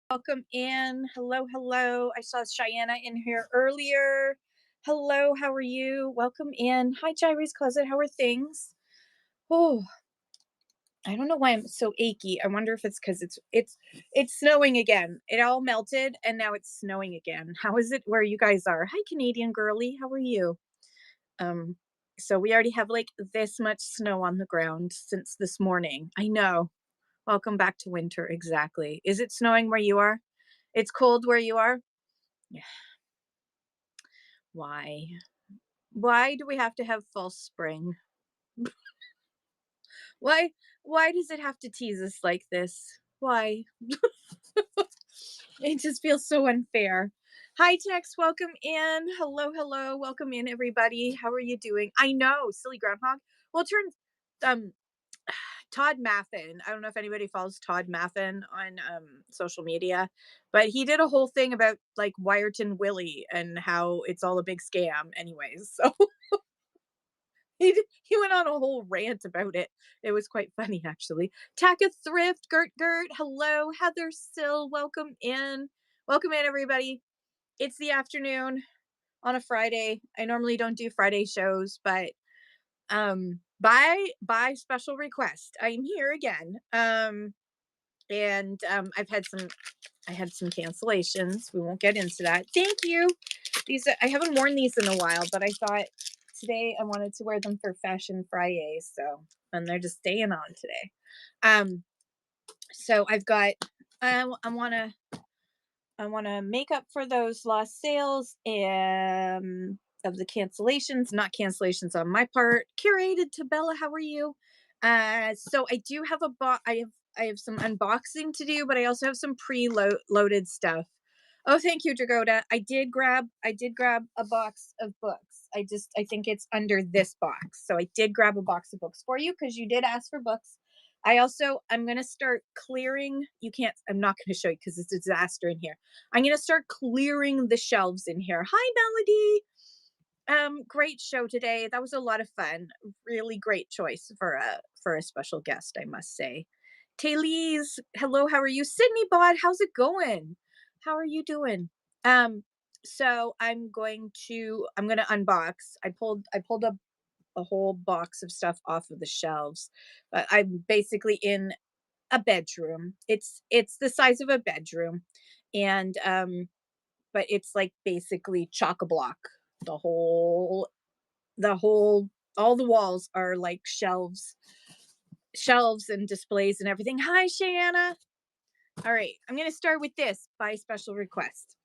Welcome in. Hello, hello. I saw Cheyenne in here earlier. Hello, how are you? Welcome in. Hi, Jaire's Closet. How are things? Oh, I don't know why I'm so achy. I wonder if it's because it's snowing again. It all melted and now it's snowing again. How is it where you guys are? Hi, Canadian girly. How are you? Um, so we already have like this much snow on the ground since this morning. I know. Welcome back to winter. Exactly. Is it snowing where you are? It's cold where you are? Yeah. Why? Why do we have to have false spring? Why why does it have to tease us like this? Why? It just feels so unfair. Hi, Tex. Welcome in. Hello, hello. Welcome in, everybody. How are you doing? I know, silly groundhog. Well, it turns um Todd Maffin. I don't know if anybody follows Todd Maffin on social media, but he did a whole thing about like Wyerton Willie and how it's all a big scam, anyways. So he went on a whole rant about it. It was quite funny, actually. Taka Thrift, Gert, hello. Heather Sill, welcome in, everybody. It's the afternoon on a Friday. I normally don't do Friday shows, but by special request, I'm here again. And I had some cancellations. We won't get into that. Thank you. These I haven't worn these in a while, but I thought today I wanted to wear them for Fashion Friday, so and they're just staying on today. So I've got I want to make up for those lost sales of the cancellations, not cancellations on my part. Curated to Bella, how are you? So I do have I have some unboxing to do, but I also have some pre-loaded stuff. Oh, thank you, Dragoda. I did grab a box of books. I think it's under this box. So I did grab a box of books for you because you did ask for books. I'm going to start clearing. I'm not going to show you because it's a disaster in here. I'm going to start clearing the shelves in here. Hi, Melody. Great show today. That was a lot of fun. Really great choice for a special guest, I must say. Taylise, hello, how are you? Sydney Bod, how's it going? How are you doing? So I'm gonna unbox. I pulled a whole box of stuff off of the shelves. I'm basically in a bedroom. It's the size of a bedroom, and but it's like basically chock a block. The whole the whole all the walls are like shelves and displays and everything. Hi, Shanna. All right, I'm gonna start with this by special request.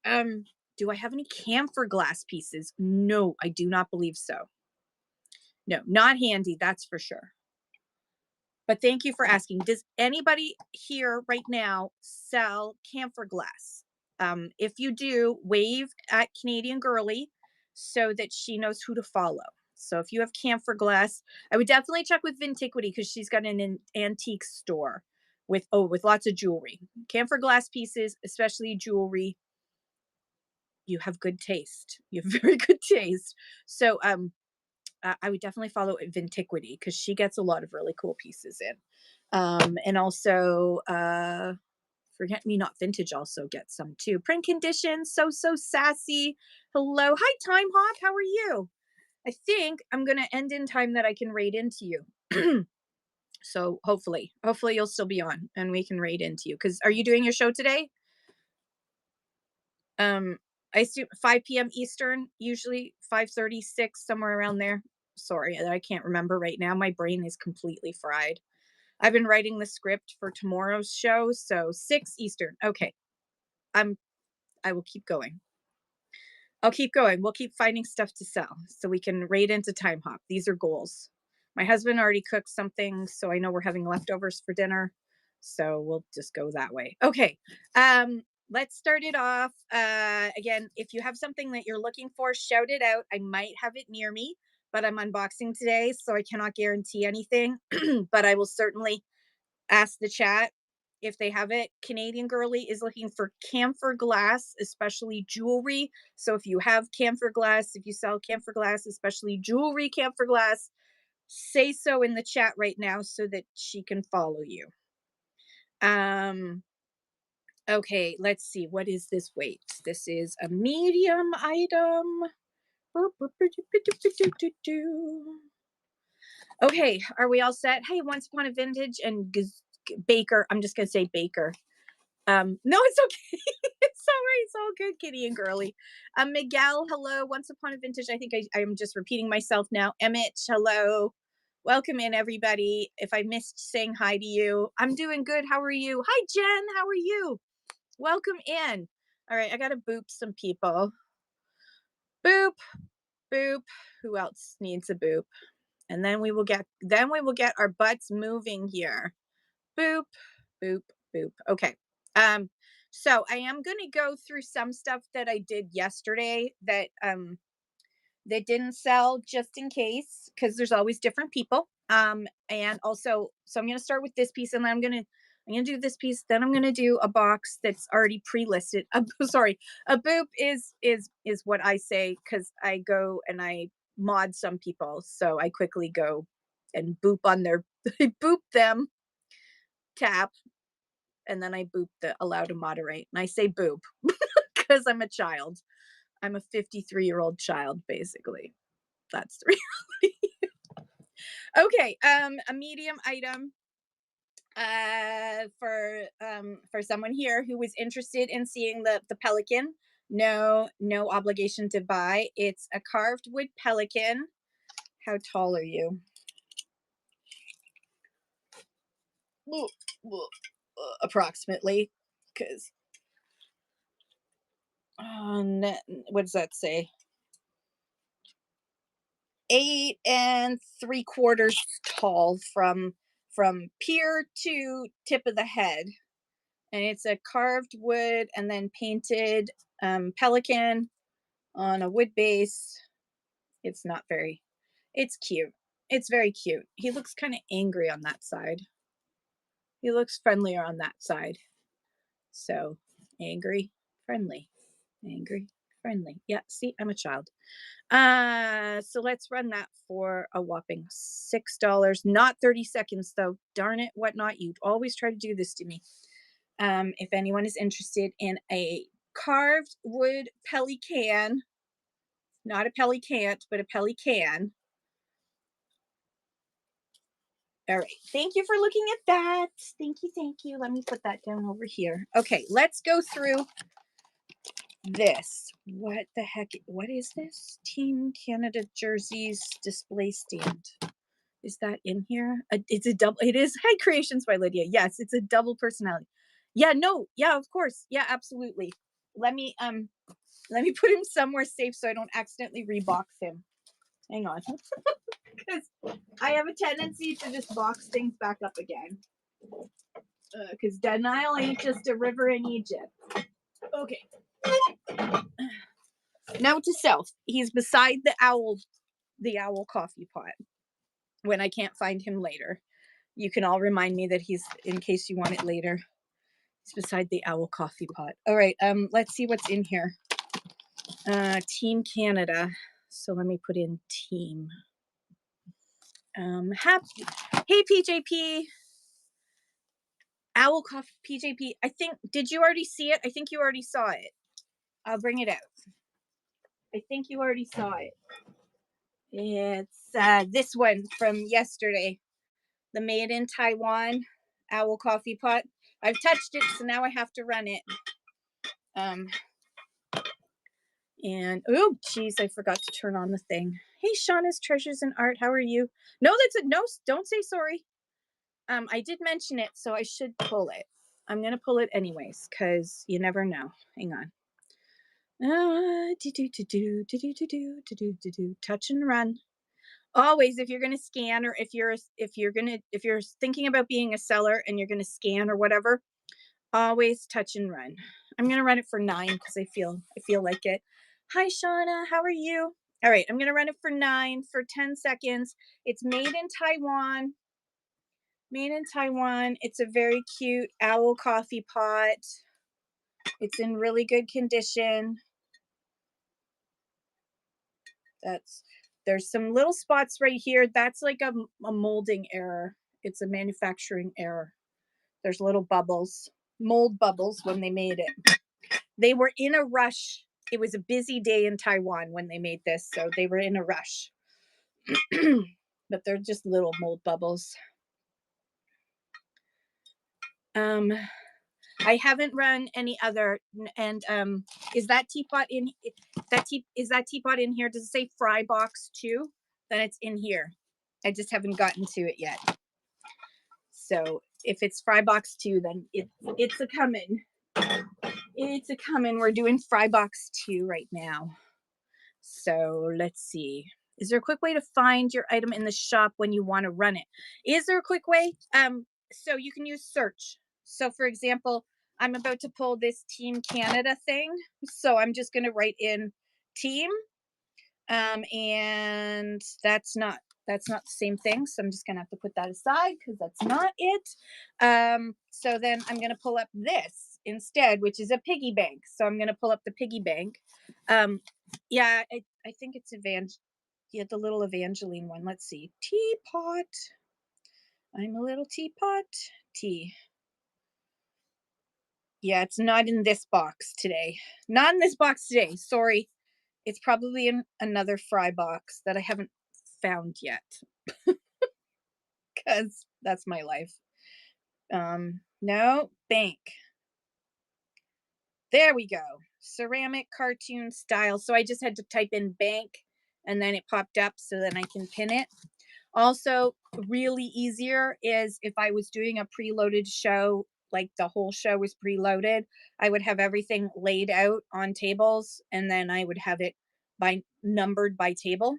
Do I have any camphor glass pieces? No, I do not believe so. No, not handy, that's for sure. But thank you for asking. Does anybody here right now sell camphor glass? If you do, wave at Canadian Girly so that she knows who to follow. So if you have camphor glass, I would definitely check with Vintiquity because she's got an antique store with lots of jewelry. Camphor glass pieces, especially jewelry. You have good taste. You have very good taste. So I would definitely follow Vintiquity because she gets a lot of really cool pieces in. And also, Forget Me Not Vintage also gets some too. Print conditions, so sassy. Hello, hi Time Hawk, how are you? I think I'm gonna end in time that I can raid into you. So hopefully you'll still be on and we can raid into you. Because are you doing your show today? Um, I assume 5 p.m. Eastern, usually 5:36, somewhere around there. Sorry, I can't remember right now. My brain is completely fried. I've been writing the script for tomorrow's show, so 6 Eastern. Okay. I'm I will keep going. I'll keep going. We'll keep finding stuff to sell so we can raid into Time Hop. These are goals. My husband already cooked something, so I know we're having leftovers for dinner. So we'll just go that way. Okay. Let's start it off. Again, if you have something that you're looking for, shout it out. I might have it near me, but I'm unboxing today, so I cannot guarantee anything. But I will certainly ask the chat if they have it. Canadian Girly is looking for camphor glass, especially jewelry. So if you have camphor glass, if you sell camphor glass, especially jewelry camphor glass, say so in the chat right now so that she can follow you. Okay, let's see. What is this weight? This is a medium item. Okay, are we all set? Hey, Once Upon a Vintage and Baker. I'm just gonna say Baker. No, it's okay. It's all right. It's all good, Kitty and Girly. Miguel, hello. Once Upon a Vintage. I think I'm just repeating myself now. Emmett, hello. Welcome in, everybody. If I missed saying hi to you, I'm doing good. How are you? Hi, Jen. How are you? Welcome in. All right, I gotta boop some people. Boop, boop. Who else needs a boop? And then we will get our butts moving here. Boop, boop, boop. Okay. So I am gonna go through some stuff that I did yesterday that didn't sell, just in case, because there's always different people. And also, so I'm gonna start with this piece, and then I'm gonna do this piece. Then I'm gonna do a box that's already pre-listed. Sorry, a boop is what I say, because I go and I mod some people, so I quickly go and boop on their I boop them, tap, and then I boop the allow to moderate, and I say boop because I'm a child. I'm a 53-year-old child, basically. That's the reality. Okay, a medium item for someone here who was interested in seeing the pelican. No obligation to buy. It's a carved wood pelican. How tall are you? Approximately, because what does that say? 8 3/4 tall from pier to tip of the head, and it's a carved wood and then painted pelican on a wood base. It's not very, it's cute. It's very cute. He looks kind of angry on that side. He looks friendlier on that side. So angry, friendly, angry, friendly. Yeah, see, I'm a child. So let's run that for a whopping $6. Not 30 seconds though. Darn it, whatnot. You always try to do this to me. If anyone is interested in a carved wood pelican, not a pelicant, but a pelican. All right. Thank you for looking at that. Thank you. Thank you. Let me put that down over here. Okay, let's go through this. What the heck? What is this? Team Canada jerseys display stand. Is that in here? It's a double. It is. Hi, Creations by Lydia. Yes, it's a double personality. Yeah, no. Yeah, of course. Yeah, absolutely. Let me put him somewhere safe so I don't accidentally rebox him. Hang on. Because I have a tendency to just box things back up again. Because denial ain't just a river in Egypt. Okay. Now to self. He's beside the owl coffee pot when I can't find him later. You can all remind me that he's, in case you want it later. He's beside the owl coffee pot. All right, let's see what's in here. Team Canada. So let me put in team. Hey PJP. Owl coffee PJP. I think, did you already see it? I think you already saw it. I'll bring it out. I think you already saw it. It's this one from yesterday. The made in Taiwan owl coffee pot. I've touched it, so now I have to run it. And oh geez, I forgot to turn on the thing. Hey, Shauna's Treasures and Art, how are you? No, that's a no, don't say sorry. I did mention it, so I should pull it. I'm gonna pull it anyways, because you never know. Hang on. Touch and run. Always, if you're gonna scan, or if you're thinking about being a seller and you're gonna scan or whatever, always touch and run. I'm gonna run it for 9 because I feel like it. Hi Shauna, how are you? All right, I'm gonna run it for 9 for 10 seconds. It's made in Taiwan. Made in Taiwan. It's a very cute owl coffee pot. It's in really good condition. There's some little spots right here. That's like a molding error. It's a manufacturing error. There's little bubbles. mold bubbles when they made it. They were in a rush. It was a busy day in Taiwan when they made this, so they were in a rush. But they're just little mold bubbles. I haven't run any other, and is that teapot in is that teapot in here? Does it say fry box too? Then it's in here. I just haven't gotten to it yet. So if it's fry box 2, then it's a coming. It's a coming. We're doing fry box 2 right now. So let's see. Is there a quick way to find your item in the shop when you want to run it? Is there a quick way? So you can use search. So for example, I'm about to pull this Team Canada thing. So I'm just going to write in team. And that's not the same thing. So I'm just going to have to put that aside because that's not it. So then I'm going to pull up this instead, which is a piggy bank. So I'm going to pull up the piggy bank. Yeah, I think it's the little Evangeline one. Let's see. Teapot. I'm a little teapot. Tea. Yeah, it's not in this box today. Not in this box today. Sorry. It's probably in another fry box that I haven't found yet. Because that's my life. No, bank. There we go. Ceramic cartoon style. So I just had to type in bank and then it popped up so then I can pin it. Also, really easier is if I was doing a preloaded show, like the whole show was preloaded, I would have everything laid out on tables and then I would have it numbered by table.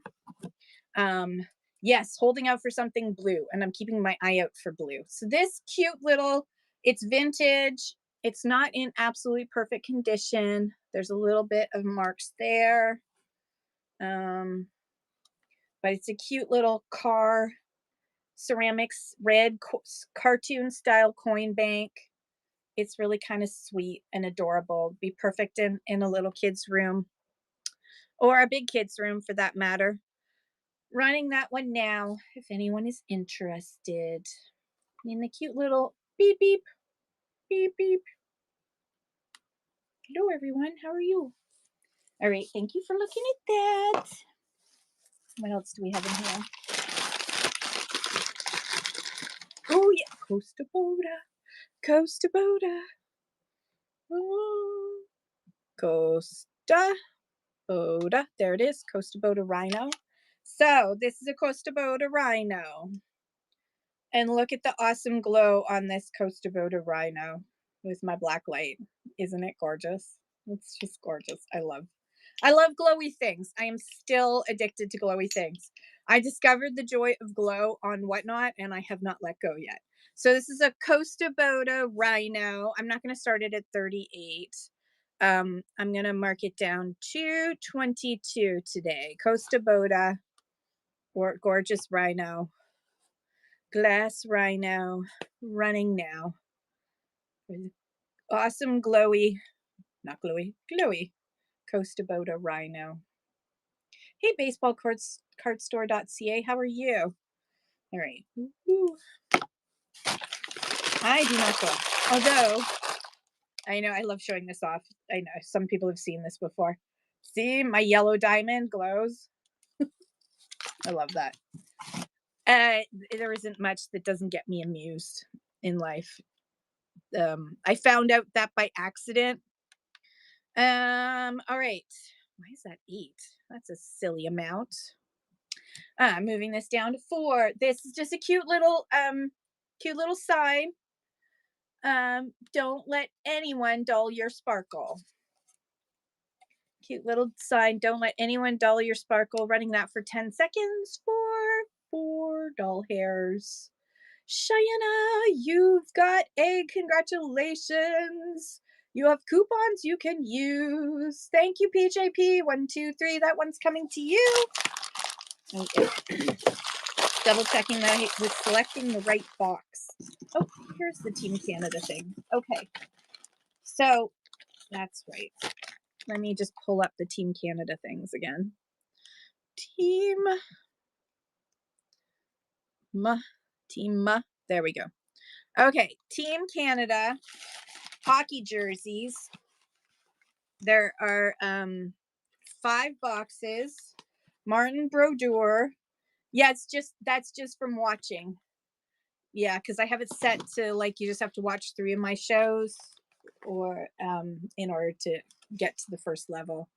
Yes, holding out for something blue, and I'm keeping my eye out for blue. So this cute little, it's vintage. It's not in absolutely perfect condition. There's a little bit of marks there. But it's a cute little ceramics, red cartoon style coin bank. It's really kind of sweet and adorable. Be perfect in a little kid's room or a big kid's room for that matter. Running that one now, if anyone is interested. In the cute little beep, beep, beep, beep. Hello, everyone. How are you? All right. Thank you for looking at that. What else do we have in here? Oh, yeah. Costa Boda. Costa Boda. Oh. Costa Boda. There it is. Costa Boda Rhino. So this is a Costa Boda Rhino. And look at the awesome glow on this Costa Boda Rhino with my black light. Isn't it gorgeous? It's just gorgeous. I love glowy things. I am still addicted to glowy things. I discovered the joy of glow on Whatnot and I have not let go yet. So this is a Costa Boda Rhino. I'm not going to start it at 38. I'm going to mark it down to 22 today. Costa Boda, or gorgeous Rhino. Glass Rhino, running now. Awesome glowy, not glowy, glowy Costa Boda Rhino. Hey, baseballcardstore.ca, how are you? All right. Ooh. I do not go. Although, I know I love showing this off. I know some people have seen this before. See, my yellow diamond glows. I love that. There isn't much that doesn't get me amused in life. I found out that by accident. All right. Why is that 8? That's a silly amount. I'm moving this down to 4. This is just a cute little sign. Don't let anyone dull your sparkle. Cute little sign. Don't let anyone dull your sparkle. Running that for 10 seconds for 4 doll hairs. Cheyenne, you've got a congratulations. You have coupons you can use. Thank you, PJP. 1, 2, 3. That one's coming to you. Okay. Double checking that I was selecting the right box. Oh, here's the Team Canada thing. Okay. So that's right. Let me just pull up the Team Canada things again. Team. There we go. Okay. Team Canada. hockey jerseys. There are 5 boxes. Martin Brodeur. Yeah, that's just from watching. Yeah, because I have it set to like you just have to watch 3 of my shows, or in order to get to the first level.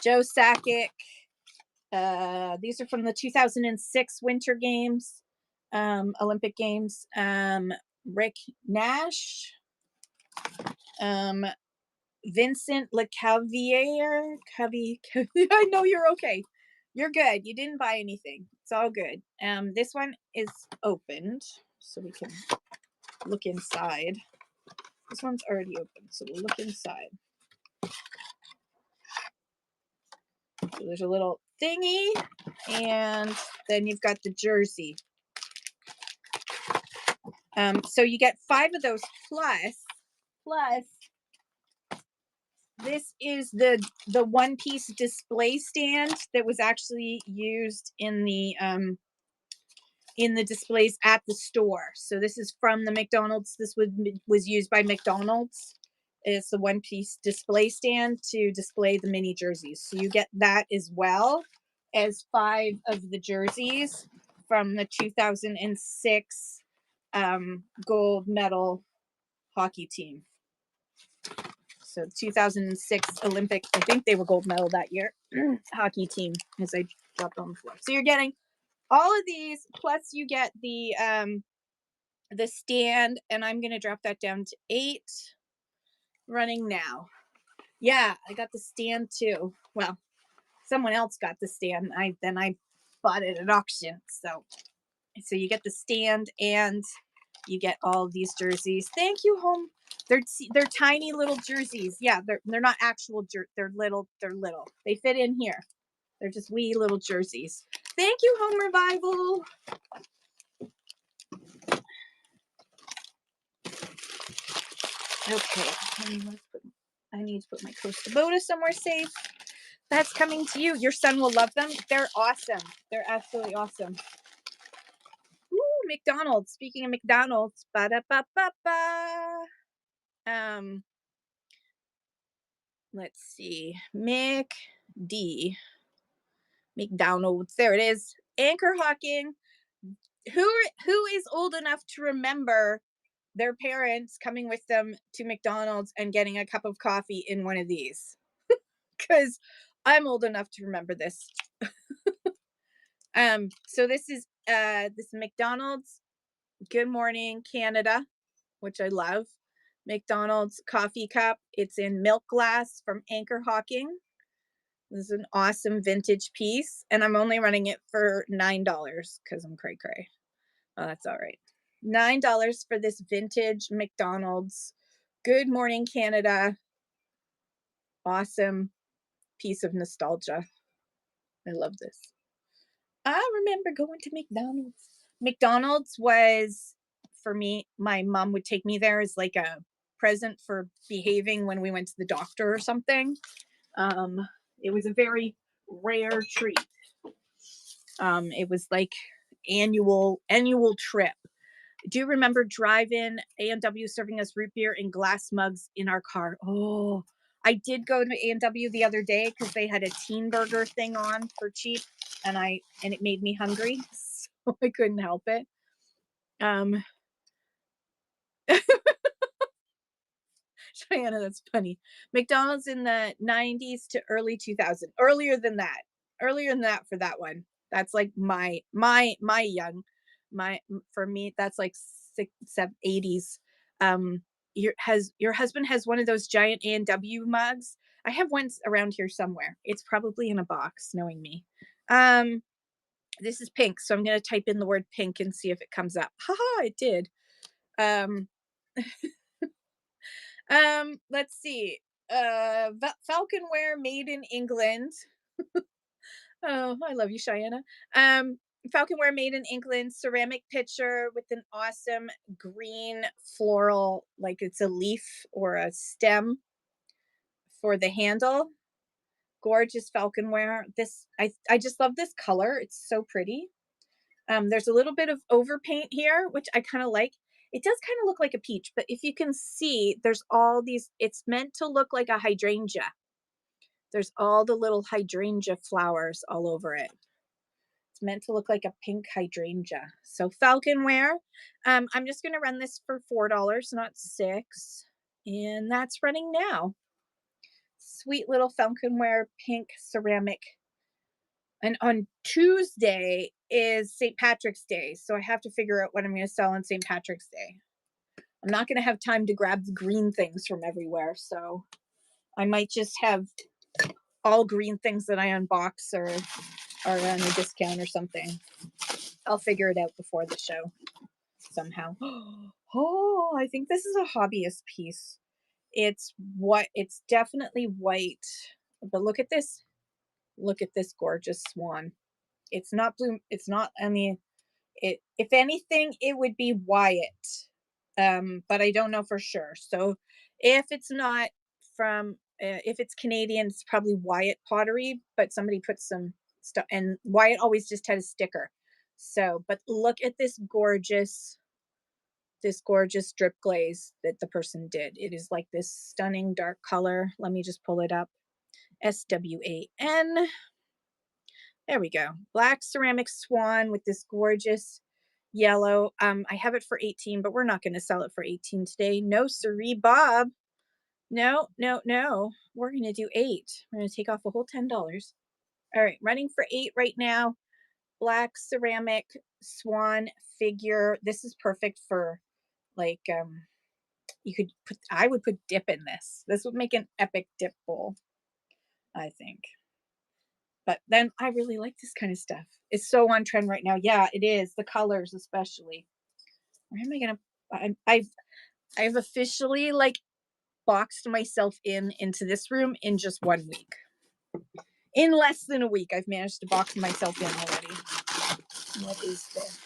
Joe Sakic. These are from the 2006 Winter Games, Olympic Games. Rick Nash. Vincent LeCavier. I know you're okay. You're good. You didn't buy anything. It's all good. This one is opened, so we can look inside. This one's already open, so we'll look inside. So there's a little thingy, and then you've got the jersey. So you get 5 of those plus this is the one-piece display stand that was actually used in the displays at the store. So this is from the McDonald's. This was used by McDonald's. It's the one-piece display stand to display the mini jerseys. So you get that as well as 5 of the jerseys from the 2006 gold medal hockey team. So 2006 Olympic, I think they were gold medal that year, hockey team, as I dropped on the floor. So you're getting all of these, plus you get the stand, and I'm going to drop that down to 8, running now. Yeah, I got the stand too. Well, someone else got the stand. I bought it at auction. So you get the stand and you get all of these jerseys. Thank you, home. They're tiny little jerseys. Yeah, they're not actual they're little. They fit in here. They're just wee little jerseys. Thank you, Home Revival. Okay, I need to put my Costa Boda somewhere safe. That's coming to you. Your son will love them. They're awesome. They're absolutely awesome. Ooh, McDonald's. Speaking of McDonald's, ba-da-ba-ba-ba. Let's see. McDonald's. There it is. Anchor hawking. Who is old enough to remember their parents coming with them to McDonald's and getting a cup of coffee in one of these? Because I'm old enough to remember this. So this is this McDonald's Good Morning Canada, which I love. McDonald's coffee cup. It's in milk glass from Anchor Hawking. This is an awesome vintage piece, and I'm only running it for $9 because I'm cray. Oh, that's all right. $9 for this vintage McDonald's Good Morning Canada. Awesome piece of nostalgia. I love this. I remember going to McDonald's. McDonald's was, for me, my mom would take me there as like a present for behaving when we went to the doctor or something. It was a very rare treat. It was like annual trip. Do you remember drive-in A&W serving us root beer in glass mugs in our car? Oh, I did go to A&W the other day because they had a teen burger thing on for cheap, and it made me hungry, so I couldn't help it. Cheyenne, that's funny. McDonald's in the 90s to early 2000. Earlier than that for that one. That's like my for me, that's like 80s. Your husband has one of those giant A&W mugs. I have one around here somewhere. It's probably in a box, knowing me. This is pink, so I'm going to type in the word pink and see if it comes up. Haha, it did. Let's see. Falconware made in England. Oh, I love you, Cheyenne. Falconware made in England, ceramic pitcher with an awesome green floral, like it's a leaf or a stem for the handle. Gorgeous falconware. I just love this color. It's so pretty. There's a little bit of overpaint here, which I kind of like. It does kind of look like a peach, but if you can see, there's all these, it's meant to look like a hydrangea. There's all the little hydrangea flowers all over it. It's meant to look like a pink hydrangea. So falconware. I'm just going to run this for $4, not 6. And that's running now. Sweet little falconware pink ceramic. And on Tuesday is St. Patrick's Day. So I have to figure out what I'm going to sell on St. Patrick's Day. I'm not going to have time to grab the green things from everywhere. So I might just have all green things that I unbox or are on a discount or something. I'll figure it out before the show somehow. Oh, I think this is a hobbyist piece. It's what, it's definitely white, but look at this. Look at this gorgeous swan. It's not blue. It's not, I mean, it, if anything, it would be Wyatt. But I don't know for sure. So if it's not from, if it's Canadian, it's probably Wyatt Pottery, but somebody put some stuff, and Wyatt always just had a sticker. So, but look at this gorgeous drip glaze that the person did. It is like this stunning dark color. Let me just pull it up. SWAN. There we go. Black ceramic swan with this gorgeous yellow. I have it for 18, but we're not going to sell it for 18 today. No siree, Bob. No, no, no. We're going to do 8. We're going to take off a whole $10. All right, running for 8 right now. Black ceramic swan figure. This is perfect for like you could put, I would put dip in this. This would make an epic dip bowl, I think. But then I really like this kind of stuff. It's so on trend right now. Yeah, it is. The colors especially. Where am I gonna, I've officially like boxed myself into this room in just 1 week. In less than a week, I've managed to box myself in already. What is this?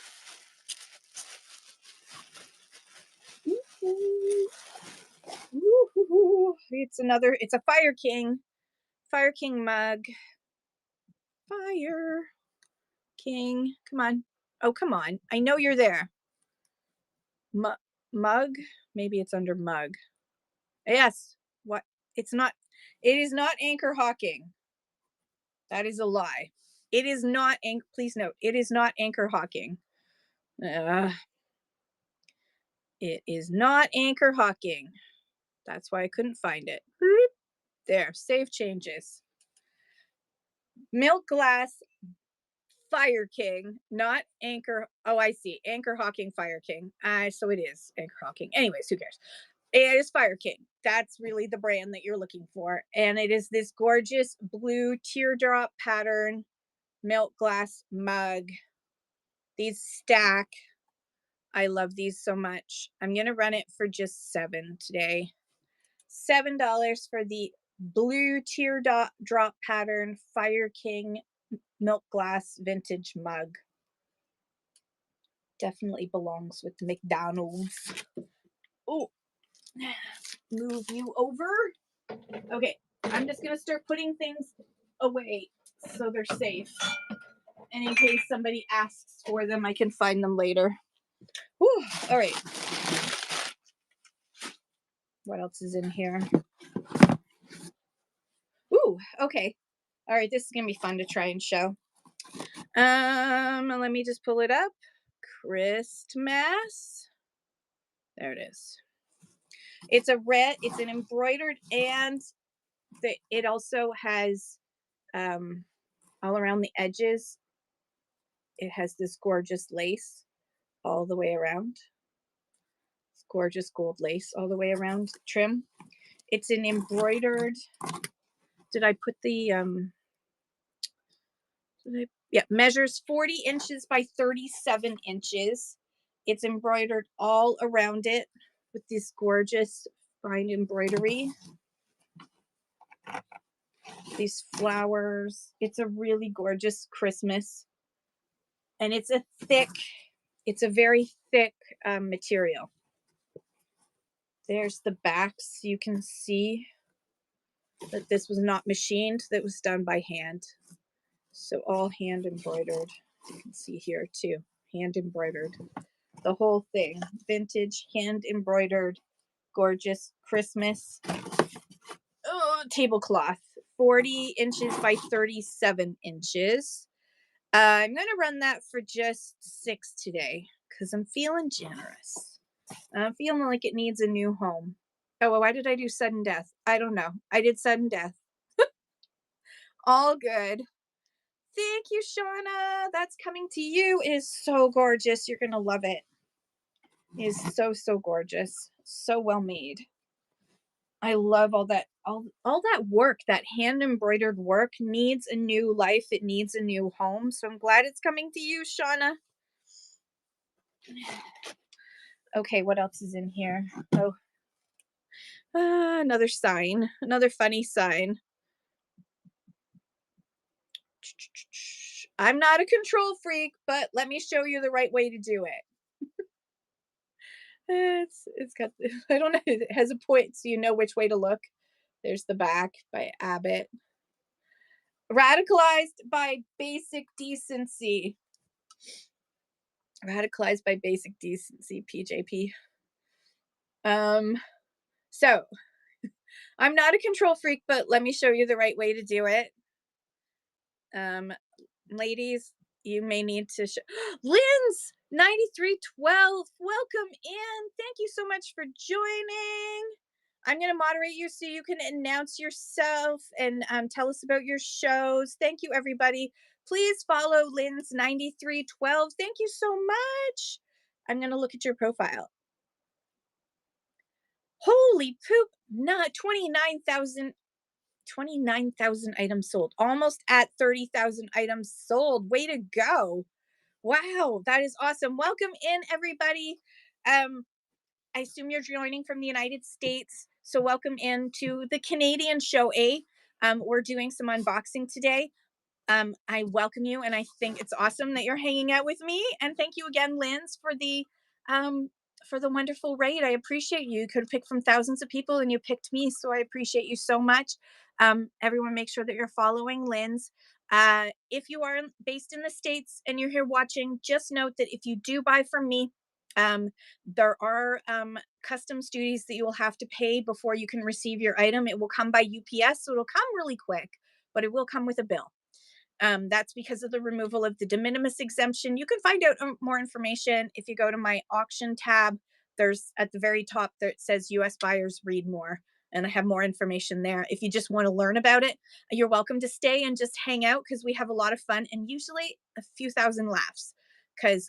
It's another, it's a Fire King mug. Fire King, come on. Oh, come on. I know you're there. Mug? Maybe it's under mug. Yes. What? It's not. It is not Anchor Hawking. That is a lie. It is not. Please note, it is not Anchor Hawking. It is not Anchor Hawking. That's why I couldn't find it. There. Save changes. Milk Glass Fire King, not Anchor. Oh, I see. Anchor Hawking Fire King. So it is Anchor Hawking. Anyways, who cares? It is Fire King. That's really the brand that you're looking for. And it is this gorgeous blue teardrop pattern milk glass mug. These stack. I love these so much. I'm going to run it for just $7 today. $7 for the blue teardrop pattern Fire King milk glass vintage mug. Definitely belongs with the McDonald's. Oh, move you over. Okay, I'm just gonna start putting things away so they're safe. And in case somebody asks for them, I can find them later. Whew, all right. What else is in here? Ooh, okay. All right, this is gonna be fun to try and show. Let me just pull it up. Christmas. There it is. It's a red, it's an embroidered, and it also has all around the edges, it has this gorgeous lace all the way around. It's gorgeous gold lace all the way around trim. It's an embroidered, did I put the, yeah, measures 40 inches by 37 inches. It's embroidered all around it with this gorgeous fine embroidery. These flowers. It's a really gorgeous Christmas. And it's a very thick material. There's the backs. You can see that this was not machined. That was done by hand. So all hand embroidered. You can see here too, hand embroidered. The whole thing. Vintage, hand embroidered, gorgeous Christmas tablecloth. 40 inches by 37 inches. I'm going to run that for just 6 today because I'm feeling generous. I'm feeling like it needs a new home. Oh, well, why did I do sudden death? I don't know. I did sudden death. All good. Thank you, Shauna. That's coming to you. It is so gorgeous. You're going to love it. It is so, so gorgeous. So well made. I love all that work. That hand embroidered work needs a new life. It needs a new home. So I'm glad it's coming to you, Shauna. Okay, what else is in here? Oh, another sign. Another funny sign. I'm not a control freak, but let me show you the right way to do it. It's got, I don't know, it has a point so you know which way to look. There's the back by Abbott. Radicalized by basic decency. Radicalized by basic decency, PJP. So I'm not a control freak, but let me show you the right way to do it. Ladies, you may need to Lynn's 9312, welcome in. Thank you so much for joining. I'm going to moderate you so you can announce yourself and tell us about your shows. Thank you, everybody. Please follow Lynn's 9312. Thank you so much. I'm going to look at your profile. Holy poop, not 29,000 items sold, almost at 30,000 items sold. Way to go. Wow, that is awesome. Welcome in, everybody. I assume you're joining from the United States, so welcome into the Canadian show, eh? We're doing some unboxing today. I welcome you, and I think it's awesome that you're hanging out with me. And thank you again, Linz, for the wonderful raid. I appreciate you. You could have picked from thousands of people, and you picked me, so I appreciate you so much. Everyone, make sure that you're following Linz. If you are based in the States and you're here watching, just note that if you do buy from me, there are customs duties that you will have to pay before you can receive your item. It will come by UPS, so it'll come really quick, but it will come with a bill. That's because of the removal of the de minimis exemption. You can find out more information if you go to my auction tab. There's at the very top there it says US buyers read more, and I have more information there. If you just want to learn about it, you're welcome to stay and just hang out because we have a lot of fun and usually a few thousand laughs because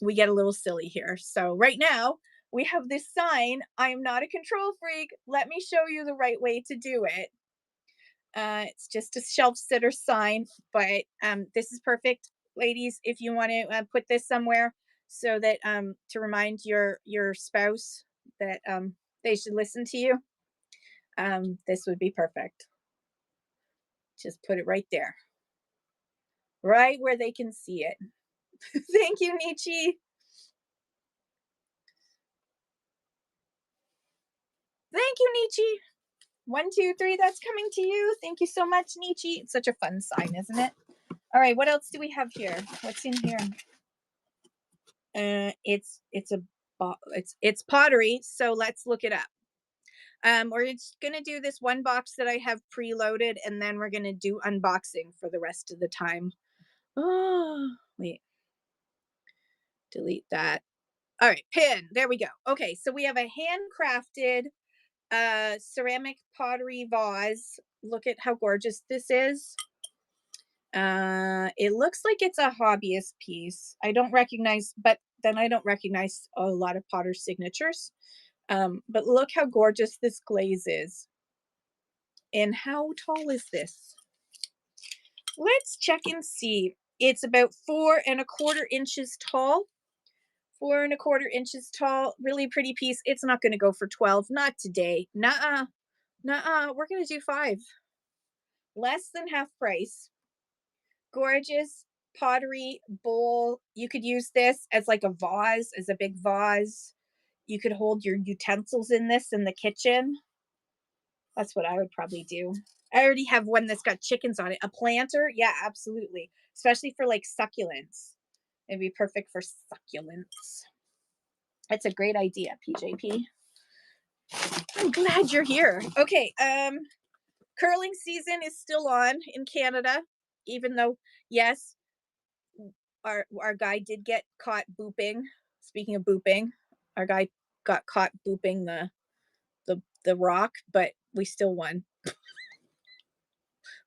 we get a little silly here. So right now we have this sign, I am not a control freak. Let me show you the right way to do it. It's just a shelf sitter sign, but this is perfect, ladies, if you want to put this somewhere so that to remind your spouse that they should listen to you. This would be perfect. Just put it right there, right where they can see it. Thank you, Nietzsche. Thank you, Nietzsche. 1, 2, 3, that's coming to you. Thank you so much, Nietzsche. It's such a fun sign, isn't it? All right, what else do we have here? What's in here? It's Pottery, so let's look it up. We're just gonna do this one box that I have preloaded, and then we're gonna do unboxing for the rest of the time. Oh, wait, delete that. All right, pin, there we go. Okay, so we have a handcrafted ceramic pottery vase. Look at how gorgeous this is. It looks like it's a hobbyist piece. I don't recognize, but then I don't recognize a lot of potter's signatures. But look how gorgeous this glaze is. And how tall is this? Let's check and see. It's about 4¼ inches tall. 4¼ inches tall, really pretty piece. It's not going to go for 12. Not today. Nuh-uh. Nuh-uh. We're going to do 5. Less than half price. Gorgeous pottery bowl. You could use this as like a vase, as a big vase. You could hold your utensils in this in the kitchen. That's what I would probably do. I already have one that's got chickens on it. A planter? Yeah, absolutely. Especially for like succulents. It'd be perfect for succulents. That's a great idea, PJP. I'm glad you're here. Okay, curling season is still on in Canada, even though, yes, our guy did get caught booping. Speaking of booping, our guy got caught booping the rock, but we still won.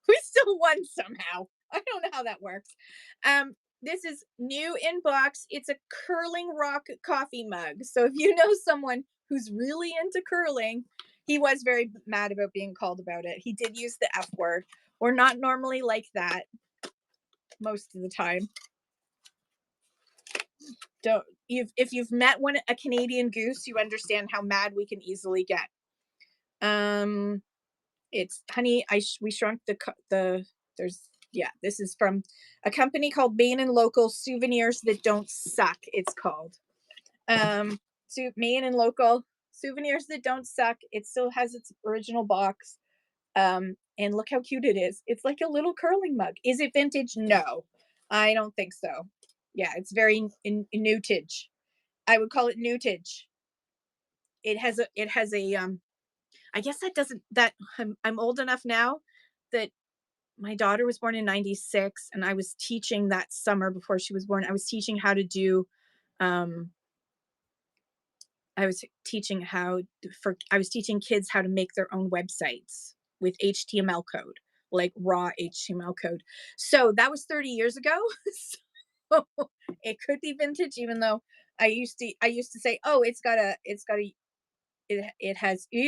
We still won somehow. I don't know how that works. This is new in box. It's a curling rock coffee mug. So if you know someone who's really into curling, he was very mad about being called about it. He did use the F word. We're not normally like that most of the time. Don't if you've met a Canadian goose, you understand how mad we can easily get. It's honey. We shrunk the there's yeah. This is from a company called Maine and Local Souvenirs That Don't Suck. It's called Maine and Local Souvenirs That Don't Suck. It still has its original box. And look how cute it is. It's like a little curling mug. Is it vintage? No, I don't think so. Yeah, it's very newtage. I would call it newtage. It has a I guess that doesn't that I'm old enough now that my daughter was born in 96 and I was teaching that summer before she was born. I was teaching how to do I was teaching kids how to make their own websites with HTML code, like raw HTML code. So that was 30 years ago. So it could be vintage, even though I used to say, oh, it has a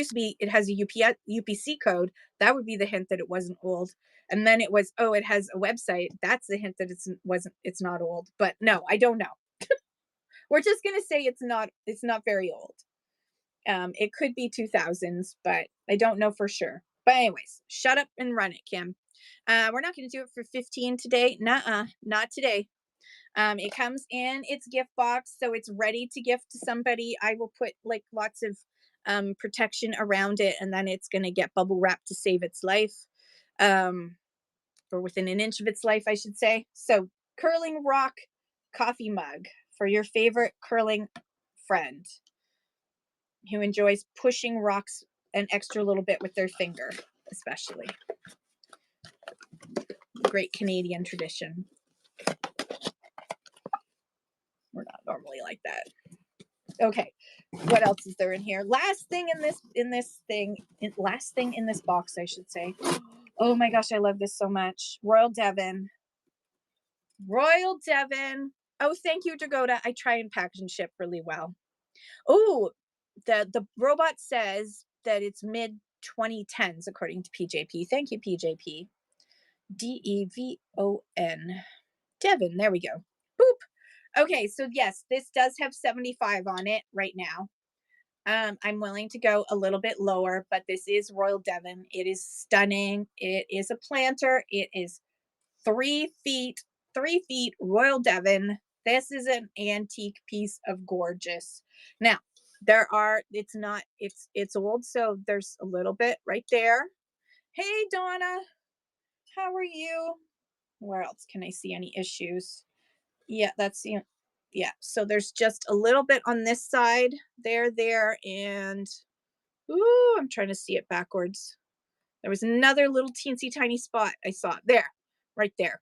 UPC code. That would be the hint that it wasn't old. And then it was, oh, it has a website. That's the hint that it's not old. But no, I don't know. We're just gonna say it's not very old. It could be 2000s, but I don't know for sure. But anyways, shut up and run it, Kim. We're not going to do it for 15 today. Nuh-uh, not today. It comes in its gift box, so it's ready to gift to somebody. I will put like lots of protection around it, and then it's going to get bubble wrapped to save its life, or within an inch of its life, I should say. So, curling rock coffee mug for your favorite curling friend who enjoys pushing rocks an extra little bit with their finger, especially. Great Canadian tradition. We're not normally like that. Okay, what else is there in here? Last thing in this box, I should say. Oh my gosh, I love this so much. Royal Devon. Oh, thank you, Dakota. I try and package and ship really well. Oh, the robot says that it's mid 2010s according to PJP. Thank you, PJP. Devon. Devon, there we go. Boop. Okay, so yes, this does have 75 on it right now. I'm willing to go a little bit lower, but this is Royal Devon. It is stunning. It is a planter. It is 3 feet, Royal Devon. This is an antique piece of gorgeous. Now, it's old, so there's a little bit right there. Hey, Donna, how are you? Where else can I see any issues? Yeah, yeah. So there's just a little bit on this side, there, and ooh, I'm trying to see it backwards. There was another little teensy tiny spot I saw there, right there.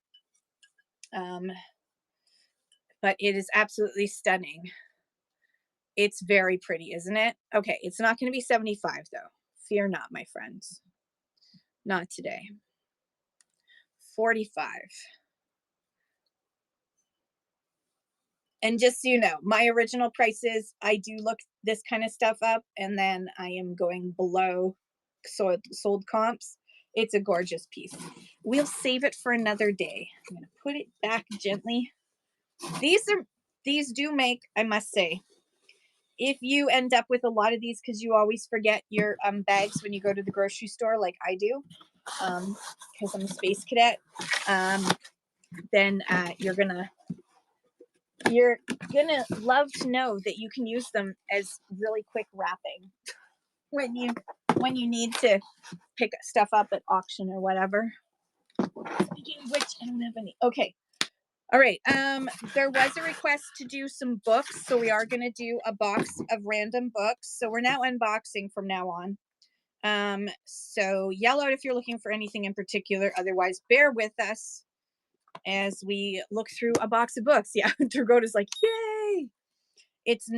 But it is absolutely stunning. It's very pretty, isn't it? Okay, it's not going to be 75 though. Fear not, my friends. Not today. 45. And just so you know, my original prices, I do look this kind of stuff up and then I am going below sold comps. It's a gorgeous piece. We'll save it for another day. I'm going to put it back gently. These do make, I must say, if you end up with a lot of these because you always forget your bags when you go to the grocery store like I do, because I'm a space cadet, then you're gonna love to know that you can use them as really quick wrapping when you need to pick stuff up at auction or whatever. Speaking of which, I don't have any. Okay, All right. There was a request to do some books, so we are going to do a box of random books. So we're now unboxing from now on. So yell out if you're looking for anything in particular. Otherwise, bear with us as we look through a box of books. Yeah, Dragota's like, yay! It's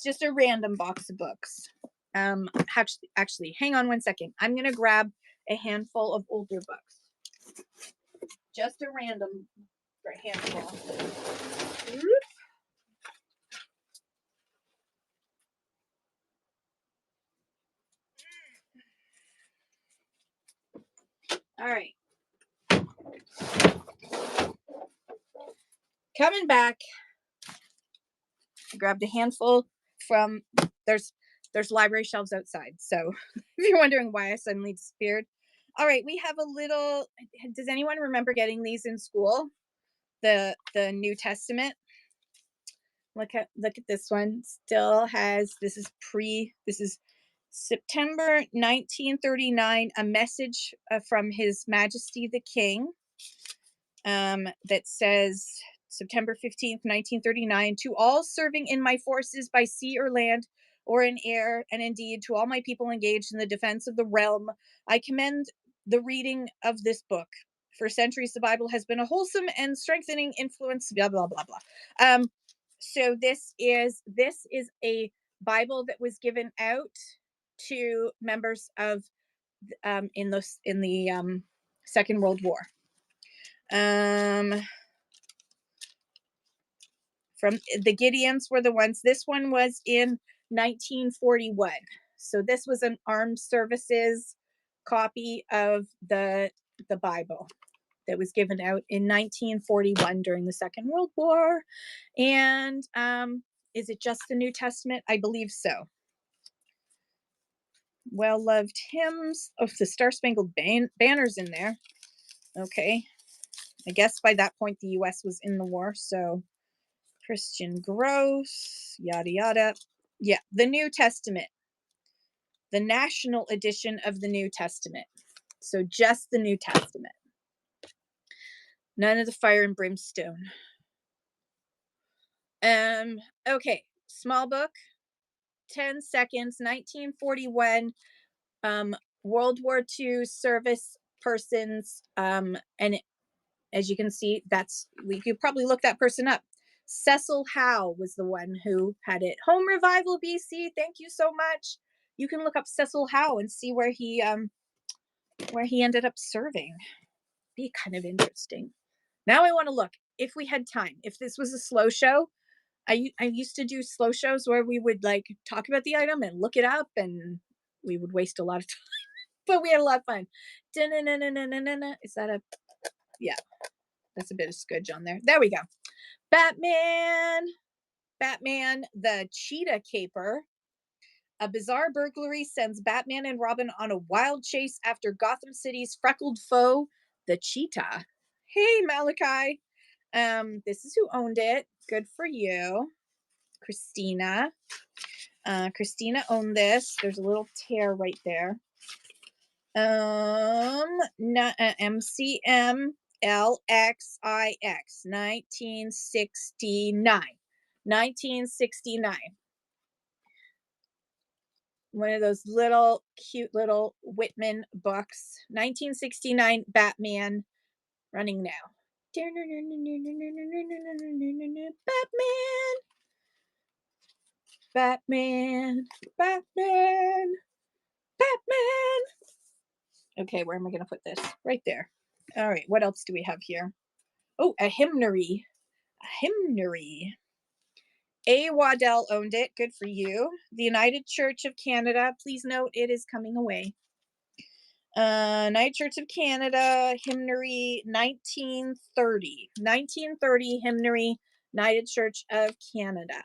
just a random box of books. Actually, hang on one second. I'm gonna grab a handful of older books. Just a random handful. All right. Coming back. I grabbed a handful from there's library shelves outside. So if you're wondering why I suddenly disappeared. All right, we have a little. Does anyone remember getting these in school? The New Testament. Look at this one. Still has this is September 1939, a message from His Majesty the King, that says September 15th, 1939, to all serving in my forces by sea or land or in air, and indeed to all my people engaged in the defense of the realm, I commend the reading of this book. For centuries, the Bible has been a wholesome and strengthening influence, blah, blah, blah, blah. So this is a Bible that was given out to members of in the Second World War. From the Gideons were the ones. This one was in 1941. So this was an armed services copy of the Bible that was given out in 1941 during the Second World War. And is it just the New Testament? I believe so. Well-loved hymns. Oh, the Star Spangled Banner's in there. Okay. I guess by that point the US was in the war, so Christian Gross, yada yada. Yeah, the New Testament. The National Edition of the New Testament. So just the New Testament. None of the fire and brimstone. Okay, small book, 10 seconds, 1941, World War II service persons, and as you can see, we could probably look that person up. Cecil Howe was the one who had it. Home Revival BC, thank you so much. You can look up Cecil Howe and see where he ended up serving. Be kind of interesting. Now I want to look. If we had time, if this was a slow show, I used to do slow shows where we would like talk about the item and look it up, and we would waste a lot of time, but we had a lot of fun. Is that a, yeah, that's a bit of scudge on there. There we go. Batman, the Cheetah Caper. A bizarre burglary sends Batman and Robin on a wild chase after Gotham City's freckled foe, the Cheetah. Hey, Malachi. This is who owned it. Good for you. Christina. Christina owned this. There's a little tear right there. MCM LXIX 1969. 1969. One of those little cute little Whitman books. 1969 Batman, running now. Batman. Okay, where am I going to put this? Right there. All right, what else do we have here? Oh, a hymnary. A. Waddell owned it. Good for you. The United Church of Canada. Please note it is coming away. United Church of Canada, hymnary, 1930. 1930 hymnary, United Church of Canada.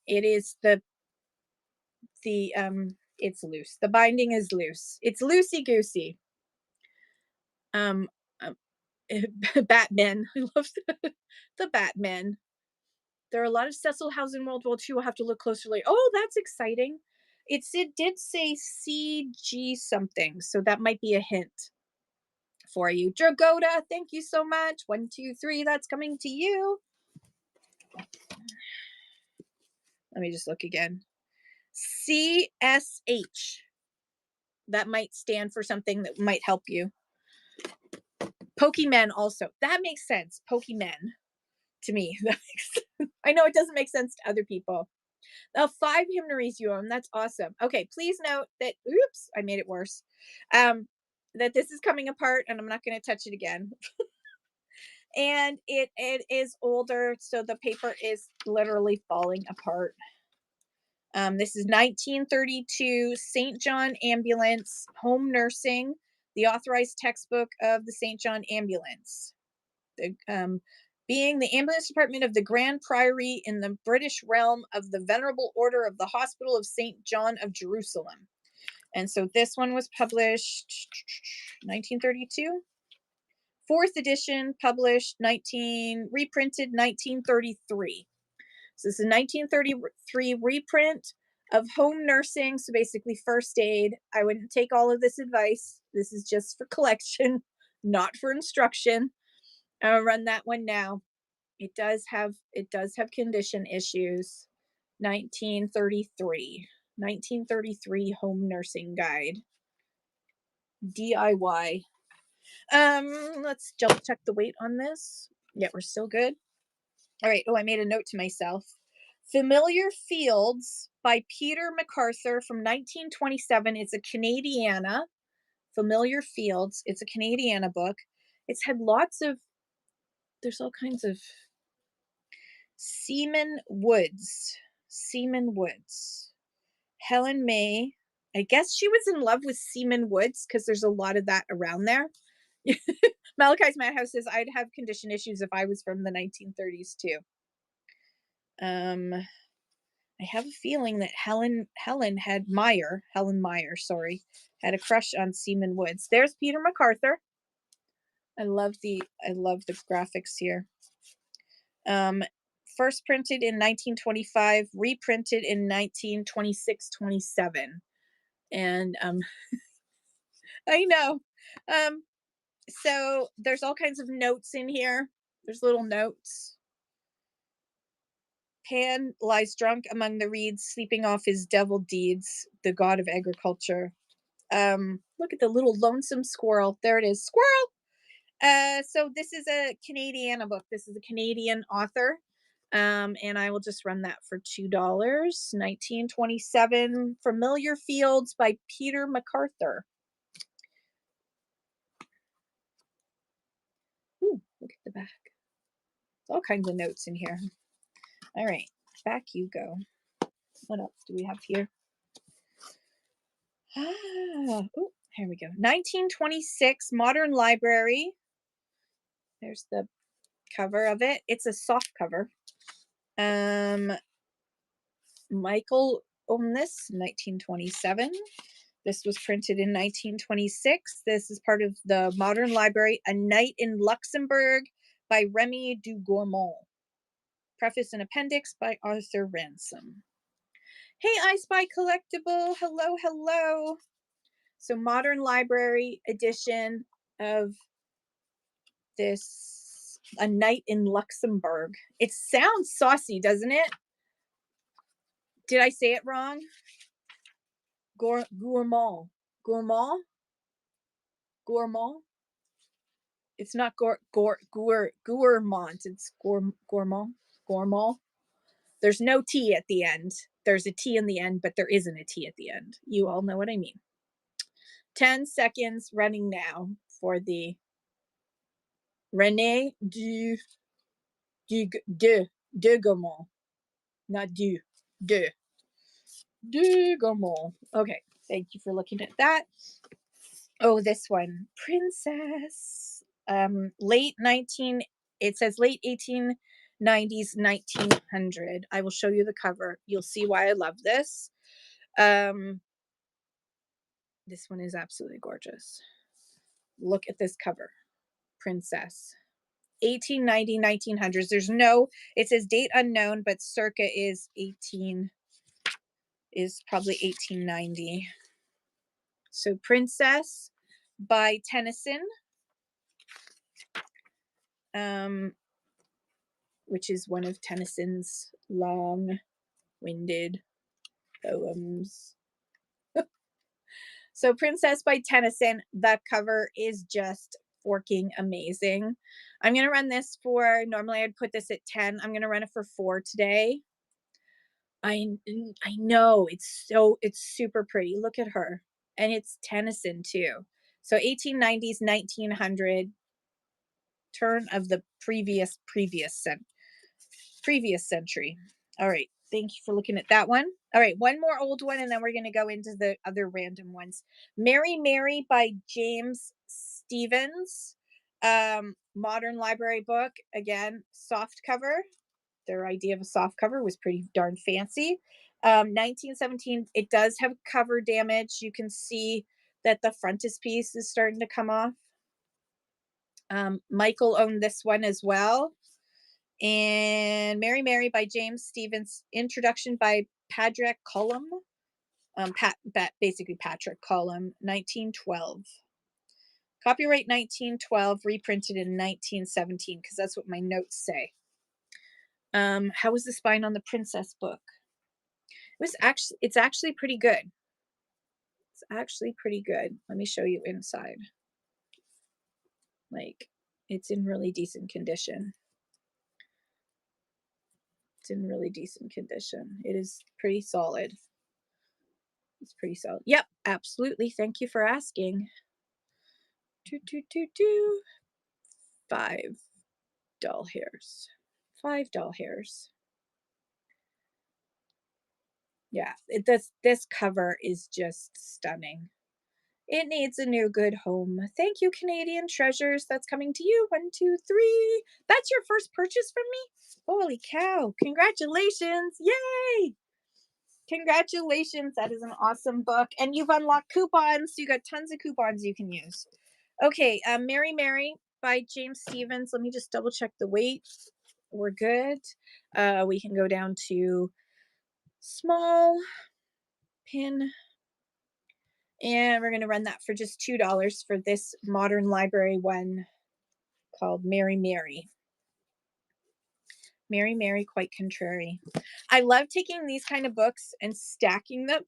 It is it's loose. The binding is loose. It's loosey-goosey. Batman. I love the Batman. There are a lot of Cecil House in World War II. We'll have to look closely. Oh, that's exciting. It did say CG something, so that might be a hint for you. Dragoda, thank you so much. 1, 2, 3, that's coming to you. Let me just look again. CSH. That might stand for something that might help you. Pokemon also. That makes sense. Pokemon to me. I know it doesn't make sense to other people. 5 hymnaries you own. That's awesome. Okay, please note that, oops, I made it worse. That this is coming apart and I'm not going to touch it again. And it is older, so the paper is literally falling apart. This is 1932 St. John Ambulance Home Nursing, the authorized textbook of the St. John Ambulance. Being the ambulance department of the Grand Priory in the British realm of the Venerable Order of the Hospital of St. John of Jerusalem. And so this one was published 1932. Fourth edition, published reprinted 1933. So this is a 1933 reprint of home nursing. So basically first aid. I wouldn't take all of this advice. This is just for collection, not for instruction. I'll run that one now. It does have condition issues. 1933 home nursing guide. DIY. Let's double check the weight on this. Yeah, we're still good. All right. Oh, I made a note to myself. Familiar Fields by Peter MacArthur from 1927. It's a Canadiana. Familiar Fields. It's a Canadiana book. It's had there's all kinds of Seaman Woods. Helen May. I guess she was in love with Seaman Woods because there's a lot of that around there. Malachi's Madhouse says I'd have condition issues if I was from the 1930s too. I have a feeling that Helen Meyer, had a crush on Seaman Woods. There's Peter MacArthur. I love the graphics here. First printed in 1925, reprinted in 1926-27. And I know. So there's all kinds of notes in here. There's little notes. Pan lies drunk among the reeds, sleeping off his devil deeds, the god of agriculture. Look at the little lonesome squirrel. There it is. Squirrel! So this is a Canadiana book. This is a Canadian author. And I will just run that for $2. 1927 Familiar Fields by Peter MacArthur. Ooh, look at the back. All kinds of notes in here. All right, back you go. What else do we have here? Oh, here we go. 1926 Modern Library. There's the cover of it. It's a soft cover. Michael owned this, 1927. This was printed in 1926. This is part of the Modern Library, A Night in Luxembourg by Remy du Gourmand. Preface and appendix by Arthur Ransom. Hey, I Spy Collectible. Hello, hello. So Modern Library edition of this, A Night in Luxembourg. It sounds saucy, doesn't it? Did I say it wrong? Gourmand. It's not gourmand. It's gourmand. There's no T at the end. There's a T in the end, but there isn't a T at the end. You all know what I mean. 10 seconds running now for the René de Gourmand. Not de Gourmand. Okay, thank you for looking at that. Oh, this one, Princess. It says late 1890s, 1900. I will show you the cover. You'll see why I love this. This one is absolutely gorgeous. Look at this cover. Princess. 1890, 1900s. It says date unknown, but circa is probably 1890. So Princess by Tennyson. which is one of Tennyson's long-winded poems. So Princess by Tennyson, the cover is just forking amazing. I'm going to run this for, normally I'd put this at 10. I'm going to run it for 4 today. I know it's super pretty. Look at her. And it's Tennyson too. So 1890s, 1900, turn of the previous century. All right. Thank you for looking at that one. All right, one more old one, and then we're going to go into the other random ones. Mary Mary by James Stevens. Modern library book. Again, soft cover. Their idea of a soft cover was pretty darn fancy. 1917. It does have cover damage. You can see that the frontispiece is starting to come off. Michael owned this one as well. And Mary Mary by James Stevens. Introduction by Patrick Cullum. Basically Patrick Cullum, 1912. Copyright 1912, reprinted in 1917, because that's what my notes say. How was the spine on the princess book? It's actually pretty good. It's actually pretty good. Let me show you inside. Like, it's in really decent condition. It's in really decent condition. It is pretty solid. It's pretty solid. Yep, absolutely. Thank you for asking. 5 doll hairs. 5 doll hairs. Yeah, this cover is just stunning. It needs a new good home. Thank you, Canadian Treasures. That's coming to you. 1, 2, 3. That's your first purchase from me? Holy cow. Congratulations. Yay. Congratulations. That is an awesome book. And you've unlocked coupons. So you got tons of coupons you can use. Okay, Mary Mary by James Stevens. Let me just double check the weight. We're good. We can go down to small pin. And we're going to run that for just $2 for this modern library one called Mary Mary. Mary Mary, quite contrary. I love taking these kind of books and stacking them.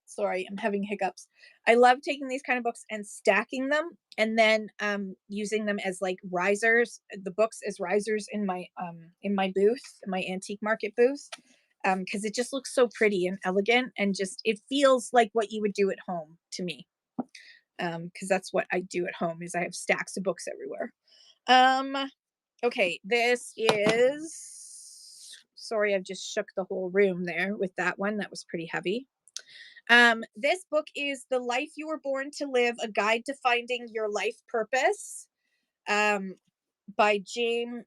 Sorry, I'm having hiccups. I love taking these kind of books and stacking them, and then using them as like risers, the books as risers in my booth, my antique market booth, because it just looks so pretty and elegant, and just it feels like what you would do at home to me. Because that's what I do at home, is I have stacks of books everywhere. Okay, this is, sorry, I've just shook the whole room there with that one. That was pretty heavy. This book is The Life You Were Born to Live, A Guide to Finding Your Life Purpose, by James.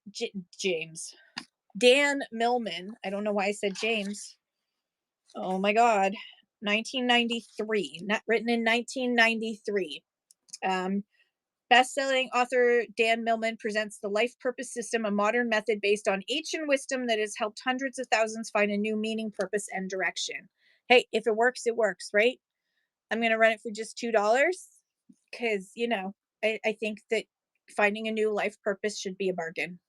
Dan Millman. I don't know why I said James. Oh my God. 1993. Written in 1993. Best-selling author Dan Millman presents the life purpose system, a modern method based on ancient wisdom that has helped hundreds of thousands find a new meaning, purpose, and direction. Hey, if it works, right? I'm going to run it for just $2 because, you know, I think that finding a new life purpose should be a bargain.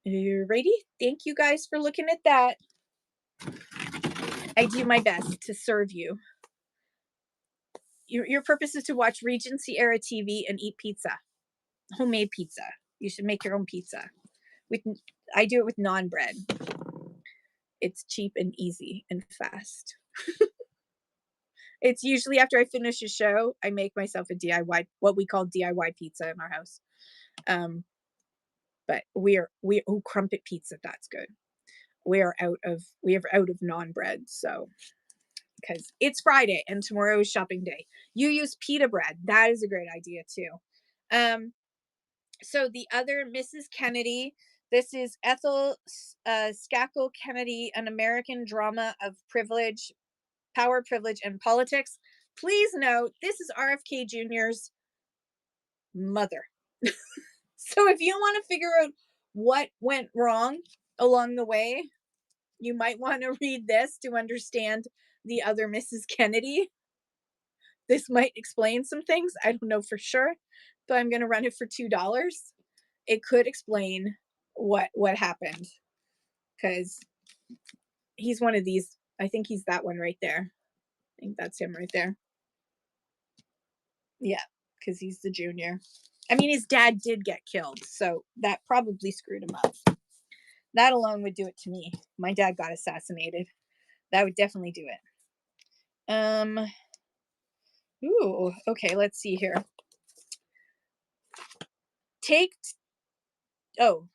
You ready? Thank you guys for looking at that. I do my best to serve you. Your purpose is to watch Regency era TV and eat pizza, homemade pizza. You should make your own pizza. I do it with naan bread. It's cheap and easy and fast. It's usually after I finish a show, I make myself a DIY, what we call DIY pizza in our house. But crumpet pizza, that's good. We are out of naan bread, so because it's Friday and tomorrow is shopping day. You use pita bread. That is a great idea too. So the other Mrs. Kennedy, this is Ethel Skakel Kennedy, An American Drama of Privilege, Power, Privilege, and Politics. Please note, this is RFK Jr.'s mother. So if you want to figure out what went wrong along the way, you might want to read this to understand the other Mrs. Kennedy. this might explain some things. I don't know for sure, but I'm going to run it for $2. It could explain what happened, because he's one of these. I think he's that one right there. I think that's him right there. Yeah, because he's the junior. I mean, his dad did get killed, so that probably screwed him up. That alone would do it to me. My dad got assassinated. That would definitely do it. Ooh, okay, let's see here. Take, oh,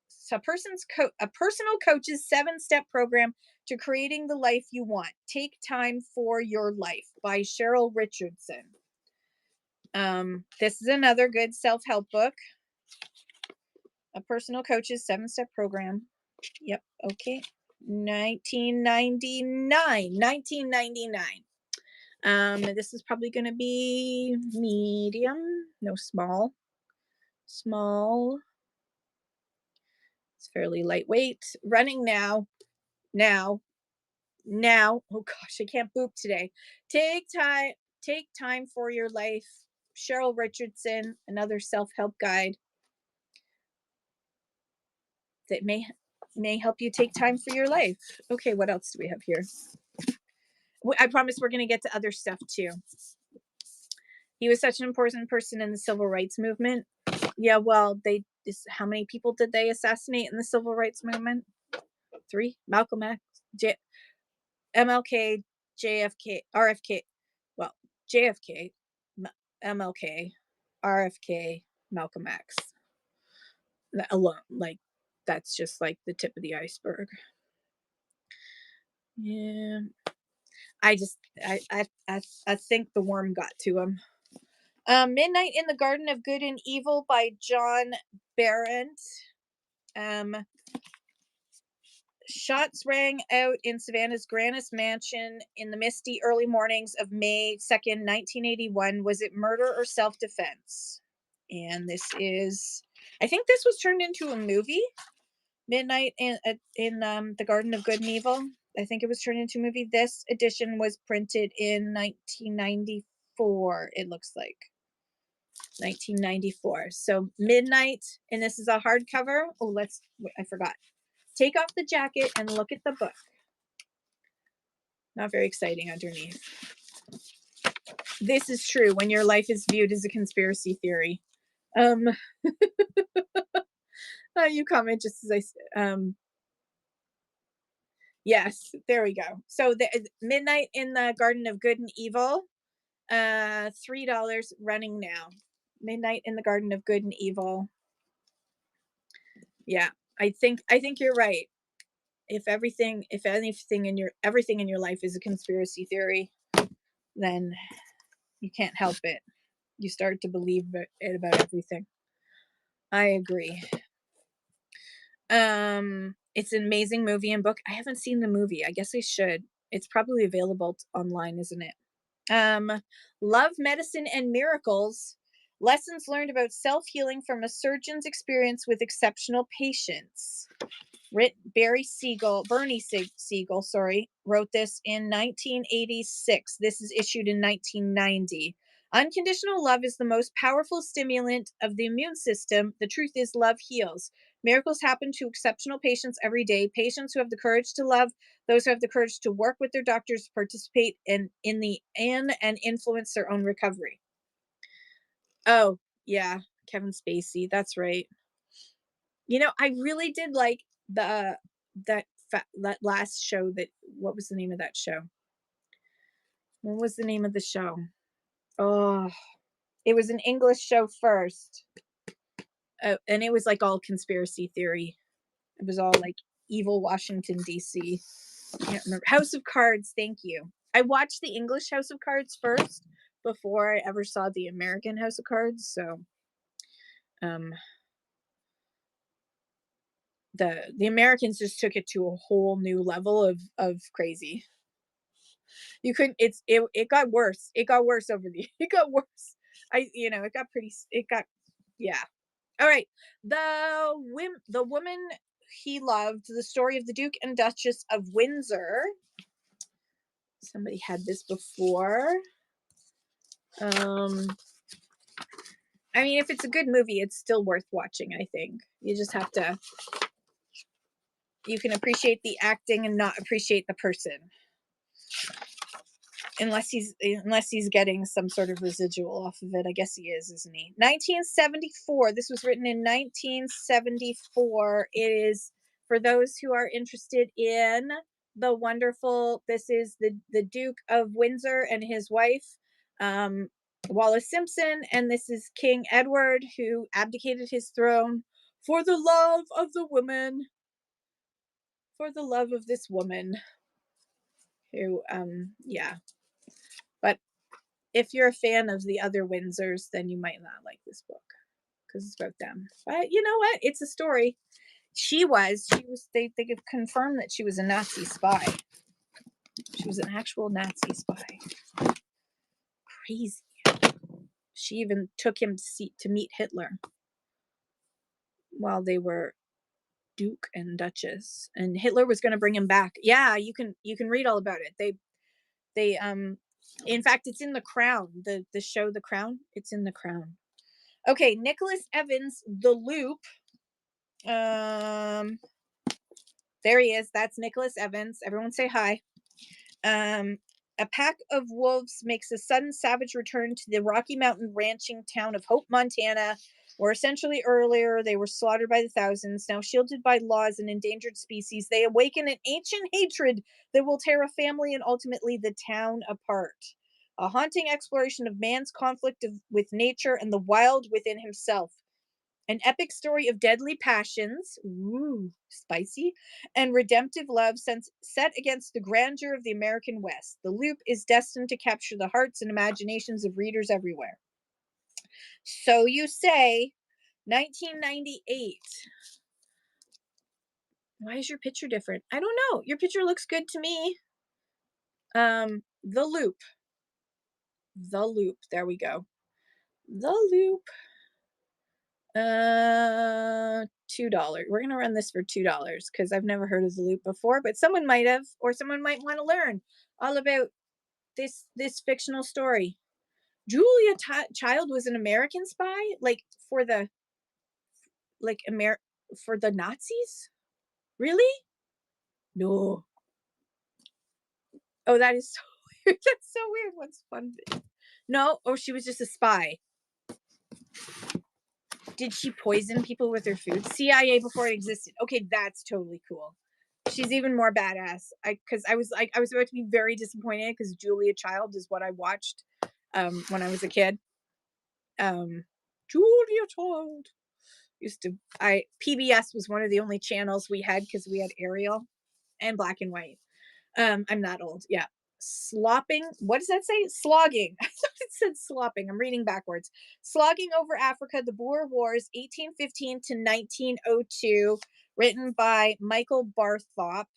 so a personal coach's 7-step program to creating the life you want. Take time for your life by Cheryl Richardson. This is another good self-help book. A personal coach's 7-step program. Yep. Okay. 1999. This is probably going to be medium. No, small. Small. It's fairly lightweight. Running now. Now. Oh gosh, I can't boop today. Take time for your life. Cheryl Richardson, another self-help guide that may help you take time for your life. Okay, what else do we have here? I promise we're going to get to other stuff too. He was such an important person in the civil rights movement. Yeah, well, how many people did they assassinate in the civil rights movement? 3. Malcolm X, MLK, JFK, RFK. Well, JFK, MLK, RFK, Malcolm X. Alone, like, that's just like the tip of the iceberg. Yeah, I think the worm got to him. Midnight in the Garden of Good and Evil by John Berendt. Shots rang out in Savannah's Grannis mansion in the misty early mornings of May 2nd, 1981. Was it murder or self-defense? And this is, I think this was turned into a movie, Midnight in the Garden of Good and Evil. I think it was turned into a movie. This edition was printed in 1994, it looks like. 1994. So Midnight, and this is a hardcover. Oh, I forgot. Take off the jacket and look at the book. Not very exciting underneath. This is true when your life is viewed as a conspiracy theory. You comment just as yes, there we go. So the Midnight in the Garden of Good and Evil, $3 running now. Midnight in the Garden of Good and Evil. Yeah, I think you're right. If anything in your life is a conspiracy theory, then you can't help it. You start to believe it about everything. I agree. It's an amazing movie and book. I haven't seen the movie. I guess I should. It's probably available online, isn't it? Love, Medicine, and Miracles. Lessons learned about self-healing from a surgeon's experience with exceptional patients. Bernie Siegel, wrote this in 1986. This is issued in 1990. Unconditional love is the most powerful stimulant of the immune system. The truth is, love heals. Miracles happen to exceptional patients every day. Patients who have the courage to love, those who have the courage to work with their doctors, participate in and influence their own recovery. Oh, yeah, Kevin Spacey. That's right. You know, I really did like that last show. What was the name of that show? What was the name of the show? Oh, it was an English show first. And it was like all conspiracy theory. It was all like evil Washington, D.C. I can't remember. House of Cards. Thank you. I watched the English House of Cards first before I ever saw the American House of Cards. So, the Americans just took it to a whole new level of crazy. You couldn't. It got worse. It got worse it got worse. Yeah. All right. The woman he loved. The story of the Duke and Duchess of Windsor. Somebody had this before. Um, I mean, if it's a good movie, it's still worth watching, I think. You just have to, you can appreciate the acting and not appreciate the person. Unless he's getting some sort of residual off of it. I guess he is, isn't he? 1974. This was written in 1974. It is for those who are interested in the wonderful. This is the Duke of Windsor and his wife, um, Wallis Simpson, and this is King Edward, who abdicated his throne for the love of the woman, for the love of this woman, who, yeah. But if you're a fan of the other Windsors, then you might not like this book because it's about them. But you know what? It's a story. They could confirm that she was a Nazi spy. She was an actual Nazi spy. Crazy. She even took him to meet Hitler while they were Duke and Duchess, and Hitler was going to bring him back. Yeah, you can read all about it. They in fact, it's in The Crown, the show The Crown. It's in The Crown. Okay, Nicholas Evans, The Loop. Um, there he is. That's Nicholas Evans. Everyone say hi. A pack of wolves makes a sudden savage return to the Rocky Mountain ranching town of Hope, Montana, where essentially earlier they were slaughtered by the thousands. Now shielded by laws and endangered species, they awaken an ancient hatred that will tear a family and ultimately the town apart. A haunting exploration of man's conflict with nature and the wild within himself. An epic story of deadly passions, ooh, spicy, and redemptive love set against the grandeur of the American West. The Loop is destined to capture the hearts and imaginations of readers everywhere. So you say, 1998. Why is your picture different? I don't know. Your picture looks good to me. The Loop. The Loop. There we go. The Loop. $2. We're gonna run this for $2 because I've never heard of the Loop before, but someone might have, or someone might want to learn all about this fictional story. Julia Child was an American spy, like for the like for the Nazis. Really? No. Oh, that is so weird. That's so weird. What's fun? No. Oh, she was just a spy. Did she poison people with her food? CIA before it existed. Okay, that's totally cool. She's even more badass. Because I was about to be very disappointed because Julia Child is what I watched when I was a kid. Julia Child used to. I PBS was one of the only channels we had because we had Ariel and black and white. I'm not old. Yeah. Slopping. What does that say? Slogging. I thought it said slopping. I'm reading backwards. Slogging over Africa, the Boer Wars, 1815 to 1902, written by Michael Barthorpe.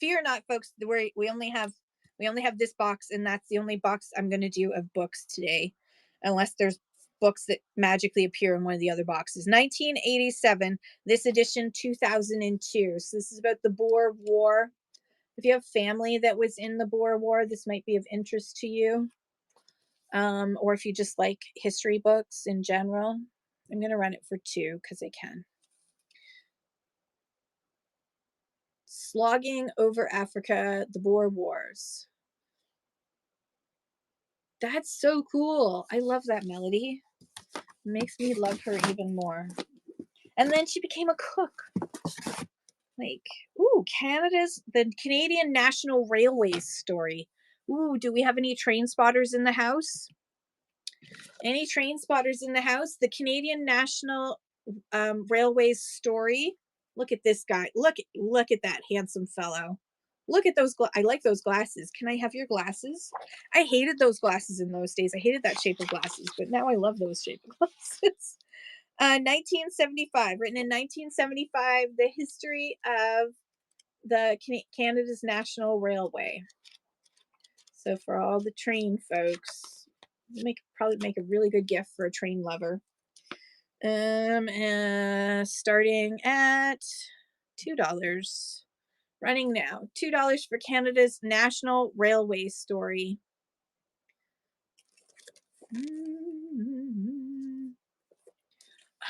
Fear not, folks. We only have this box, and that's the only box I'm going to do of books today, unless there's books that magically appear in one of the other boxes. 1987. This edition 2002. So this is about the Boer War. If you have family that was in the Boer War, this might be of interest to you. Or if you just like history books in general. I'm going to run it for $2 because I can. Slogging over Africa, the Boer Wars. That's so cool. I love that melody. It makes me love her even more. And then she became a cook. Like, ooh, the Canadian National Railways story. Ooh, do we have any train spotters in the house? Any train spotters in the house? The Canadian National Railways story. Look at this guy. Look at that handsome fellow. Look at those. I like those glasses. Can I have your glasses? I hated those glasses in those days. I hated that shape of glasses, but now I love those shape of glasses. 1975, written in 1975, the history of the Canada's National Railway. So for all the train folks, probably make a really good gift for a train lover. Starting at $2, running now. $2 for Canada's National Railway story.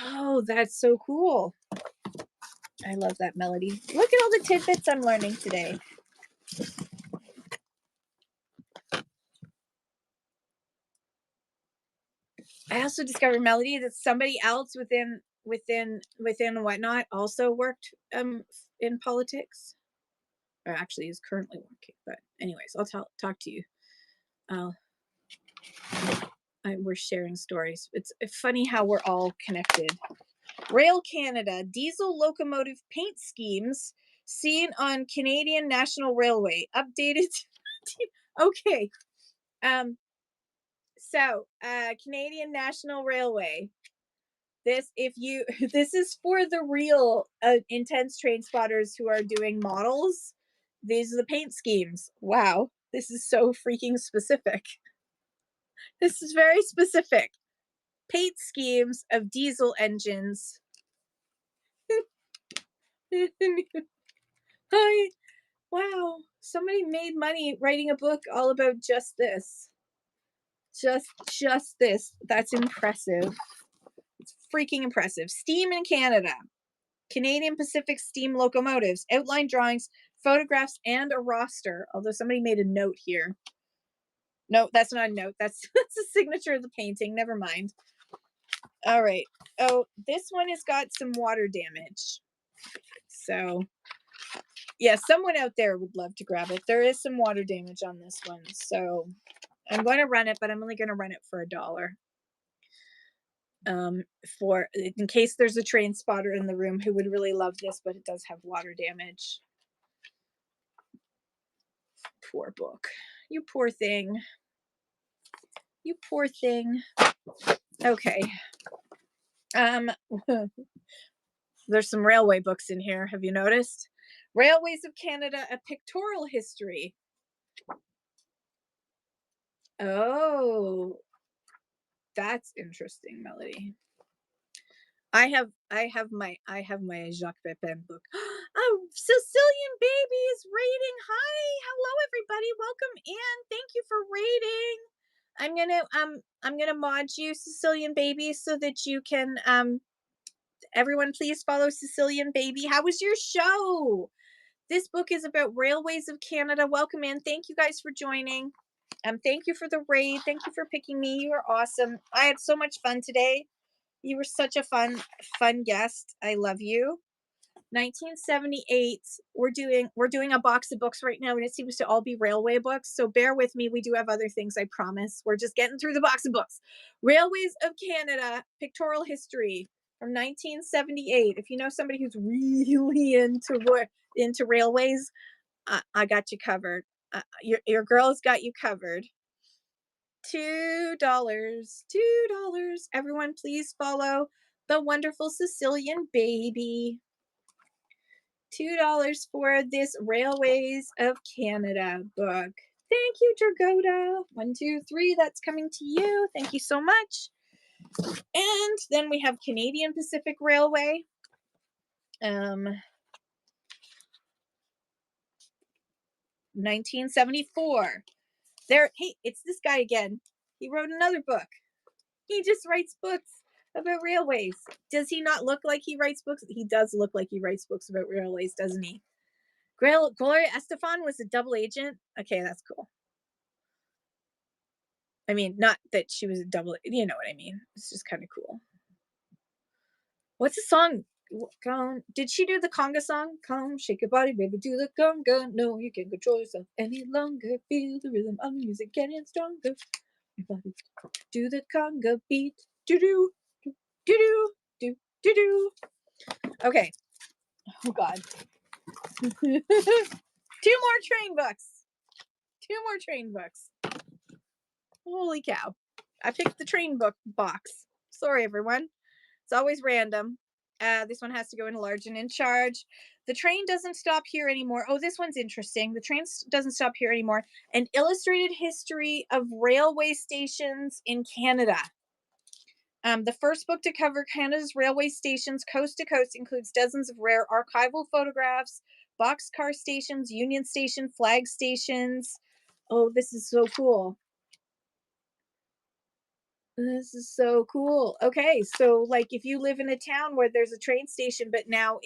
Oh, that's so cool. I love that melody. Look at all the tidbits I'm learning today. I also discovered, Melody, that somebody else within whatnot also worked in politics, or actually is currently working. But anyways, I'll talk to you. Uh, we're sharing stories. It's funny how we're all connected. Rail Canada diesel locomotive paint schemes seen on Canadian National Railway updated. Okay. So Canadian National Railway. This if you this is for the real intense train spotters who are doing models. These are the paint schemes. Wow, this is so freaking specific. This is very specific. Paint schemes of diesel engines. Hi. Wow, somebody made money writing a book all about just this. Just this. That's impressive. It's freaking impressive. Steam in Canada. Canadian Pacific steam locomotives, outline drawings, photographs, and a roster. Although somebody made a note here. No, that's not a note. That's a signature of the painting. Never mind. All right. Oh, this one has got some water damage. So, yeah, someone out there would love to grab it. There is some water damage on this one. So, I'm going to run it, but I'm only going to run it for $1. For in case there's a train spotter in the room who would really love this, but it does have water damage. Poor book. You poor thing. You poor thing. Okay. There's some railway books in here. Have you noticed? Railways of Canada, a pictorial history. Oh, that's interesting, Melody. I have my Jacques Pepin book. Oh, Sicilian baby is raiding. Hi, hello everybody. Welcome in. Thank you for raiding. I'm gonna mod you, Sicilian baby, so that you can everyone please follow Sicilian baby. How was your show? This book is about Railways of Canada. Welcome in. Thank you guys for joining. Thank you for the raid. Thank you for picking me. You are awesome. I had so much fun today. You were such a fun guest. I love you. 1978. We're doing a box of books right now, and it seems to all be railway books. So bear with me. We do have other things, I promise. We're just getting through the box of books. Railways of Canada, pictorial history from 1978. If you know somebody who's really into railways, I got you covered. Your girl's got you covered. $2. $2. Everyone, please follow the wonderful Sicilian baby. $2 for this Railways of Canada book. Thank you, Dragoda. 1, 2, 3. That's coming to you. Thank you so much. And then we have Canadian Pacific Railway. 1974. There. Hey, it's this guy again. He wrote another book. He just writes books about railways. Does he not look like he writes books? He does look like he writes books about railways, doesn't he? Gloria Estefan was a double agent. Okay, that's cool. I mean, not that she was a double, you know what I mean. It's just kind of cool. What's the song? Did she do the conga song? Come, shake your body, baby, do the conga. No, you can't control yourself any longer. Feel the rhythm of the music getting stronger. Your body, do the conga beat. Do-do, do-do, do, do-do. Okay. Oh, God. 2 more train books. 2 more train books. Holy cow. I picked the train book box. Sorry, everyone. It's always random. This one has to go in large and in charge. The train doesn't stop here anymore. Oh, this one's interesting. The train doesn't stop here anymore. An illustrated history of railway stations in Canada. The first book to cover Canada's railway stations coast to coast includes dozens of rare archival photographs, boxcar stations, Union Station, flag stations. Oh, this is so cool. This is so cool. Okay, so like if you live in a town where there's a train station, but now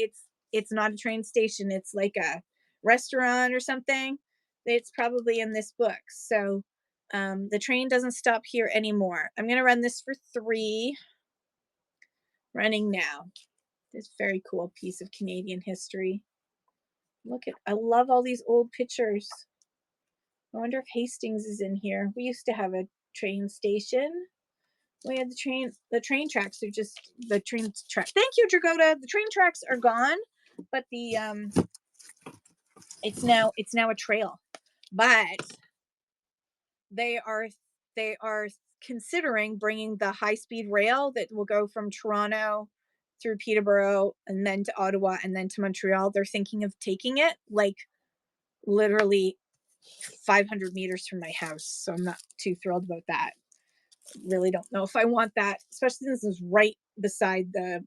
it's not a train station, it's like a restaurant or something, it's probably in this book. So the train doesn't stop here anymore. I'm gonna run this for 3, running now. This very cool piece of Canadian history. Look at, I love all these old pictures. I wonder if Hastings is in here. We used to have a train station. We had the train tracks are just the train track. Thank you, Dragoda. The train tracks are gone, but the it's now a trail. But they are considering bringing the high-speed rail that will go from Toronto through Peterborough and then to Ottawa and then to Montreal. They're thinking of taking it like literally 500 meters from my house. So I'm not too thrilled about that. Really don't know if I want that, especially since it's right beside the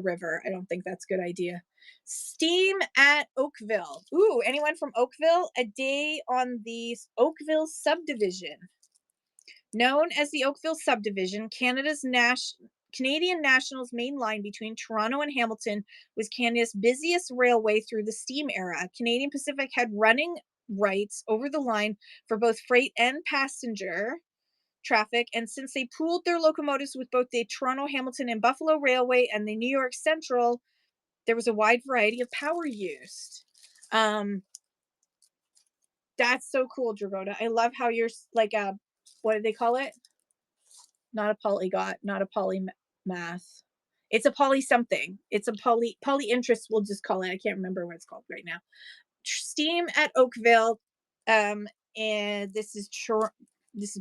river. I don't think that's a good idea. Steam at Oakville. Ooh, anyone from Oakville? A day on the Oakville subdivision. Known as the Oakville subdivision, Canadian National's main line between Toronto and Hamilton was Canada's busiest railway through the steam era. Canadian Pacific had running rights over the line for both freight and passenger traffic, and since they pooled their locomotives with both the Toronto, Hamilton, and Buffalo Railway and the New York Central, there was a wide variety of power used. That's so cool, Dragoda. I love how you're like a, what do they call it? Not a polygot, not a polymath. It's a poly something. It's a poly interest. We'll just call it. I can't remember what it's called right now. Steam at Oakville, and this is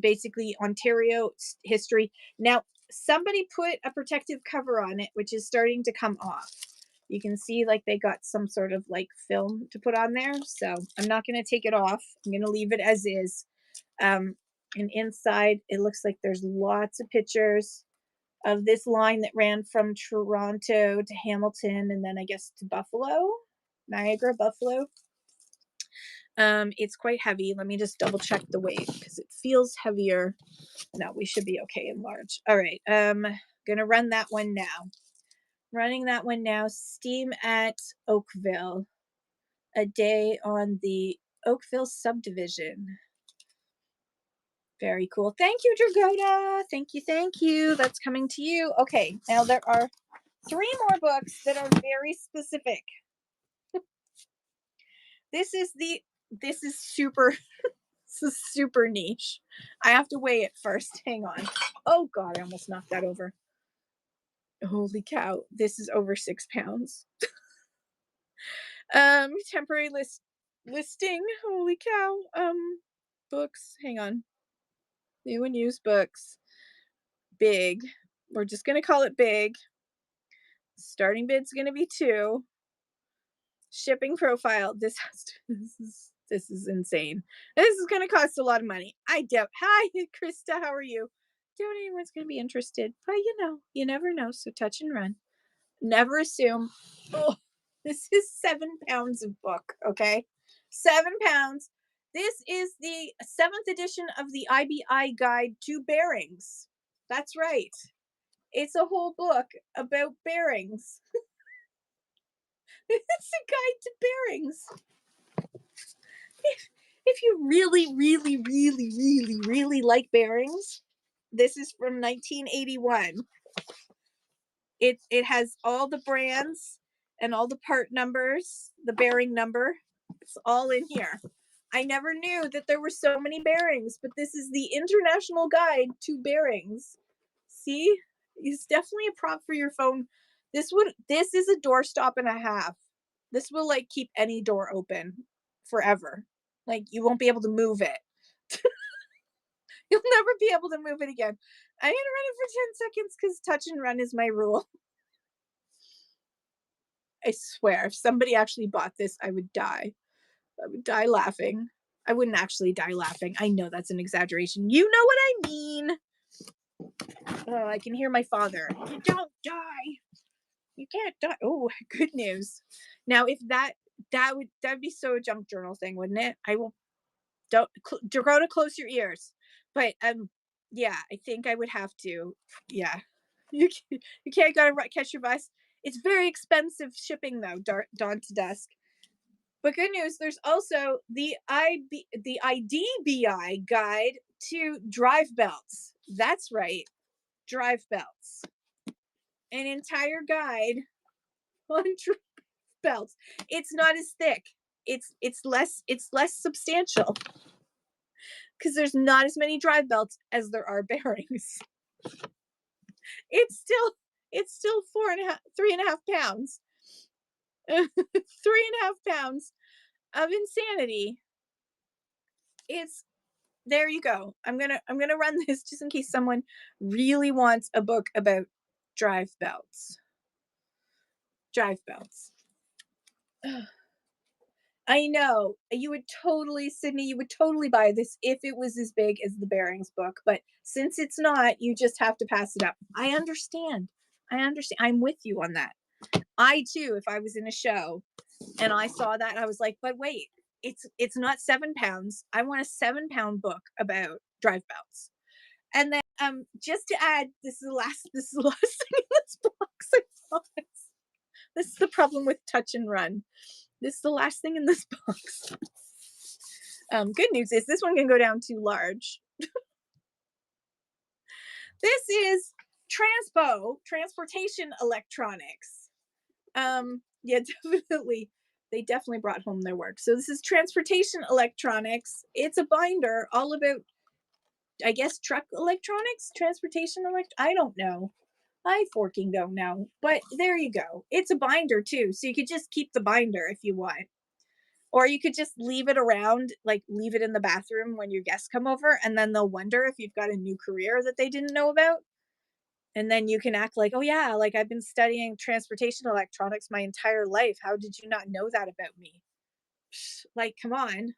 basically Ontario history. Now, somebody put a protective cover on it, which is starting to come off. You can see like they got some sort of like film to put on there. So I'm not going to take it off. I'm going to leave it as is. And inside, it looks like there's lots of pictures of this line that ran from Toronto to Hamilton and then I guess to Buffalo, Niagara, Buffalo. It's quite heavy. Let me just double check the weight because it feels heavier. No, we should be okay in large. All right. Gonna run that one now. Running that one now. Steam at Oakville. A day on the Oakville subdivision. Very cool. Thank you, Dragoda. Thank you, thank you. That's coming to you. Okay, now there are 3 more books that are very specific. This is super this is super niche. I have to weigh it first. Hang on. Oh god, I almost knocked that over. Holy cow. This is over 6 pounds. Temporary listing. Holy cow. Books. Hang on. New and used books. Big. We're just gonna call it big. Starting bid's gonna be 2. Shipping profile. This is insane. This is gonna cost a lot of money. I doubt. Hi, Krista. How are you? Doubt anyone's gonna be interested, but you never know. So touch and run. Never assume. Oh, this is 7 pounds of book. Okay, 7 pounds. This is the 7th edition of the IBI Guide to Bearings. That's right. It's a whole book about bearings. It's a guide to bearings. If you really, really, really, really, really like bearings, this is from 1981. It has all the brands and all the part numbers, the bearing number. It's all in here. I never knew that there were so many bearings, but this is the International Guide to Bearings. See? It's definitely a prop for your phone. This is a doorstop and a half. This will like keep any door open forever. Like you won't be able to move it. You'll never be able to move it again. I'm gonna run it for 10 seconds because touch and run is my rule. I swear, if somebody actually bought this, I would die. I would die laughing. I wouldn't actually die laughing. I know that's an exaggeration. You know what I mean. Oh, I can hear my father. You don't die. You can't die. Oh, good news. Now, if that'd be so a junk journal thing, wouldn't it? I will. Don't Dakota, close your ears. But Yeah, I think I would have to. Yeah. You can't gotta catch your bus. It's very expensive shipping though, dawn to dusk. But good news, there's also the IDBI guide to drive belts. That's right, drive belts. An entire guide on drive belts. It's not as thick. It's less substantial because there's not as many drive belts as there are bearings. It's still it's still 4.5, 3.5 pounds. 3.5 pounds of insanity. It's there you go. I'm gonna run this just in case someone really wants a book about drive belts. Drive belts. I know. You would totally, Sydney, you would totally buy this if it was as big as the bearings book, but since it's not, you just have to pass it up. I understand. I understand. I'm with you on that. I too, if I was in a show and I saw that, I was like, but wait, it's not 7 pounds. I want a 7 pound book about drive belts. And then just to add, this is the last thing in this box, I promise. This is the problem with touch and run. This is the last thing in this box. Good news is this one can go down too large. This is transportation electronics. Yeah, definitely. They definitely brought home their work. So this is transportation electronics. It's a binder all about, I guess, truck electronics, transportation I don't know. I forking don't know. But there you go. It's a binder too. So you could just keep the binder if you want. Or you could just leave it around, like leave it in the bathroom when your guests come over, and then they'll wonder if you've got a new career that they didn't know about. And then you can act like, oh, yeah, like I've been studying transportation electronics my entire life. How did you not know that about me? Like, come on.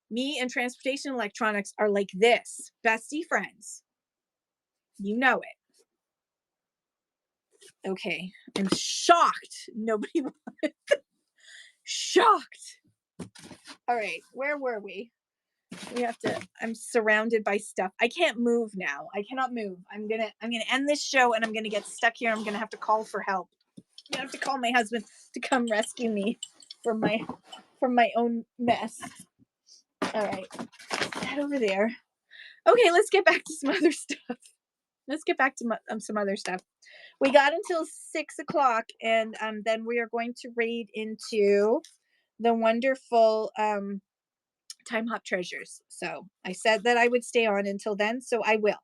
Me and transportation electronics are like this, bestie friends. You know it. Okay. I'm shocked. Nobody shocked. All right. Where were we? We have to, I'm surrounded by stuff. I can't move now. I cannot move. I'm gonna end this show and I'm gonna get stuck here. I'm gonna have to call for help. I'm gonna have to call my husband to come rescue me from my own mess. All right. Head over there. Okay, let's get back to some other stuff. Let's get back to some other stuff. We got until 6 o'clock, and then we are going to raid into the wonderful time hop treasures. So I said that I would stay on until then, so I will.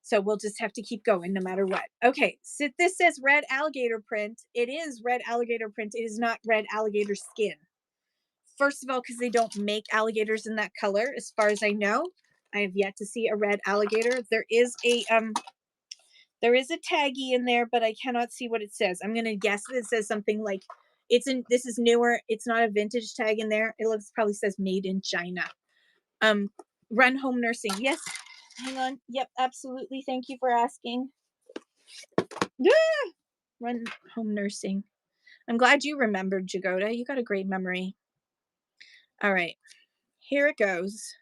So we'll just have to keep going no matter what. Okay, so this says red alligator print. It is red alligator print. It is not red alligator skin. First of all, because they don't make alligators in that color, as far as I know. I have yet to see a red alligator. There is a taggy in there, but I cannot see what it says. I'm gonna guess that it says something like this is newer. It's not a vintage tag in there. It looks probably says made in China. Run home nursing. Yes. Hang on. Yep, absolutely. Thank you for asking. Run home nursing. I'm glad you remembered, Jagoda. You got a great memory. All right. Here it goes.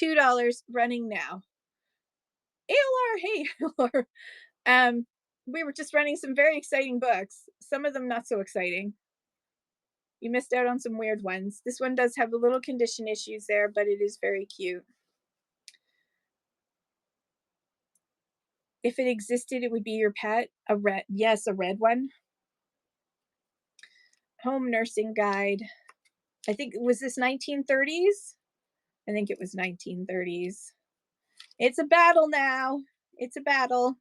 $2 running now. ALR, hey, ALR. We were just running some very exciting books. Some of them not so exciting. You missed out on some weird ones. This one does have a little condition issues there, but it is very cute. If it existed, it would be your pet. A red, yes, a red one. Home nursing guide. I think, was this 1930s? I think it was 1930s. It's a battle now. It's a battle.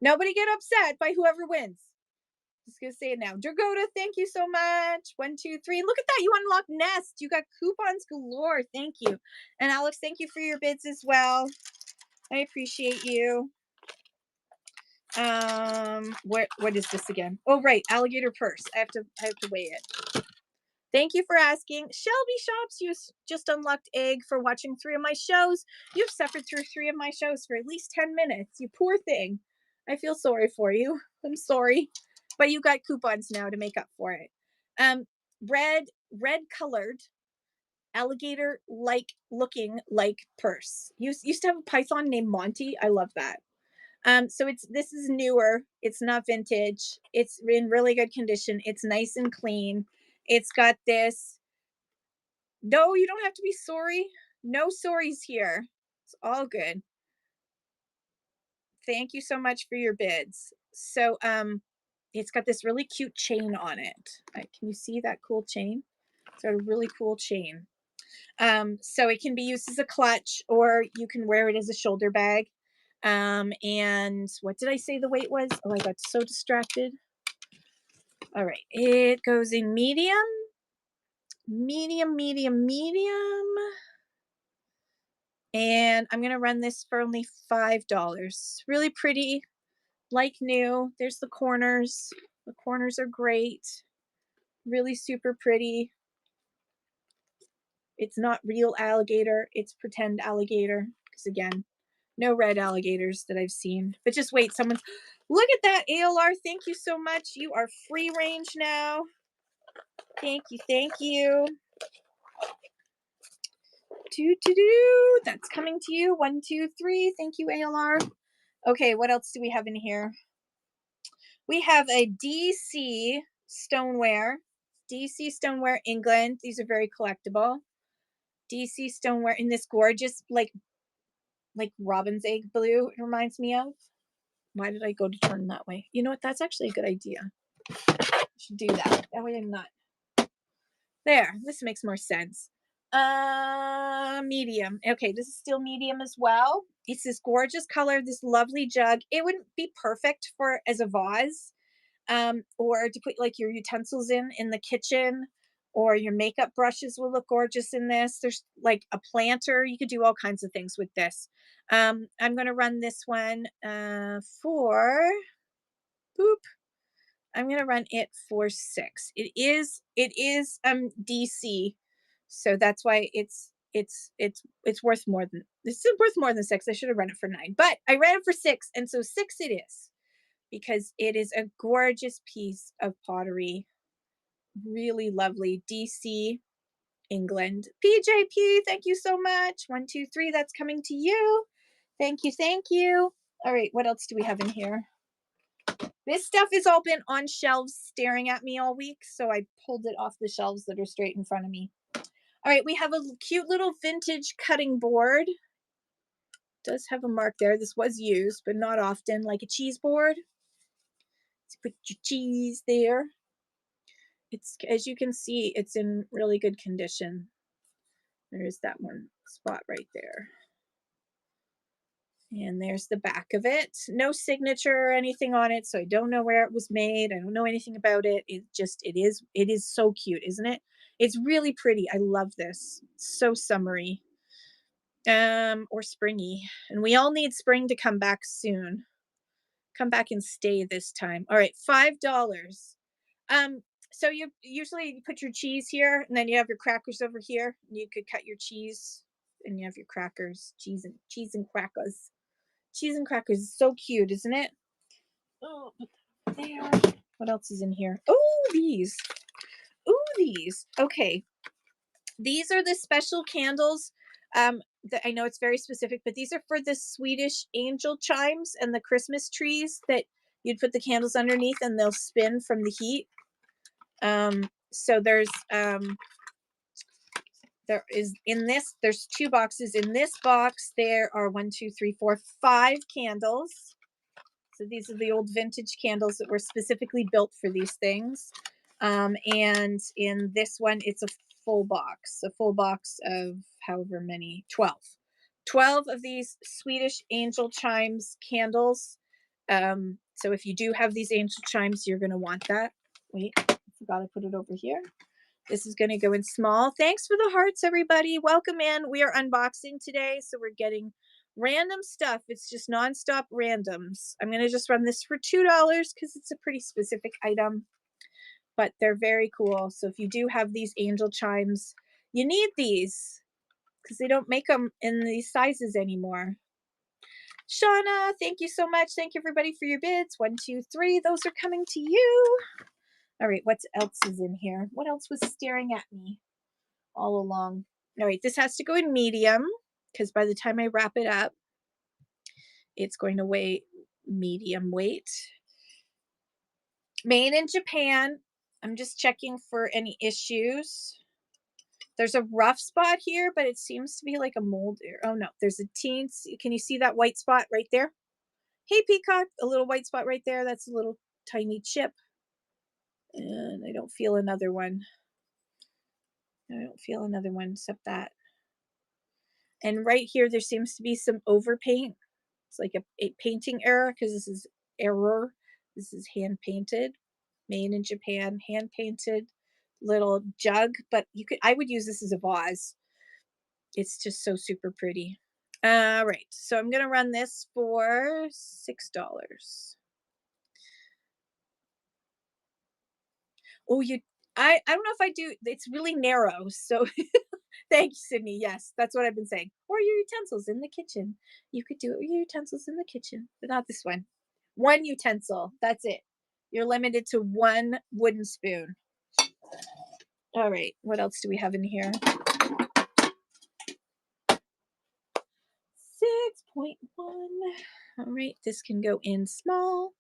Nobody get upset by whoever wins. Just gonna say it now. Dragoda, thank you so much. 1, 2, 3. Look at that. You unlocked Nest. You got coupons galore. Thank you. And Alex, thank you for your bids as well. I appreciate you. What is this again? Oh, right. Alligator purse. I have to weigh it. Thank you for asking. Shelby Shops, you just unlocked egg for watching 3 of my shows. You've suffered through 3 of my shows for at least 10 minutes. You poor thing. I feel sorry for you. I'm sorry. But you got coupons now to make up for it. Red colored alligator-like looking like purse. Used to have a python named Monty. I love that. So this is newer. It's not vintage. It's in really good condition. It's nice and clean. It's got this. No, you don't have to be sorry. No sorries here. It's all good. Thank you so much for your bids. So it's got this really cute chain on it. Can you see that cool chain? It's got a really cool chain. So it can be used as a clutch, or you can wear it as a shoulder bag. And what did I say the weight was? Oh, I got so distracted. All right, it goes in medium, medium, medium, medium. And I'm gonna run this for only $5. Really pretty, like new. There's the corners. The corners are great. Really super pretty. It's not real alligator, it's pretend alligator. Because again, no red alligators that I've seen. But just wait, someone's look at that ALR. Thank you so much. You are free range now. Thank you, thank you. That's coming to you. 1, 2, 3. Thank you, ALR. Okay, what else do we have in here? We have a DC stoneware. DC stoneware England. These are very collectible. DC stoneware in this gorgeous like robin's egg blue. It reminds me of. Why did I go to turn that way? You know what? That's actually a good idea. I should do that. That way I'm not. There. This makes more sense. Medium. Okay, this is still medium as well. It's this gorgeous color, this lovely jug. It wouldn't be perfect for as a vase, or to put like your utensils in the kitchen, or your makeup brushes will look gorgeous in this. There's like a planter. You could do all kinds of things with this. I'm going to run this one for boop. I'm going to run it for 6. It is DC. So that's why it's worth more than this is worth more than 6. I should have run it for 9, but I ran it for 6, and so 6 it is, because it is a gorgeous piece of pottery. Really lovely. DC, England. PJP, thank you so much. 1, 2, 3, that's coming to you. Thank you, thank you. All right, what else do we have in here? This stuff has all been on shelves staring at me all week, so I pulled it off the shelves that are straight in front of me. All right, we have a cute little vintage cutting board. It does have a mark there. This was used, but not often, like a cheese board. Let's put your cheese there. It's, as you can see, it's in really good condition. There's that one spot right there. And there's the back of it. No signature or anything on it, so I don't know where it was made. I don't know anything about it. It is so cute, isn't it? It's really pretty. I love this. It's so summery. Or springy. And we all need spring to come back soon. Come back and stay this time. All right, $5. So you usually put your cheese here, and then you have your crackers over here. You could cut your cheese, and you have your crackers. Cheese and crackers. Cheese and crackers is so cute, isn't it? Oh, there. What else is in here? Oh, these. Oh, these. Okay. These are the special candles. I know it's very specific, but these are for the Swedish angel chimes and the Christmas trees that you'd put the candles underneath and they'll spin from the heat. So there is in this, there's 2 boxes. In this box, there are 1, 2, 3, 4, 5 candles. So these are the old vintage candles that were specifically built for these things. And in this one, it's a full box of however many, 12. 12 of these Swedish angel chimes candles. So if you do have these angel chimes, you're going to want that. Wait, I forgot to put it over here. This is going to go in small. Thanks for the hearts, everybody. Welcome in. We are unboxing today, so we're getting random stuff. It's just nonstop randoms. I'm going to just run this for $2 because it's a pretty specific item, but they're very cool. So if you do have these angel chimes, you need these because they don't make them in these sizes anymore. Shauna, thank you so much. Thank you, everybody, for your bids. 1, 2, 3. Those are coming to you. All right, what else is in here? What else was staring at me all along? All right, this has to go in medium because by the time I wrap it up, it's going to weigh medium weight. Made in Japan. I'm just checking for any issues. There's a rough spot here, but it seems to be like a mold. Oh no, there's a teensy. Can you see that white spot right there? Hey, Peacock, a little white spot right there. That's a little tiny chip. And I don't feel another one. I don't feel another one except that. And right here, there seems to be some overpaint. It's like a painting error because this is error. This is hand painted, made in Japan, hand painted little jug. But you could, I would use this as a vase. It's just so super pretty. All right, so I'm gonna run this for $6. Oh, I don't know if I do. It's really narrow, so thank you, Sydney. Yes, that's what I've been saying. Or your utensils in the kitchen. You could do it with your utensils in the kitchen, but not this one. One utensil. That's it. You're limited to one wooden spoon. All right. What else do we have in here? 6.1. All right. This can go in small.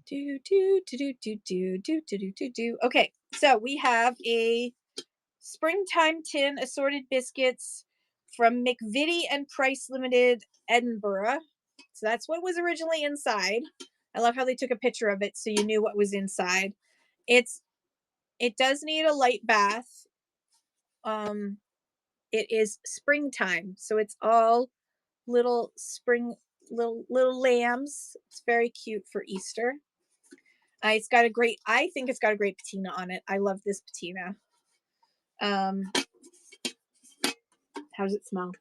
Do do do do do do do do do do. Okay. So we have a springtime tin assorted biscuits from McVitie and Price Limited, Edinburgh. So that's what was originally inside. I love how they took a picture of it so you knew what was inside. It's it does need a light bath. Um it is springtime, so it's all little spring little lambs. It's very cute for Easter. It's got a great I think it's got a great patina on it. I love this patina. Um how does it smell?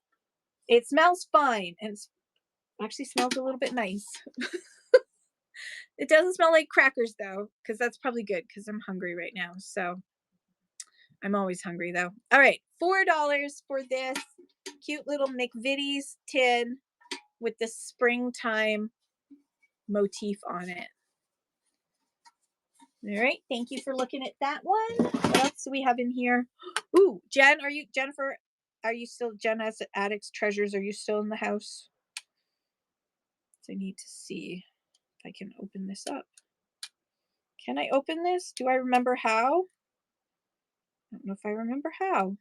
It smells fine and it actually smells a little bit nice. It doesn't smell like crackers though, because that's probably good because I'm hungry right now. So I'm always hungry though. All right, $4 for this cute little McVitie's tin with the springtime motif on it. All right, thank you for looking at that one. What else do we have in here? Ooh, Jennifer? Are you still Jen has Addicts Treasures? Are you still in the house? So I need to see if I can open this up. Can I open this? Do I remember how? I don't know if I remember how.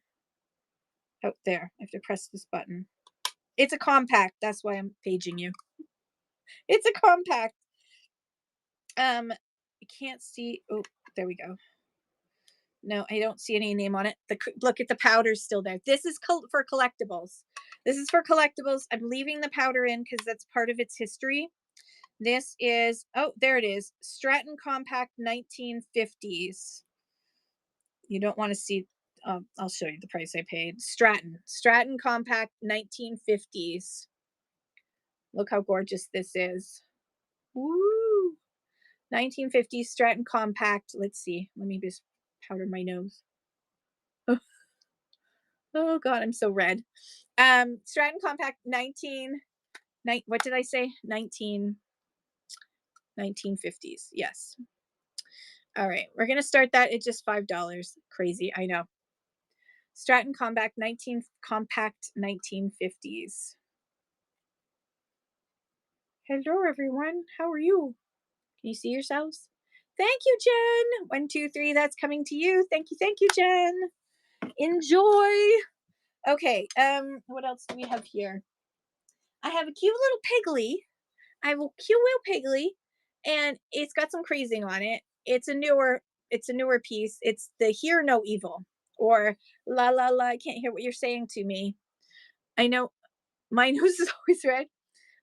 Oh, there. I have to press this button. It's a compact. That's why I'm paging you. It's a compact. I can't see. Oh, there we go. No, I don't see any name on it. Look at the powder's still there. This is for collectibles. This is for collectibles. I'm leaving the powder in because that's part of its history. This is, oh, there it is. Stratton Compact 1950s. You don't want to see, I'll show you the price I paid. Stratton Compact 1950s. Look how gorgeous this is. Woo! 1950s Stratton Compact. Let's see. Let me just powder my nose. Oh, oh God, I'm so red. Stratton Compact 19, what did I say? 1950s. Yes. All right, we're gonna start that at just $5. Crazy, I know. Stratton Compact 1950s. Hello, everyone. How are you? Can you see yourselves? Thank you, Jen. 1, 2, 3. That's coming to you. Thank you, Jen. Enjoy. Okay. What else do we have here? I have a cute little piggly. I have a cute little piggly, and it's got some crazing on it. It's a newer piece. It's the Hear No Evil, or la la la. I can't hear what you're saying to me. I know my nose is always red,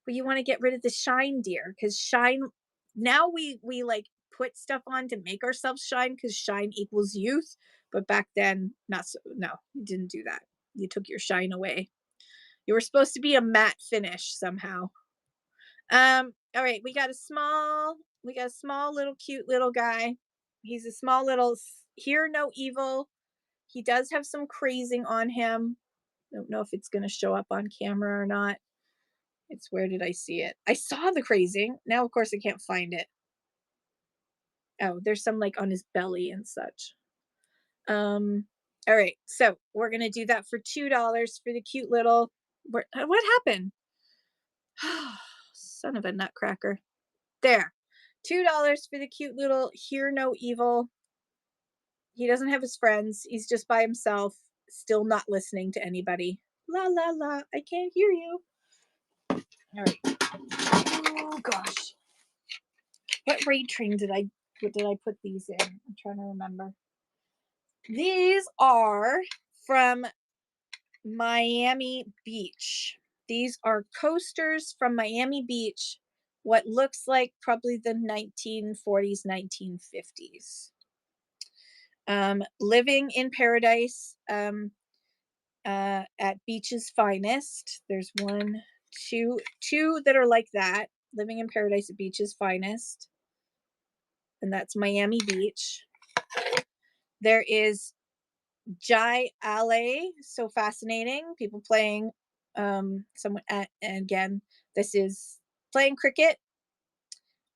but you want to get rid of the shine, dear, because shine. Now we like put stuff on to make ourselves shine because shine equals youth. But back then, not so. No, you didn't do that. You took your shine away. You were supposed to be a matte finish somehow. All right, we got a small little cute little guy. He's a small little Hear No Evil. He does have some crazing on him. Don't know if it's going to show up on camera or not. It's where did I see it? I saw the crazing. Now, of course, I can't find it. Oh, there's some like on his belly and such. All All right, so we're gonna do that for $2 for the cute little. What happened? Son of a nutcracker. There, $2 for the cute little hear no evil. He doesn't have his friends. He's just by himself, still not listening to anybody. La la la. I can't hear you. All right. Oh gosh. What raid train did I put these in? I'm trying to remember. These are from Miami Beach. These are coasters from Miami Beach, what looks like probably the 1940s, 1950s. Living in Paradise at Beach's Finest. There's one, two that are like that. Living in Paradise at Beach's Finest. And that's Miami Beach. There is Jai Alley, so fascinating. People playing someone and again, this is playing cricket.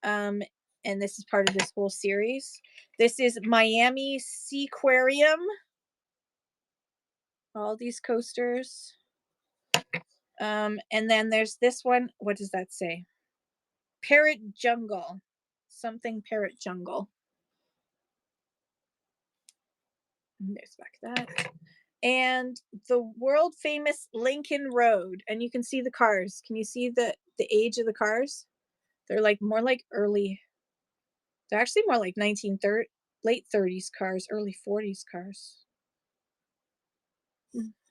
And this is part of this whole series. This is Miami Seaquarium. All these coasters. And then there's this one. What does that say? Parrot Jungle. Something Parrot Jungle. And there's back that. And the world famous Lincoln Road. And you can see the cars. Can you see the age of the cars? They're like more like early. They're actually more like 1930, late 30s cars, early 40s cars.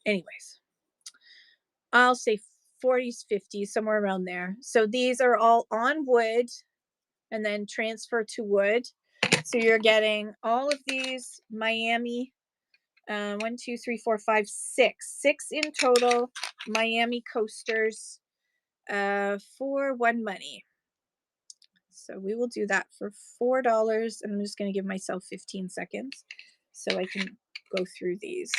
Anyways, I'll say 40s, 50s, somewhere around there. So these are all on wood and then transfer to wood. So you're getting all of these Miami, 1, 2, 3, 4, 5, 6 in total Miami coasters for one money. So we will do that for $4, and I'm just going to give myself 15 seconds so I can go through these.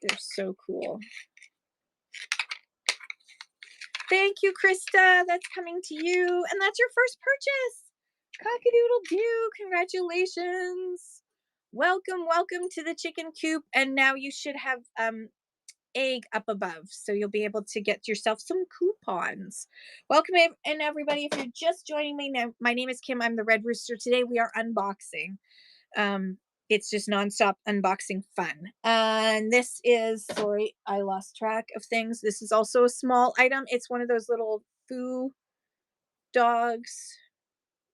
They're so cool. Thank you, Krista. That's coming to you. And that's your first purchase. Cock-a-doodle-doo. Congratulations. Welcome, welcome to the chicken coop. And now you should have egg up above, so you'll be able to get yourself some coupons. Welcome and everybody. If you're just joining me now, my name is Kim. I'm the Red Rooster. Today we are unboxing. It's just nonstop unboxing fun. And this is, sorry, I lost track of things. This is also a small item. It's one of those little foo dogs.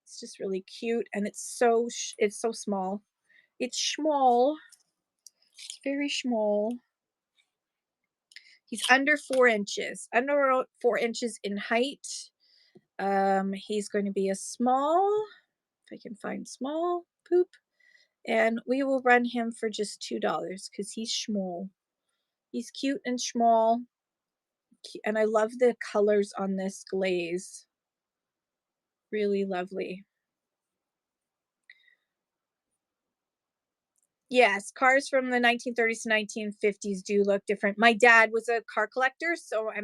It's just really cute, and it's so small. It's small. It's very small. He's under 4 inches. Under 4 inches in height. He's going to be a small, if I can find small, poop. And we will run him for just $2 because he's small. He's cute and small. And I love the colors on this glaze. Really lovely. Yes, cars from the 1930s to 1950s do look different. My dad was a car collector, so I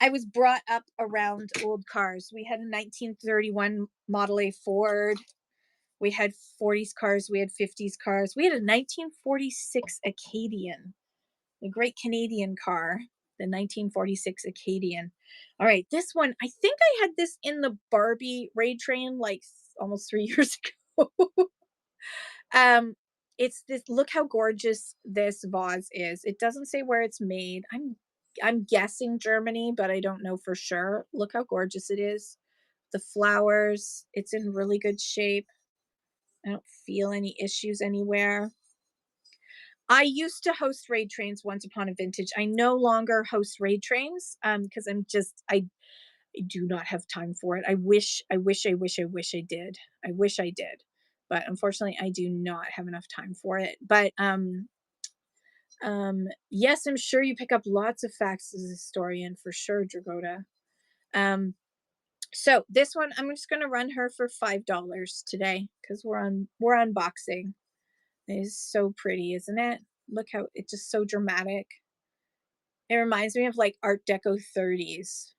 was brought up around old cars. We had a 1931 Model A Ford. We had 40s cars. We had 50s cars. We had a 1946 Acadian, the great Canadian car, the 1946 Acadian. All right, this one, I think I had this in the Barbie raid train like almost 3 years ago. It's this, look how gorgeous this vase is. It doesn't say where it's made. I'm guessing Germany, but I don't know for sure. Look how gorgeous it is. The flowers, it's in really good shape. I don't feel any issues anywhere. I used to host raid trains once upon a vintage. I no longer host raid trains because I do not have time for it. I wish I did. I wish I did. But unfortunately, I do not have enough time for it. But yes, I'm sure you pick up lots of facts as a historian for sure, Dragota. So this one, I'm just going to run her for $5 today because we're unboxing. It is so pretty, isn't it? Look how it's just so dramatic. It reminds me of like Art Deco 30s.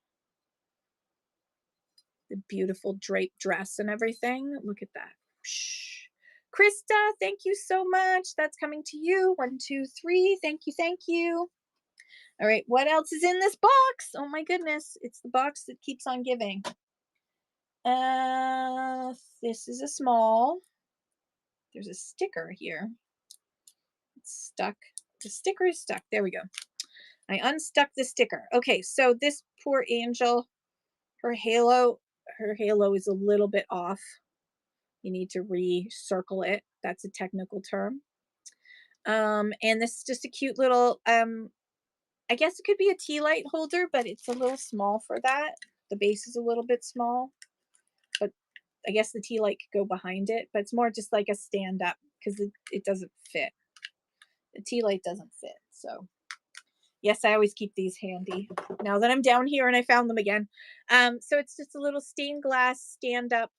The beautiful draped dress and everything. Look at that. Shh. Krista, thank you so much. That's coming to you. 1, 2, 3. Thank you. Thank you. All right. What else is in this box? Oh my goodness. It's the box that keeps on giving. This is a small. There's a sticker here. It's stuck. The sticker is stuck. There we go. I unstuck the sticker. Okay, so this poor angel, her halo is a little bit off. You need to recircle it. That's a technical term. And this is just a cute little I guess it could be a tea light holder, but it's a little small for that. The base is a little bit small, but I guess the tea light could go behind it, but it's more just like a stand up because it doesn't fit. The tea light doesn't fit. So yes, I always keep these handy now that I'm down here and I found them again. So it's just a little stained glass stand up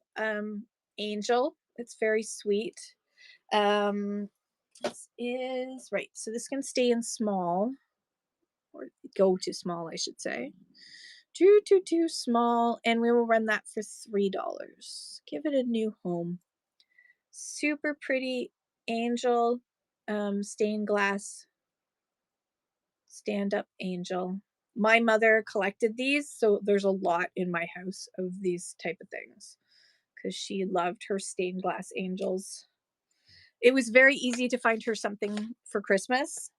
angel. It's very sweet. This is right. So this can stay in small or go to small, I should say. Too small, and we will run that for $3. Give it a new home. Super pretty angel, stained glass stand up angel. My mother collected these, so there's a lot in my house of these type of things because she loved her stained glass angels. It was very easy to find her something for Christmas.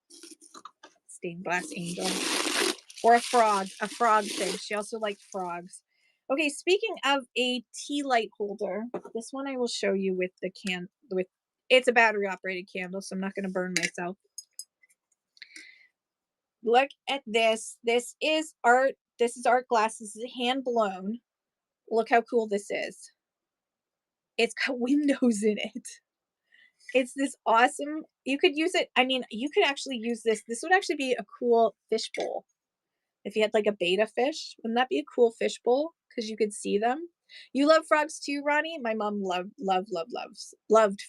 Stained glass angel. Or a frog thing. She also liked frogs. Okay, speaking of a tea light holder, this one I will show you with the it's a battery operated candle, so I'm not going to burn myself. Look at this. This is art. This is art glass. This is hand blown. Look how cool this is. It's got windows in it. It's this awesome. You could use it. I mean, you could actually use this. This would actually be a cool fish bowl. If you had like a betta fish, wouldn't that be a cool fish bowl? Because you could see them. You love frogs too, Ronnie? My mom loved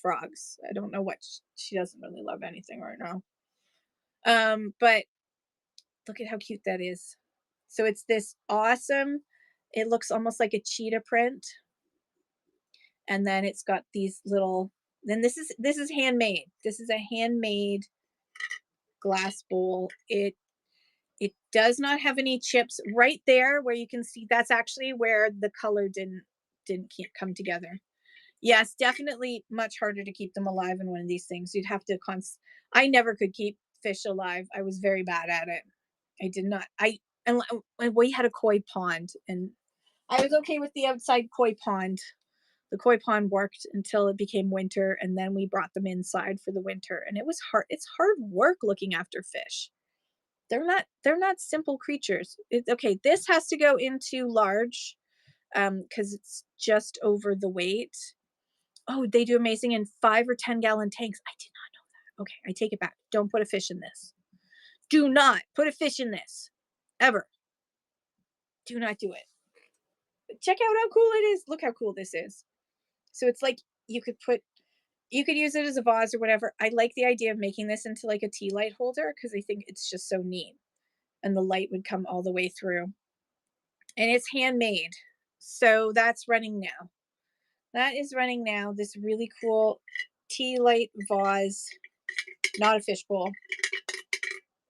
frogs. I don't know what she doesn't really love anything right now. But look at how cute that is. So it's this awesome, it looks almost like a cheetah print. And then it's got these little, then this is handmade. This is a handmade glass bowl. It does not have any chips right there where you can see that's actually where the color didn't can't come together. Yes, definitely much harder to keep them alive in one of these things. You'd have to I never could keep fish alive. I was very bad at it. I did not. And we had a koi pond and I was okay with the outside koi pond. The koi pond worked until it became winter and then we brought them inside for the winter and it was hard. It's hard work looking after fish. They're not simple creatures. Okay, this has to go into large because it's just over the weight. Oh, they do amazing in 5 or 10 gallon tanks. I did not know that. Okay, I take it back. Don't put a fish in this. Do not put a fish in this ever. Do not do it. But check out how cool it is. Look how cool this is. So it's like you could use it as a vase or whatever. I like the idea of making this into like a tea light holder because I think it's just so neat. And the light would come all the way through. And it's handmade. So that's running now. That is running now. This really cool tea light vase, not a fishbowl.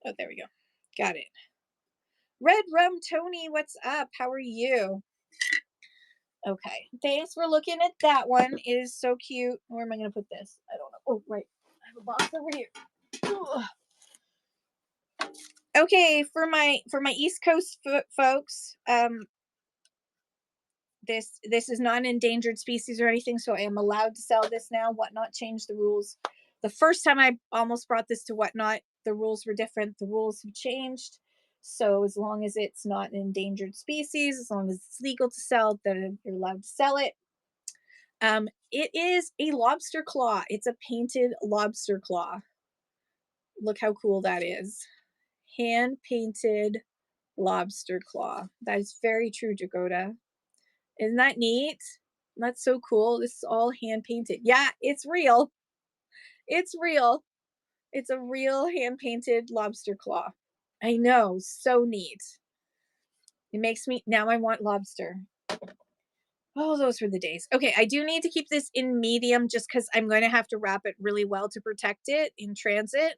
Oh, there we go. Got it. Red Rum Tony, what's up? How are you? Okay. Thanks for looking at that one. It is so cute. Where am I going to put this? I don't know. Oh, right. I have a box over here. Ugh. Okay, for my East Coast folks, this is not an endangered species or anything, so I am allowed to sell this now. Whatnot changed the rules. The first time I almost brought this to Whatnot, the rules were different. The rules have changed. So as long as it's not an endangered species, as long as it's legal to sell, then you're allowed to sell it. It is a lobster claw. It's a painted lobster claw. Look how cool that is. Hand painted lobster claw. That is very true, Dakota. Isn't that neat? That's so cool. This is all hand painted. Yeah, it's real. It's real. It's a real hand painted lobster claw. I know. So neat. It makes me, now I want lobster. Oh, those were the days. Okay, I do need to keep this in medium just because I'm going to have to wrap it really well to protect it in transit.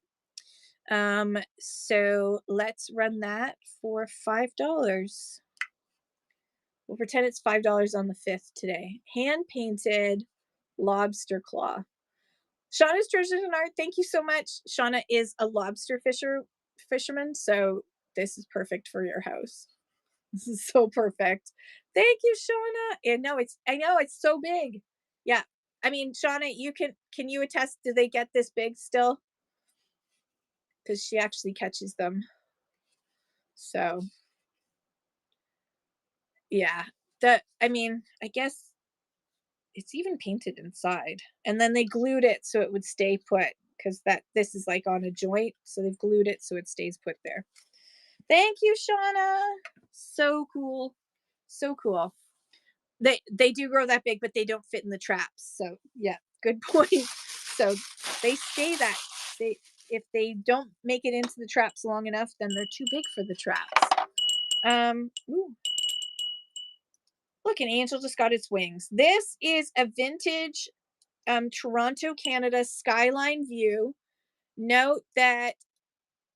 So let's run that for $5. We'll pretend it's $5 on the 5th today. Hand painted lobster claw. Shauna's Treasures and Art, thank you so much. Shauna is a lobster fisherman, so this is perfect for your house. This is so perfect. Thank you, Shauna. And no, I know it's so big. Yeah. I mean, Shauna, can you attest, do they get this big still? Because she actually catches them. So yeah. I mean, I guess it's even painted inside. And then they glued it so it would stay put because this is like on a joint. So they've glued it so it stays put there. Thank you, Shauna. So cool. So cool. They do grow that big, but they don't fit in the traps. So yeah, good point. So they stay that they if they don't make it into the traps long enough, then they're too big for the traps. Ooh. Look, an angel just got its wings. This is a vintage Toronto, Canada skyline view. Note that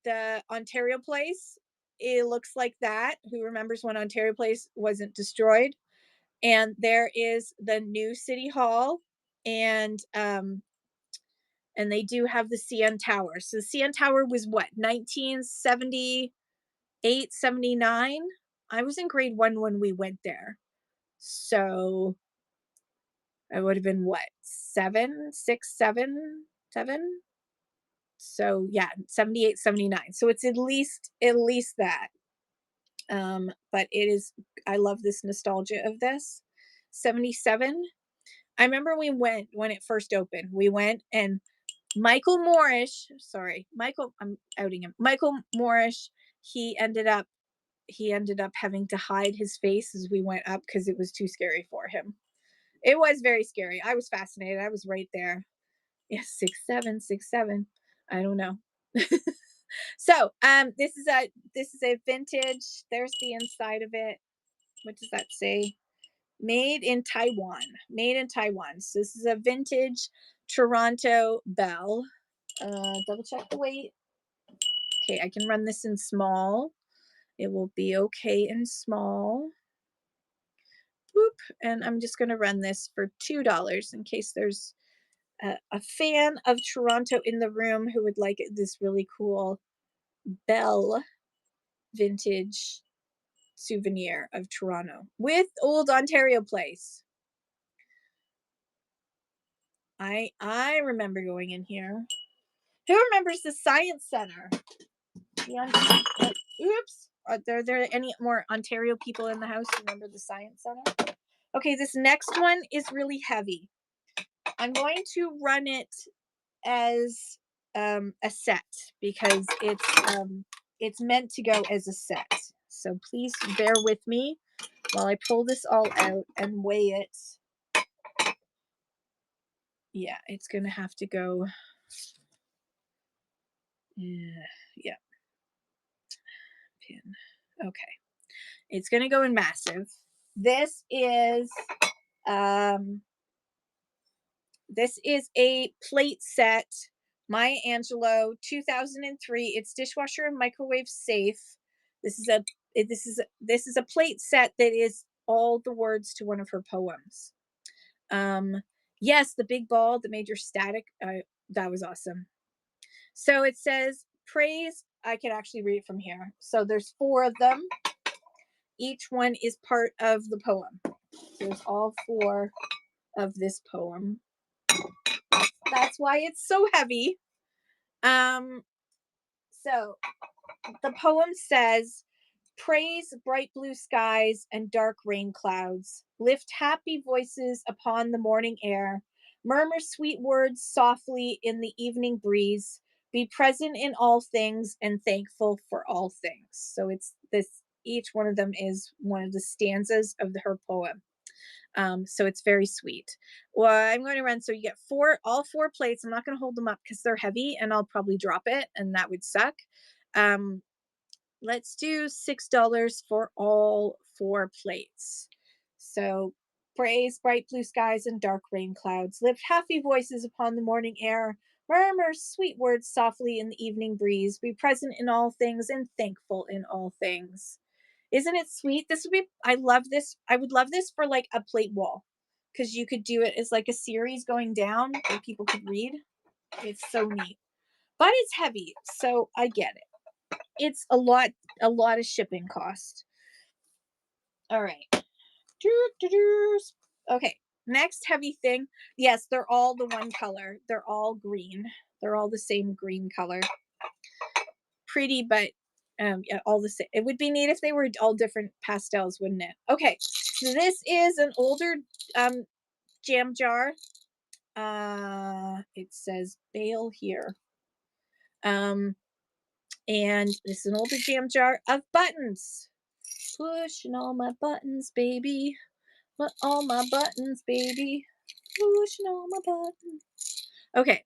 the Ontario Place, it looks like that. Who remembers when Ontario Place wasn't destroyed? And there is the new city hall, and they do have the CN Tower. So the CN Tower was what, 1978, 79? I was in grade 1 when we went there. So I would have been what, 7, 6, 7, 7? So yeah, 78, 79. So it's at least that. But I love this nostalgia of this. 77. I remember we went when it first opened. We went and I'm outing him. Michael Moorish, he ended up having to hide his face as we went up because it was too scary for him. It was very scary. I was fascinated. I was right there. Yeah, 6'7", 6'7". I don't know. So, this is a vintage. There's the inside of it. What does that say? Made in Taiwan. Made in Taiwan. So this is a vintage Toronto bell. Double check the weight. Okay, I can run this in small. It will be okay in small. Boop. And I'm just going to run this for $2 in case there's a fan of Toronto in the room who would like this really cool bell vintage souvenir of Toronto with old Ontario Place. I remember going in here. Who remembers the Science Center? Oops. Are there any more Ontario people in the house who remember the Science Center? Okay, this next one is really heavy. I'm going to run it as a set because it's meant to go as a set. So please bear with me while I pull this all out and weigh it. Yeah, it's gonna have to go. Yeah. Pin. Okay. It's gonna go in massive. This is um a plate set. Maya Angelou, 2003. It's dishwasher and microwave safe. This is a plate set that is all the words to one of her poems. Yes, the big ball that made your static. That was awesome. So it says praise. I can actually read it from here. So there's 4 of them. Each one is part of the poem. So there's all 4 of this poem. That's why it's so heavy. So the poem says, praise bright blue skies and dark rain clouds. Lift happy voices upon the morning air. Murmur sweet words softly in the evening breeze. Be present in all things and thankful for all things. So it's this, each one of them is one of the stanzas of her poem. So it's very sweet. Well, I'm going to run. So you get all 4 plates. I'm not going to hold them up because they're heavy and I'll probably drop it and that would suck. Let's do $6 for all 4 plates. So Praise bright blue skies and dark rain clouds. Lift happy voices upon the morning air. Murmur sweet words softly in the evening breeze. Be present in all things and thankful in all things. Isn't it sweet? This would be, I love this. I would love this for like a plate wall because you could do it as like a series going down where people could read. It's so neat. But it's heavy, so I get it. It's a lot of shipping cost. All right. Okay, next heavy thing. Yes, they're all the one color. They're all green. They're all the same green color. Pretty, but yeah, all the same. It would be neat if they were all different pastels, wouldn't it? Okay, so this is an older jam jar. It says Bale here. And this is an older jam jar of buttons. Pushing all my buttons, baby. All my buttons, baby. Pushing all my buttons. Okay.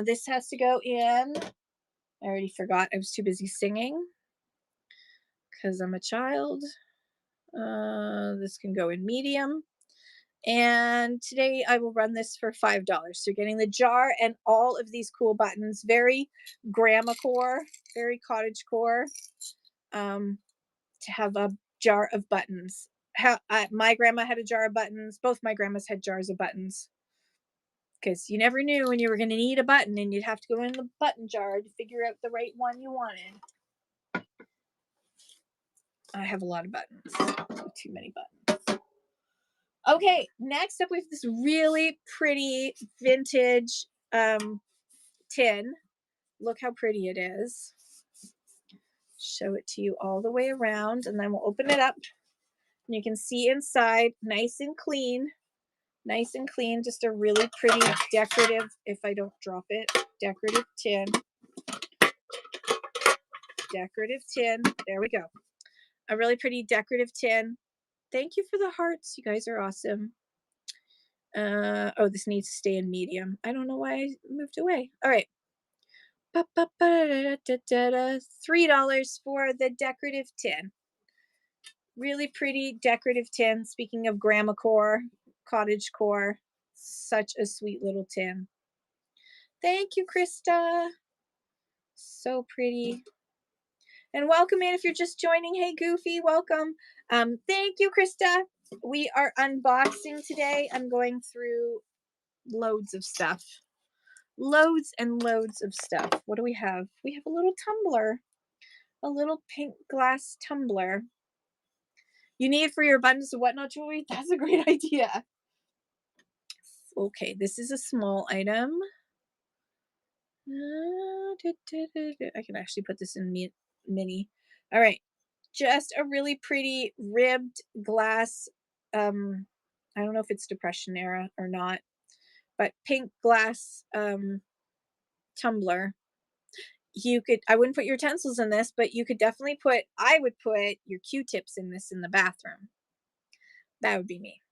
This has to go in. I already forgot. I was too busy singing because I'm a child. This can go in medium. And today I will run this for $5. So you're getting the jar and all of these cool buttons. Very grandma core, very cottage core. To have a jar of buttons. My grandma had a jar of buttons. Both my grandmas had jars of buttons. Because you never knew when you were going to need a button and you'd have to go in the button jar to figure out the right one you wanted. I have a lot of buttons. Too many buttons. Okay, next up we have this really pretty vintage tin. Look how pretty it is. Show it to you all the way around, and then we'll open it up. And you can see inside, nice and clean. Nice and clean, just a really pretty decorative, if I don't drop it, decorative tin. Decorative tin. There we go. A really pretty decorative tin. Thank you for the hearts. You guys are awesome. Oh, this needs to stay in medium. I don't know why I moved away. All right. $3 for the decorative tin. Really pretty decorative tin. Speaking of grandma core, cottage core, such a sweet little tin. Thank you, Krista. So pretty. And welcome in if you're just joining. Hey, Goofy, welcome. Thank you, Krista. We are unboxing today. I'm going through loads of stuff. Loads and loads of stuff. What do we have? We have a little tumbler. A little pink glass tumbler. You need for your abundance of whatnot jewelry? That's a great idea. Okay, this is a small item. I can actually put this in mini. All right, just a really pretty ribbed glass. I don't know if it's Depression era or not, but pink glass tumbler. You could, I wouldn't put your utensils in this, but you could definitely put, I would put your Q-tips in this in the bathroom. That would be me.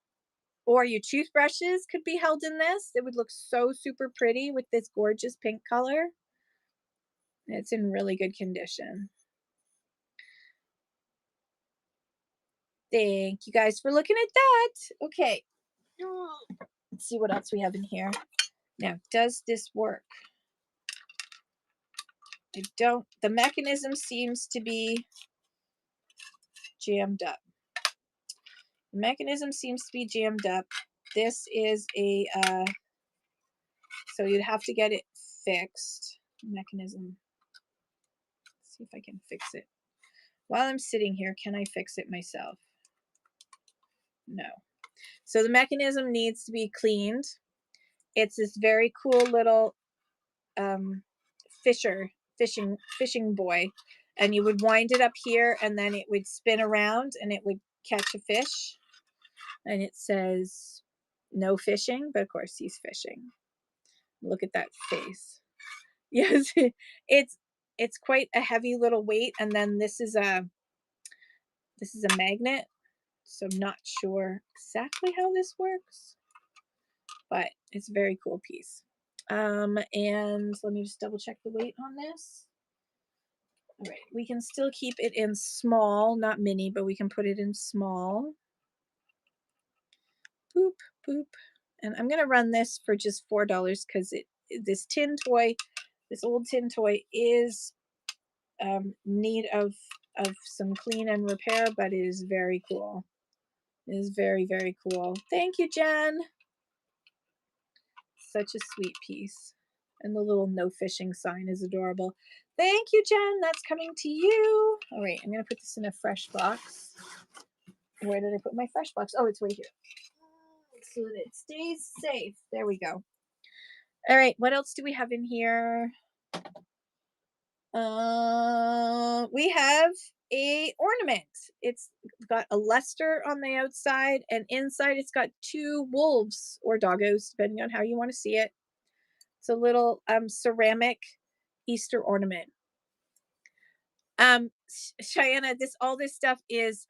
Or your toothbrushes could be held in this. It would look so super pretty with this gorgeous pink color. It's in really good condition. Thank you guys for looking at that. Okay. Let's see what else we have in here. Now, does this work? I don't, the mechanism seems to be jammed up. The mechanism seems to be jammed up. This is a, so you'd have to get it fixed. Mechanism. Let's see if I can fix it. While I'm sitting here, can I fix it myself? No. So the mechanism needs to be cleaned. It's this very cool little fishing buoy, and you would wind it up here and then it would spin around and it would catch a fish, and it says no fishing, but of course he's fishing. Look at that face. Yes. It's quite a heavy little weight, and then this is a magnet, so I'm not sure exactly how this works, but it's a very cool piece. And let me just double check the weight on this. All right, we can still keep it in small, not mini, but we can put it in small. Boop, boop. And I'm gonna run this for just $4 because this tin toy, this old tin toy is need of some clean and repair, but it is very cool. It is very, very cool. Thank you, Jen. Such a sweet piece. And the little no fishing sign is adorable. Thank you, Jen. That's coming to you. All right, I'm going to put this in a fresh box. Where did I put my fresh box? Oh, it's right here. So that it stays safe. There we go. All right, what else do we have in here? We have a ornament. It's got a Leicester on the outside, and inside it's got two wolves or doggos, depending on how you want to see it. It's a little ceramic Easter ornament. Cheyenne, all this stuff is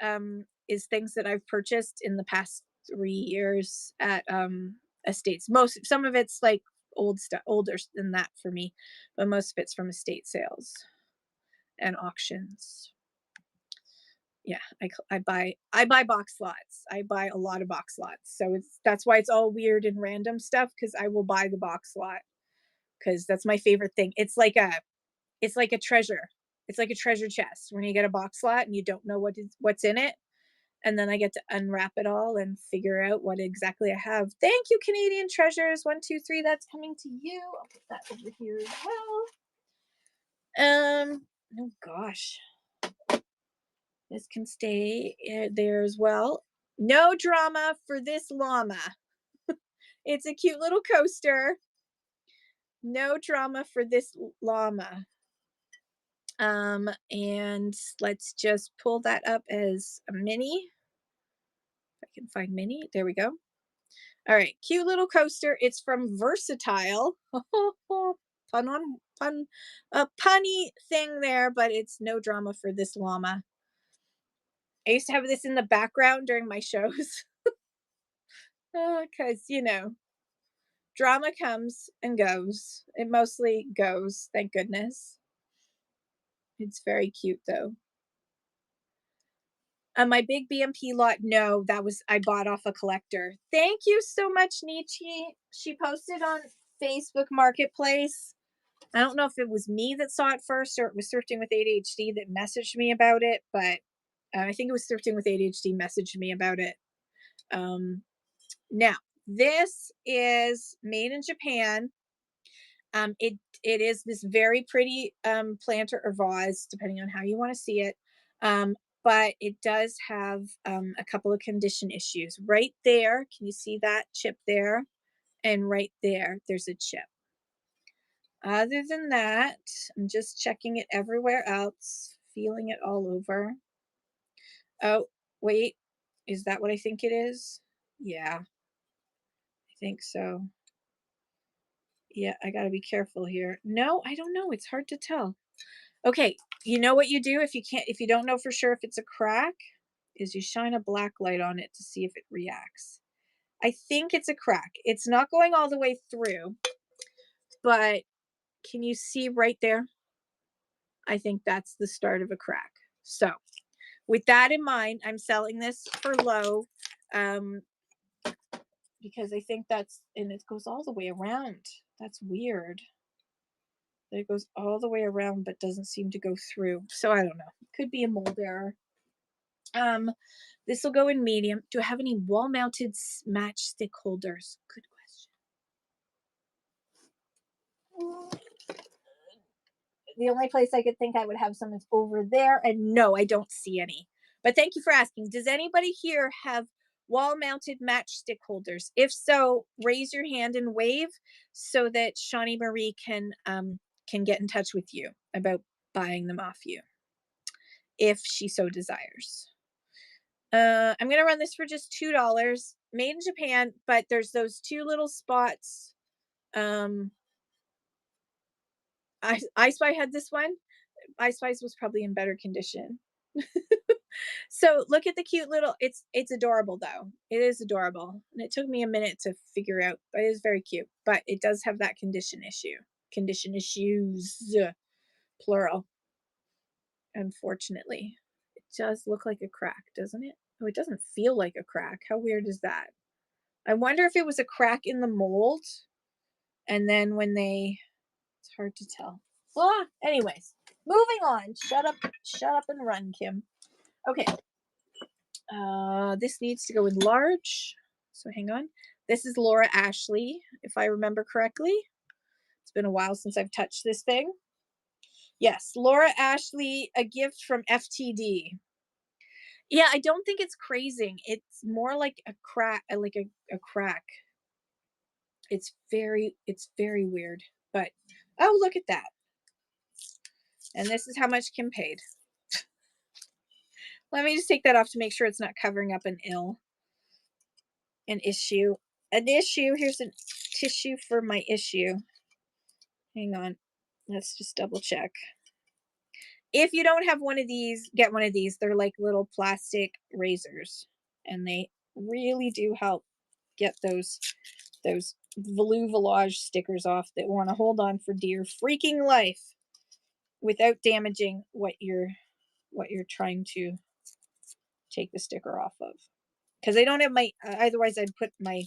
things that I've purchased in the past 3 years at estates. Some of it's like old stuff, older than that for me, but most of it's from estate sales and auctions. Yeah, I buy box lots. I buy a lot of box lots. So that's why it's all weird and random stuff, because I will buy the box lot because that's my favorite thing. It's like a treasure. It's like a treasure chest when you get a box lot and you don't know what's in it. And then I get to unwrap it all and figure out what exactly I have. Thank you, Canadian Treasures. 123, that's coming to you. I'll put that over here as well. Oh gosh. This can stay there as well. No drama for this llama. It's a cute little coaster. No drama for this llama. And let's just pull that up as a mini. If I can find mini, there we go. All right, cute little coaster. It's from Versatile. Pun on pun, a punny thing there, but it's no drama for this llama. I used to have this in the background during my shows. Because, drama comes and goes. It mostly goes, thank goodness. It's very cute, though. My big BMP lot, no, I bought off a collector. Thank you so much, Nietzsche. She posted on Facebook Marketplace. I don't know if it was me that saw it first or it was Thrifting with ADHD that messaged me about it, but I think it was Thrifting with ADHD messaged me about it. Now, this is made in Japan. It is this very pretty planter or vase, depending on how you want to see it. But it does have a couple of condition issues. Right there, can you see that chip there? And right there, there's a chip. Other than that, I'm just checking it everywhere else, feeling it all over. Oh, wait, is that what I think it is? Yeah, I think so. Yeah, I gotta be careful here. No, I don't know. It's hard to tell. Okay, you know what you do if you don't know for sure if it's a crack, is you shine a black light on it to see if it reacts. I think it's a crack. It's not going all the way through, but can you see right there? I think that's the start of a crack. So, with that in mind, I'm selling this for low, um, because I think and it goes all the way around. That's weird. It goes all the way around, but doesn't seem to go through. So I don't know. Could be a mold error. This will go in medium. Do I have any wall-mounted matchstick holders? Good question. The only place I could think I would have some is over there, and no, I don't see any. But thank you for asking. Does anybody here have wall-mounted matchstick holders? If so, raise your hand and wave so that Shawnee Marie can get in touch with you about buying them off you, if she so desires. I'm gonna run this for just $2. Made in Japan, but there's those two little spots. I Spy had this one. I Spy's was probably in better condition. So look at the cute little. It's adorable though. It is adorable, and it took me a minute to figure out, but it is very cute. But it does have that condition issue. Condition issues, plural. Unfortunately, it does look like a crack, doesn't it? Oh, it doesn't feel like a crack. How weird is that? I wonder if it was a crack in the mold, and then when they, it's hard to tell. Ah, anyways, moving on. Shut up and run, Kim. Okay. This needs to go in large. So hang on. This is Laura Ashley, if I remember correctly. It's been a while since I've touched this thing. Yes, Laura Ashley, a gift from FTD. Yeah, I don't think it's crazing. It's more like a crack, like a crack. It's very weird. But oh, look at that. And this is how much Kim paid. Let me just take that off to make sure it's not covering up an issue. An issue. Here's a tissue for my issue. Hang on. Let's just double check. If you don't have one of these, get one of these. They're like little plastic razors, and they really do help get those velouvage stickers off that want to hold on for dear freaking life without damaging what you're trying to take the sticker off of. Because I don't have my otherwise I'd put my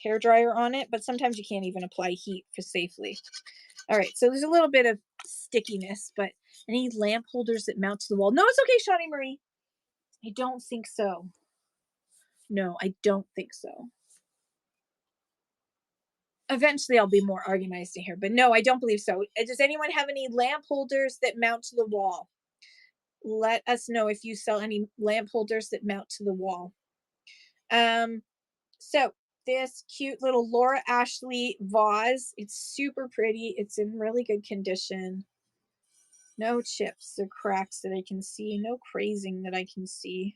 hair dryer on it, but sometimes you can't even apply heat for safely. All right, so there's a little bit of stickiness, but any lamp holders that mount to the wall? No, it's okay, Shawnee Marie. I don't think so. No, I don't think so. Eventually I'll be more organized in here, but no, I don't believe so. Does anyone have any lamp holders that mount to the wall? Let us know if you sell any lamp holders that mount to the wall. So this cute little Laura Ashley vase, it's super pretty. It's in really good condition. No chips or cracks that I can see. No crazing that I can see.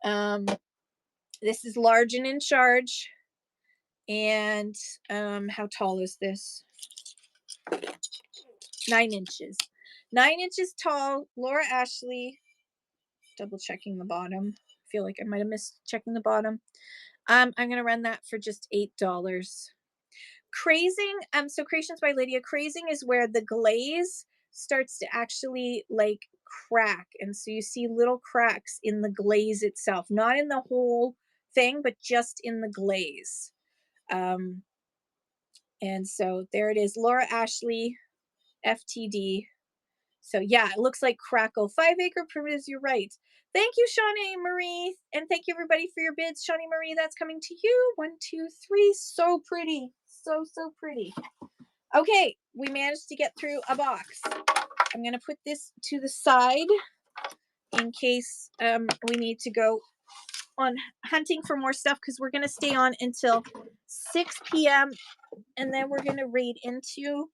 This is large and in charge. And how tall is this? 9 inches. 9 inches tall. Laura Ashley. Double checking the bottom. I feel like I might have missed checking the bottom. I'm gonna run that for just $8. Crazing, so Creations by Lydia. Crazing is where the glaze starts to actually like crack, and so you see little cracks in the glaze itself, not in the whole thing, but just in the glaze. And so there it is, Laura Ashley, FTD. So yeah, it looks like crackle. 5 acre primitives, you're right. Thank you, Shawnee Marie. And thank you everybody for your bids. Shawnee Marie, that's coming to you. 1, 2, 3. So pretty. So pretty. Okay, we managed to get through a box. I'm gonna put this to the side in case we need to go on hunting for more stuff, because we're gonna stay on until 6 p.m. and then we're gonna raid into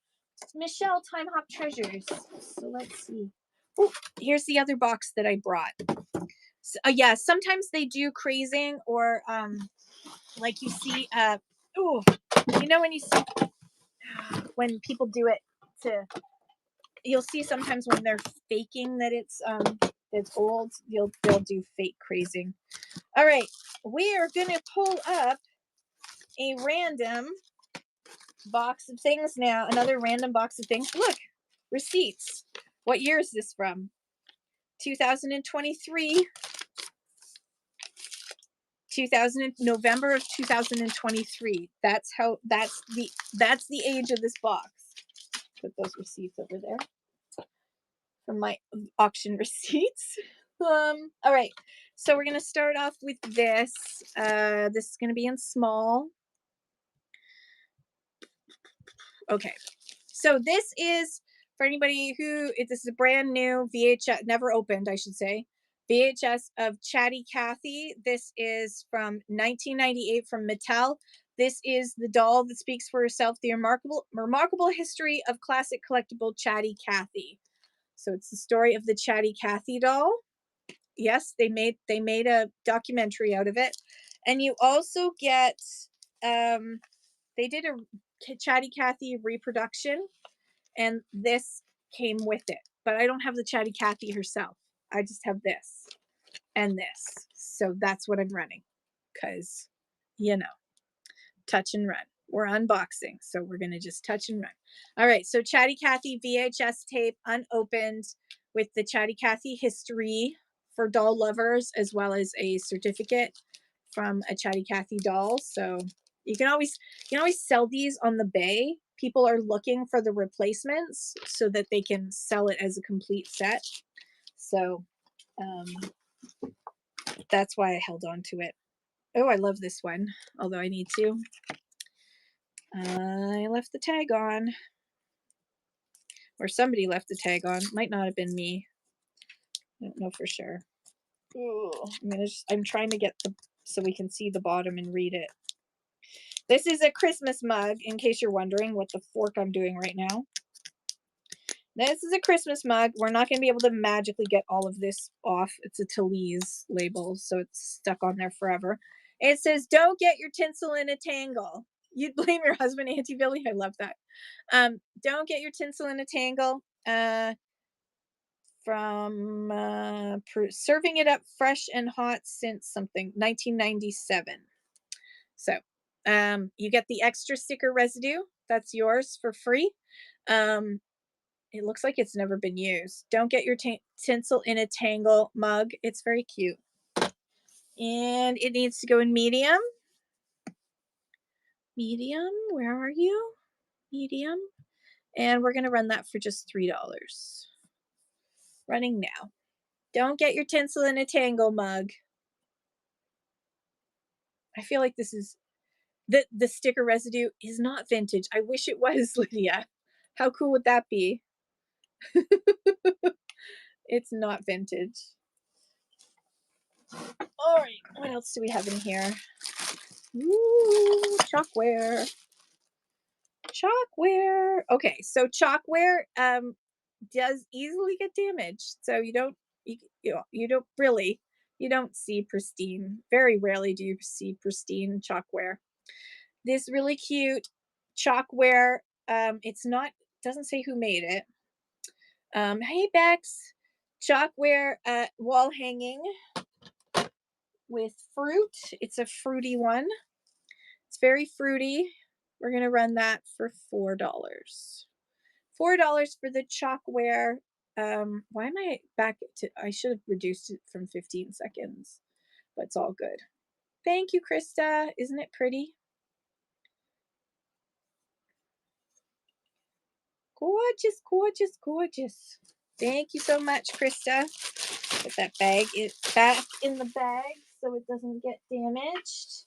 Michelle Time Hop Treasures. So let's see. Oh, here's the other box that I brought. So, yeah, sometimes they do crazing, or like you see, oh, you know when you see when people do it to, you'll see sometimes when they're faking that it's old, they'll do fake crazing. All right, we are gonna pull up a random box of things now. Another random box of things. Look, receipts. What year is this from? 2023. November of 2023. That's the age of this box. Put those receipts over there from my auction receipts. All right, so we're gonna start off with this. This is gonna be in small. Okay, so this is for anybody who, this is a brand new VHS, never opened, I should say, VHS of Chatty Cathy. This is from 1998 from Mattel. This is the doll that speaks for herself, the remarkable history of classic collectible Chatty Cathy. So it's the story of the Chatty Cathy doll. Yes, they made a documentary out of it. And you also get, they did a Chatty Cathy reproduction, and this came with it. But I don't have the Chatty Cathy herself. I just have this and this. So that's what I'm running, because, you know, touch and run. We're unboxing, so we're going to just touch and run. All right, so Chatty Cathy VHS tape, unopened, with the Chatty Cathy history for doll lovers, as well as a certificate from a Chatty Cathy doll. So you can always sell these on the bay. People are looking for the replacements so that they can sell it as a complete set. So that's why I held on to it. Oh, I love this one, although I need to. I left the tag on. Or somebody left the tag on. Might not have been me. I don't know for sure. Ooh, I'm trying to get so we can see the bottom and read it. This is a Christmas mug, in case you're wondering what the fork I'm doing right now. This is a Christmas mug. We're not going to be able to magically get all of this off. It's a Talese label, so it's stuck on there forever. It says, "Don't get your tinsel in a tangle." You'd blame your husband, Auntie Billy. I love that. Don't get your tinsel in a tangle. From serving it up fresh and hot since something 1997. So you get the extra sticker residue. That's yours for free. It looks like it's never been used. Don't get your tinsel in a tangle mug. It's very cute. And it needs to go in medium. Medium, where are you? Medium. And we're going to run that for just $3. Running now. Don't get your tinsel in a tangle mug. I feel like this is the sticker residue is not vintage. I wish it was, Lydia. How cool would that be? It's not vintage. All right, what else do we have in here? Ooh, chalkware. Chalkware. Okay, so chalkware does easily get damaged. So you don't see pristine. Very rarely do you see pristine chalkware. This really cute chalkware. It's not, doesn't say who made it. Hey Bex, chalkware wall hanging with fruit. It's a fruity one. It's very fruity. We're gonna run that for $4. $4 for the chalkware. Why am I back to? I should have reduced it from 15 seconds, but it's all good. Thank you, Krista. Isn't it pretty? Gorgeous, gorgeous, gorgeous. Thank you so much, Krista. Put that bag back in the bag so it doesn't get damaged.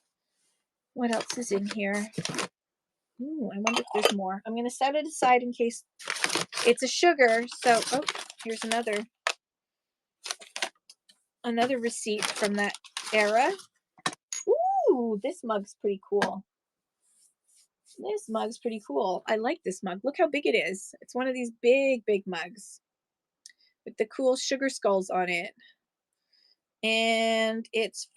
What else is in here? Ooh, I wonder if there's more. I'm going to set it aside in case it's a sugar. So, oh, here's another receipt from that era. Ooh, this mug's pretty cool. This mug's pretty cool. I like this mug. Look how big it is. It's one of these big, big mugs with the cool sugar skulls on it. And it's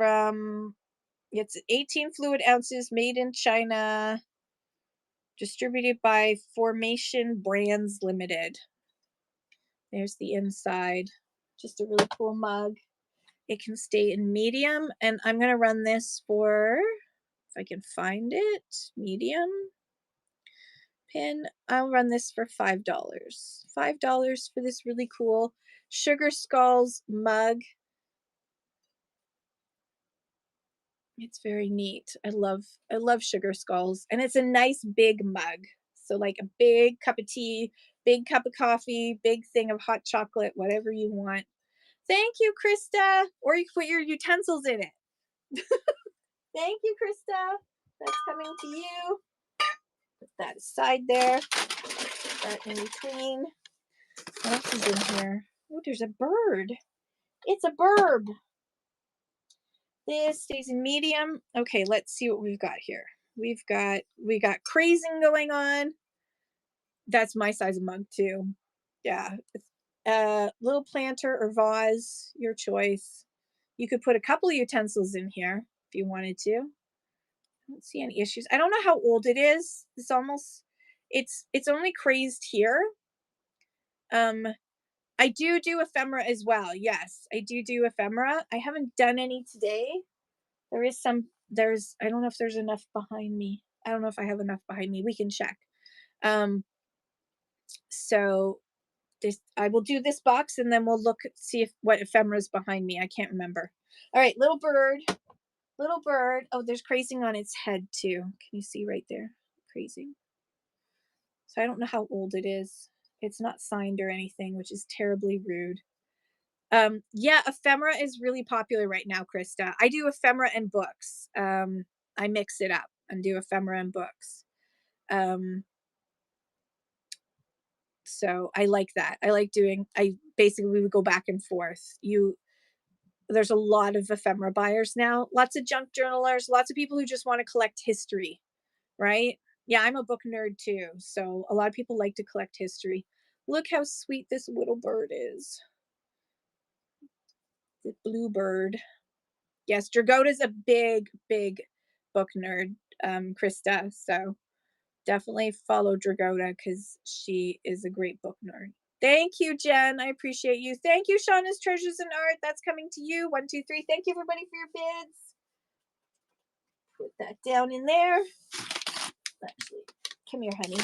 18 fluid ounces, made in China, distributed by Formation Brands Limited. There's the inside. Just a really cool mug. It can stay in medium, and I'm going to run this for, if I can find it, medium pin. I'll run this for $5. $5 for this really cool Sugar Skulls mug. It's very neat. I love Sugar Skulls, and it's a nice big mug. So like a big cup of tea, big cup of coffee, big thing of hot chocolate, whatever you want. Thank you, Krista. Or you can put your utensils in it. Thank you, Krista. That's coming to you. Put that aside there. Put that in between. What else is in here? Oh, there's a bird. It's a bird. This stays in medium. Okay, let's see what we've got here. We got crazing going on. That's my size of mug too. Yeah. Little planter or vase, your choice. You could put a couple of utensils in here if you wanted to. I don't see any issues. I don't know how old it is. It's only crazed here. I do ephemera as well. Yes, I do ephemera. I haven't done any today. I don't know if there's enough behind me. I don't know if I have enough behind me. We can check. So I will do this box and then we'll see what ephemera is behind me. I can't remember. All right, little bird. Little bird. Oh, there's crazing on its head too. Can you see right there? Crazing. So I don't know how old it is. It's not signed or anything, which is terribly rude. Yeah, ephemera is really popular right now, Krista. I do ephemera and books. I mix it up and do ephemera and books. Um, so I like that. I like doing, I basically we would go back and forth. There's a lot of ephemera buyers now, lots of junk journalers, lots of people who just want to collect history, right? Yeah, I'm a book nerd too. So a lot of people like to collect history. Look how sweet this little bird is. The blue bird. Yes, Dragota's a big, big book nerd, Krista. So definitely follow Dragota because she is a great book nerd. Thank you, Jen. I appreciate you. Thank you, Shauna's Treasures and Art. That's coming to you. 1, 2, 3. Thank you, everybody, for your bids. Put that down in there. Actually, come here, honey.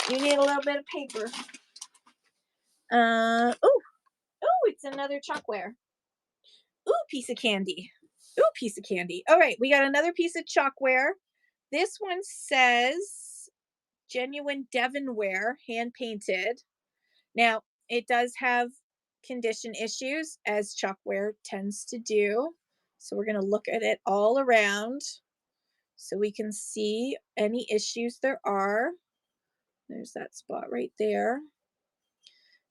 You need a little bit of paper. It's another chalkware. Ooh, piece of candy. Ooh, piece of candy. All right, we got another piece of chalkware. This one says genuine Devonware, hand painted. Now, it does have condition issues, as chalkware tends to do. So we're going to look at it all around so we can see any issues there are. There's that spot right there.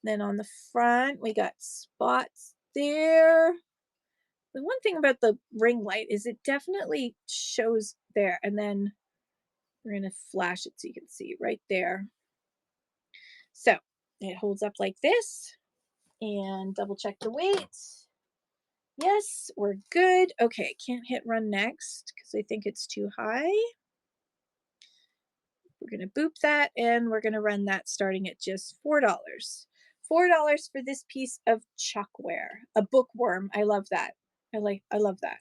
Then on the front, we got spots there. The one thing about the ring light is it definitely shows there. And then we're going to flash it so you can see right there. So it holds up like this. And double check the weight. Yes, we're good. Okay, can't hit run next because I think it's too high. We're going to boop that and we're going to run that starting at just $4. $4 for this piece of chalkware. A bookworm. I love that. I love that.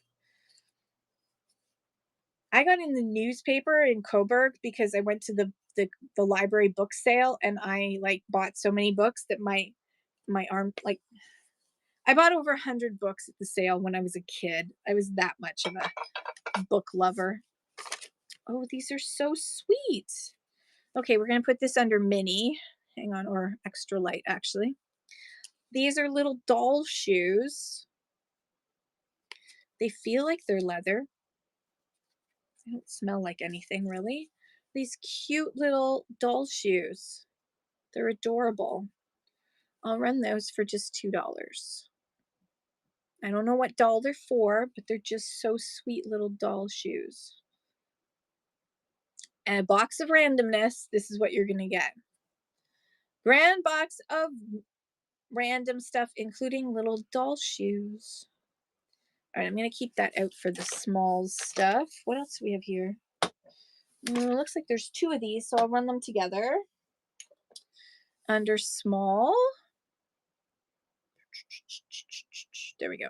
I got in the newspaper in Coburg because I went to the library book sale and I like bought so many books that my arm, like, I bought over 100 books at the sale when I was a kid. I was that much of a book lover. Oh, these are so sweet. Okay, we're going to put this under mini. Hang on, or extra light, actually. These are little doll shoes. They feel like they're leather. They don't smell like anything, really. These cute little doll shoes. They're adorable. I'll run those for just $2. I don't know what doll they're for, but they're just so sweet little doll shoes. And a box of randomness, this is what you're going to get. Grand box of random stuff, including little doll shoes. All right, I'm going to keep that out for the small stuff. What else do we have here? Looks like there's 2 of these, so I'll run them together. Under small. There we go.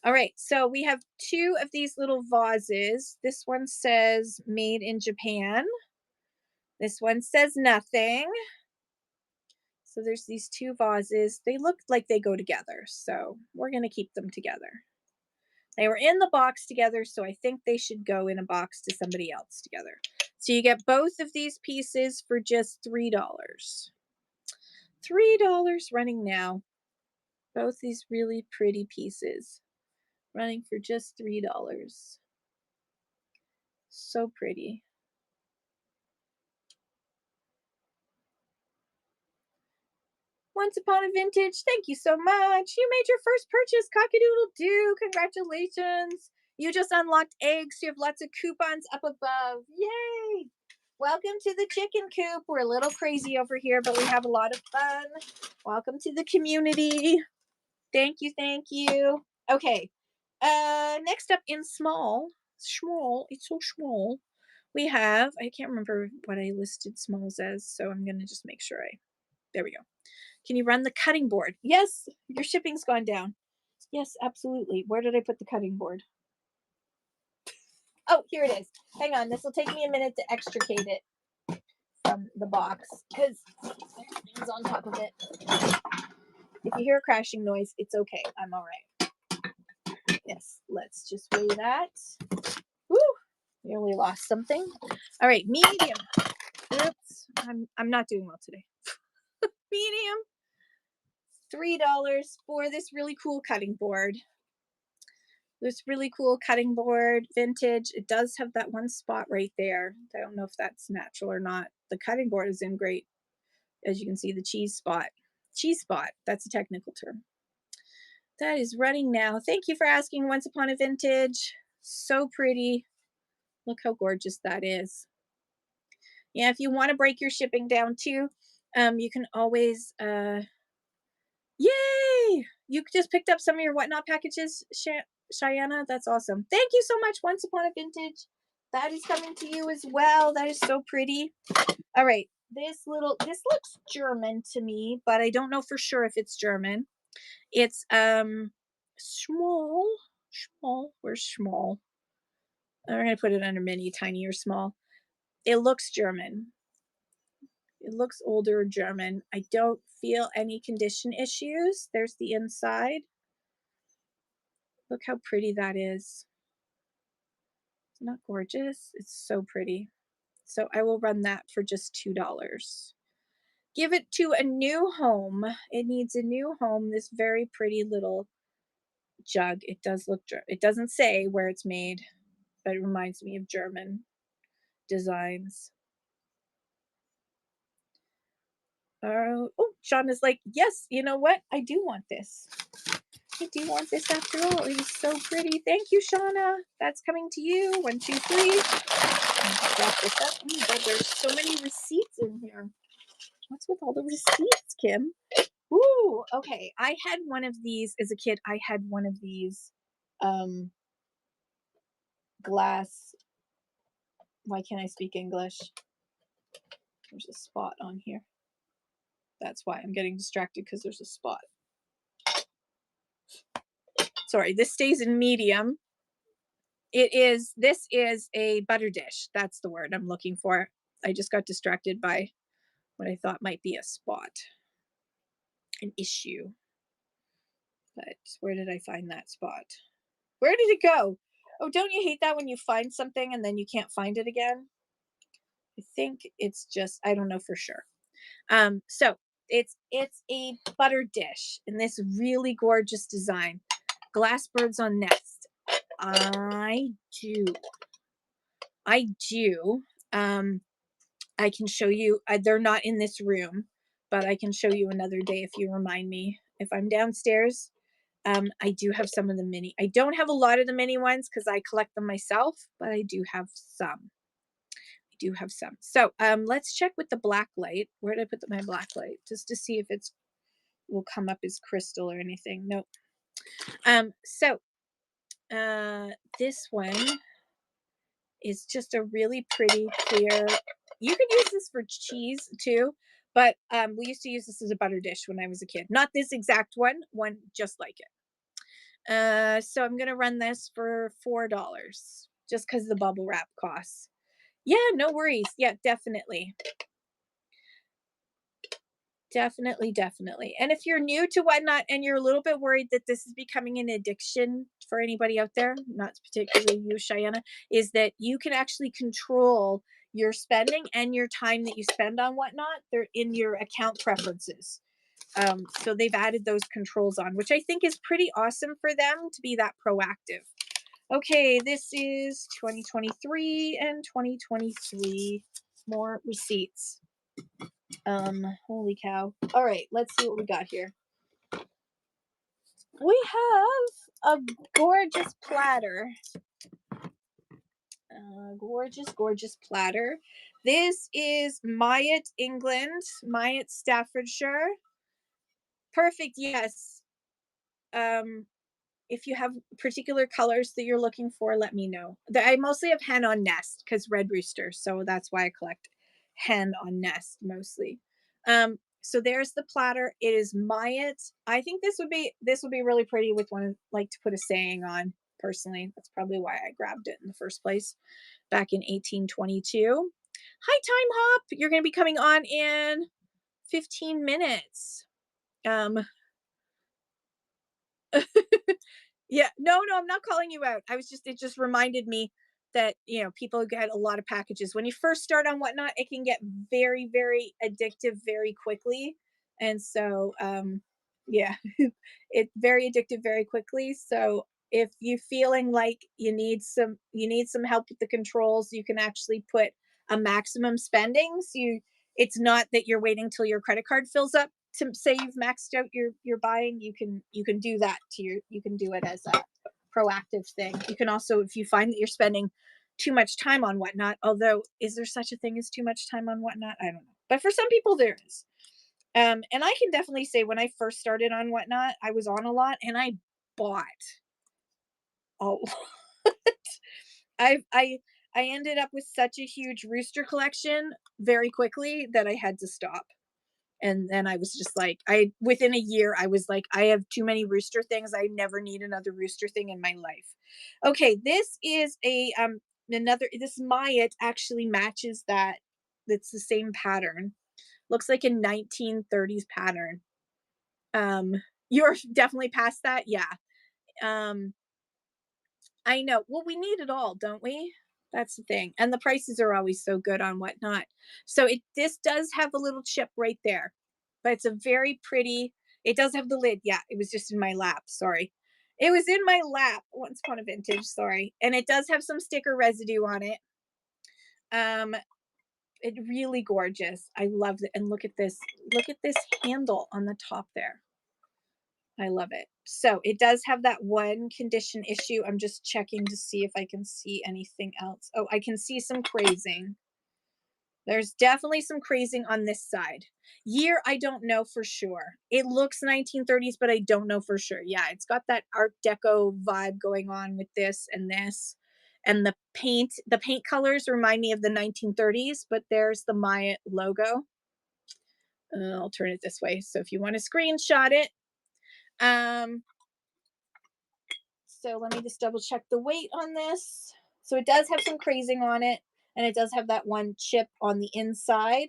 All right, so we have 2 of these little vases. This one says made in Japan. This one says nothing. So there's these 2 vases. They look like they go together, so we're going to keep them together. They were in the box together, so I think they should go in a box to somebody else together. So you get both of these pieces for just $3. $3 running now. Both these really pretty pieces running for just $3. So pretty. Once Upon a Vintage, thank you so much. You made your first purchase, cock-a-doodle-doo. Congratulations. You just unlocked eggs. You have lots of coupons up above. Yay. Welcome to the chicken coop. We're a little crazy over here, but we have a lot of fun. Welcome to the community. Thank you, thank you. Okay. Next up in small, it's so small. We have, I can't remember what I listed smalls as, so I'm going to just make sure there we go. Can you run the cutting board? Yes, your shipping's gone down. Yes, absolutely. Where did I put the cutting board? Oh, here it is. Hang on. This will take me a minute to extricate it from the box because everything's on top of it. If you hear a crashing noise, it's okay. I'm all right. Yes, let's just weigh that. Woo! Nearly lost something. All right, medium. Oops, I'm not doing well today. Medium. $3 for this really cool cutting board. This really cool cutting board, vintage. It does have that one spot right there. I don't know if that's natural or not. The cutting board is in great, as you can see, the cheese spot. Cheese spot, that's a technical term. That is running now. Thank you for asking, Once Upon a Vintage. So pretty. Look how gorgeous that is. Yeah, if you want to break your shipping down too, you can always, yay! You just picked up some of your whatnot packages, Cheyenne. That's awesome. Thank you so much, Once Upon a Vintage. That is coming to you as well. That is so pretty. All right, this looks German to me, but I don't know for sure if it's German. It's small, where's small? I'm gonna put it under mini, tiny or small. It looks German. It looks older German. I don't feel any condition issues. There's the inside. Look how pretty that is. Isn't that gorgeous? It's so pretty. So I will run that for just $2. Give it to a new home. It needs a new home. This very pretty little jug. It does look, it doesn't say where it's made, but it reminds me of German designs. Oh, Sean is like, yes, you know what? I do want this. I do want this after all. It is so pretty. Thank you, Shauna. That's coming to you. 1, 2, 3. Drop this up. Oh my God, there's so many receipts in here. What's with all the receipts, Kim? Ooh, okay. I had one of these as a kid. I had one of these glass. Why can't I speak English? There's a spot on here. That's why I'm getting distracted, because there's a spot. Sorry, this stays in medium. This is a butter dish. That's the word I'm looking for. I just got distracted by what I thought might be a spot, an issue. But where did I find that spot? Where did it go? Oh, don't you hate that when you find something and then you can't find it again? I think it's just, I don't know for sure. So it's a butter dish in this really gorgeous design. Glass birds on nest. I do. I can show you. They're not in this room, but I can show you another day if you remind me. If I'm downstairs, I do have some of the mini. I don't have a lot of the mini ones because I collect them myself, but I do have some. I do have some. So let's check with the black light. Where did I put my black light? Just to see if it's will come up as crystal or anything. Nope. So this one is just a really pretty clear. You could use this for cheese too, but we used to use this as a butter dish when I was a kid. Not this exact one just like it. So I'm gonna run this for $4 just because the bubble wrap costs. Yeah, no worries. Yeah, definitely. Definitely. And if you're new to Whatnot and you're a little bit worried that this is becoming an addiction for anybody out there, not particularly you, Cheyenne, is that you can actually control your spending and your time that you spend on Whatnot. They're in your account preferences. So they've added those controls on, which I think is pretty awesome for them to be that proactive. Okay, this is 2023 and 2023. More receipts. Holy cow. All right, let's see what we got here. We have a gorgeous platter. Gorgeous platter. This is Myatt, England. Myatt, Staffordshire. Perfect, yes. If you have particular colors that you're looking for, let me know. I mostly have hen on nest because red rooster, so that's why I collect hen on nest mostly. So there's the platter. It is Myatt. I think this would be really pretty with one like to put a saying on. Personally, that's probably why I grabbed it in the first place back in 1822. Hi, Time Hop. You're going to be coming on in 15 minutes. Yeah. No, no, I'm not calling you out. It just reminded me that, people get a lot of packages. When you first start on Whatnot, it can get very, very addictive very quickly. And so, yeah, it's very addictive very quickly. So if you feeling like you need some help with the controls, you can actually put a maximum spending. So it's not that you're waiting till your credit card fills up to say you've maxed out your buying. You can do that you can do it as a proactive thing. You can also, if you find that you're spending too much time on Whatnot, although is there such a thing as too much time on Whatnot? I don't know, but for some people there is. And I can definitely say when I first started on Whatnot, I was on a lot and I bought a lot. I ended up with such a huge rooster collection very quickly that I had to stop. And then I was just like, I within a year, I was like, I have too many rooster things. I never need another rooster thing in my life. Okay, this is a another this Maya actually matches that. It's the same pattern. Looks like a 1930s pattern. Um, you're definitely past that, yeah. Um, I know. Well, we need it all, don't we? That's the thing. And the prices are always so good on Whatnot. So this does have a little chip right there, but it's a very pretty. It does have the lid. Yeah, it was just in my lap. Sorry. It was in my lap once upon a vintage. Sorry. And it does have some sticker residue on it. Um, it really gorgeous. I love it. And look at this. Look at this handle on the top there. I love it. So it does have that one condition issue. I'm just checking to see if I can see anything else. Oh, I can see some crazing. There's definitely some crazing on this side. Year, I don't know for sure. It looks 1930s, but I don't know for sure. Yeah, it's got that Art Deco vibe going on with this and this. And the paint colors remind me of the 1930s, but there's the Maya logo. I'll turn it this way. So if you want to screenshot it, um, so let me just double check the weight on this. So it does have some crazing on it, and it does have that one chip on the inside.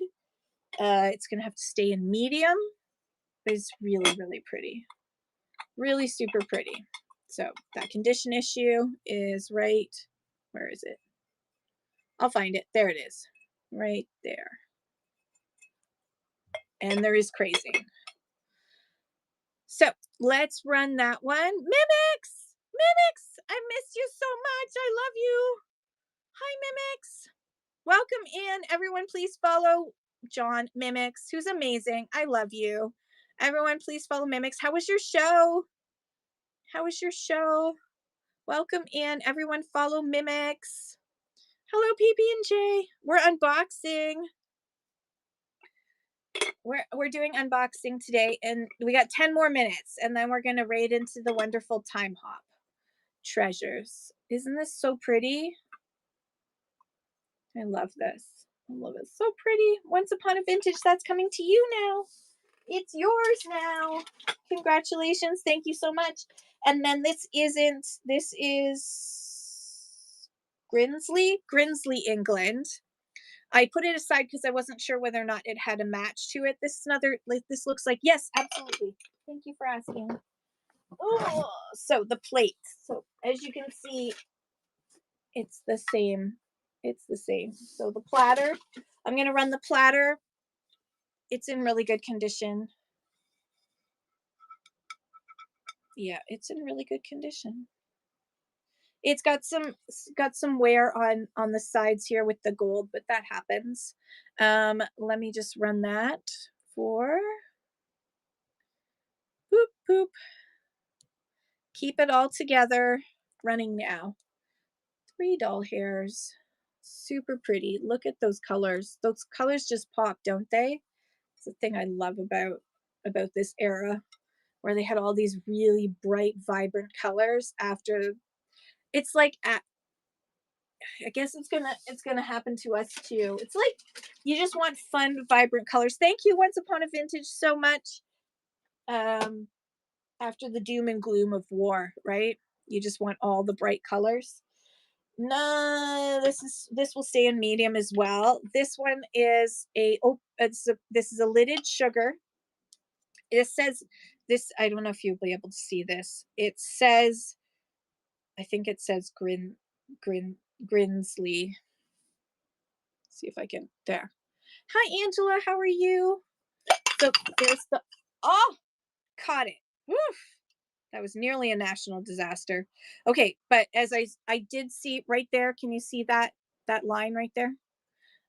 It's gonna have to stay in medium. It's really, really pretty. Really super pretty. So that condition issue is right. Where is it? I'll find it. There it is. Right there. And there is crazing. So let's run that one. Mimics! Mimics! I miss you so much. I love you. Hi, Mimics. Welcome in, everyone. Please follow John Mimics, who's amazing. I love you. Everyone, please follow Mimics. How was your show? How was your show? Welcome in, everyone. Follow Mimics. Hello, PB&J. We're unboxing. We're doing unboxing today, and we got 10 more minutes, and then we're gonna raid into the wonderful time hop treasures. Isn't this so pretty? I love this. I love it. So pretty. Once Upon a Vintage, that's coming to you now. It's yours now. Congratulations. Thank you so much. And then this is Grinsley, England. I put it aside because I wasn't sure whether or not it had a match to it. This is another, this looks like, yes, absolutely. Thank you for asking. Oh, so the plate. So as you can see, it's the same. It's the same. So the platter, I'm going to run the platter. It's in really good condition. Yeah, it's in really good condition. It's got some wear on the sides here with the gold, but that happens. Let me just run that for boop boop. Keep it all together. Running now. 3 doll hairs. Super pretty. Look at those colors. Those colors just pop, don't they? It's the thing I love about this era, where they had all these really bright, vibrant colors. After it's like I guess it's gonna happen to us too. It's like you just want fun, vibrant colors. Thank you, Once Upon a Vintage, so much. Um, After the doom and gloom of war, right? You just want all the bright colors. No, this will stay in medium as well. This one is this is a lidded sugar. It says this. I don't know if you'll be able to see this. It says I think it says Grinsley. See if I can, there. Hi, Angela, how are you? So there's the, oh, caught it. Woof. That was nearly a national disaster. Okay, but as I did see right there, can you see that line right there?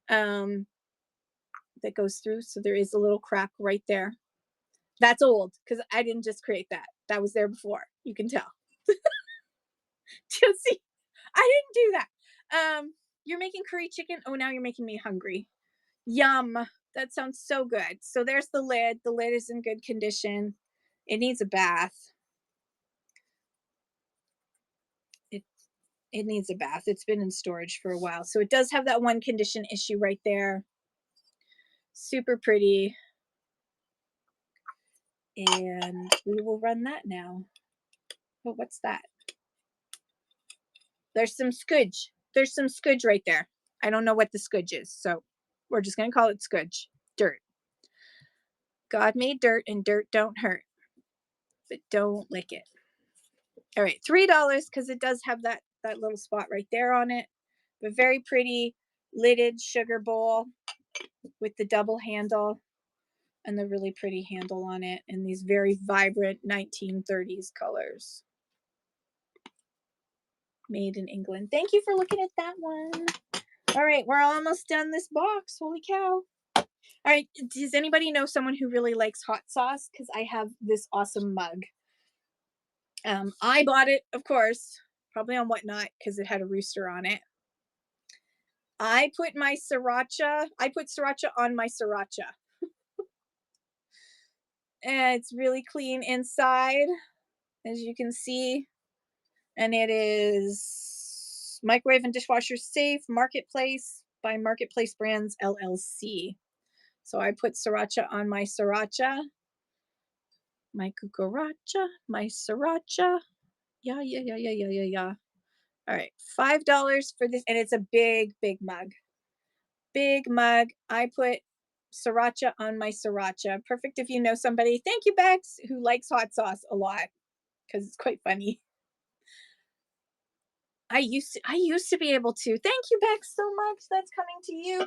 That goes through. So there is a little crack right there. That's old because I didn't just create that. That was there before. You can tell. Do you see? I didn't do that. You're making curry chicken. Oh, now you're making me hungry. Yum. That sounds so good. So there's the lid. The lid is in good condition. It needs a bath. It needs a bath. It's been in storage for a while. So it does have that one condition issue right there. Super pretty. And we will run that now. Oh, what's that? There's some scudge. There's some scudge right there. I don't know what the scudge is. So we're just going to call it scudge. Dirt. God made dirt and dirt don't hurt. But don't lick it. All right, $3 because it does have that little spot right there on it. But very pretty lidded sugar bowl with the double handle and the really pretty handle on it and these very vibrant 1930s colors. Made in England. Thank you for looking at that one. All right, we're almost done this box. Holy cow. All right, does anybody know someone who really likes hot sauce? Because I have this awesome mug. I bought it, of course, probably on Whatnot because it had a rooster on it. I put sriracha on my sriracha. And it's really clean inside, as you can see. And it is microwave and dishwasher safe, Marketplace by Marketplace Brands LLC. So I put sriracha on my sriracha. My cucaracha, my sriracha. Yeah. All right, $5 for this, and it's a big mug. Big mug. I put sriracha on my sriracha. Perfect if you know somebody. Thank you, Bex, who likes hot sauce a lot because it's quite funny. I used to be able to. Thank you, Bex, so much. That's coming to you.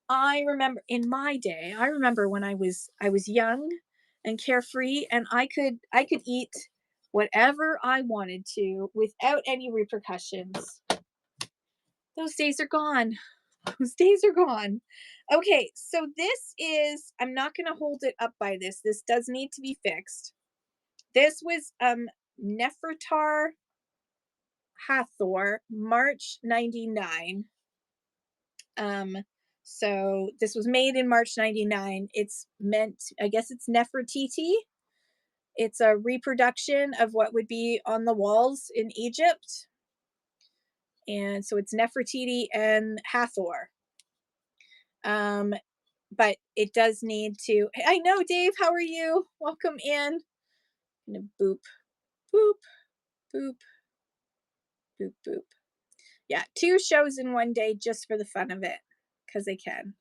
I remember in my day. I remember when I was young and carefree, and I could eat whatever I wanted to without any repercussions. Those days are gone. Those days are gone. Okay, so this is, I'm not going to hold it up by this. This does need to be fixed. This was Nefertar Hathor, March 99. So this was made in March 99. It's meant, I guess it's Nefertiti. It's a reproduction of what would be on the walls in Egypt. And so it's Nefertiti and Hathor. But it does need to, I know, Dave, how are you? Welcome in. I'm gonna boop, boop, boop, boop, boop. Yeah, 2 shows in one day just for the fun of it. Because I can.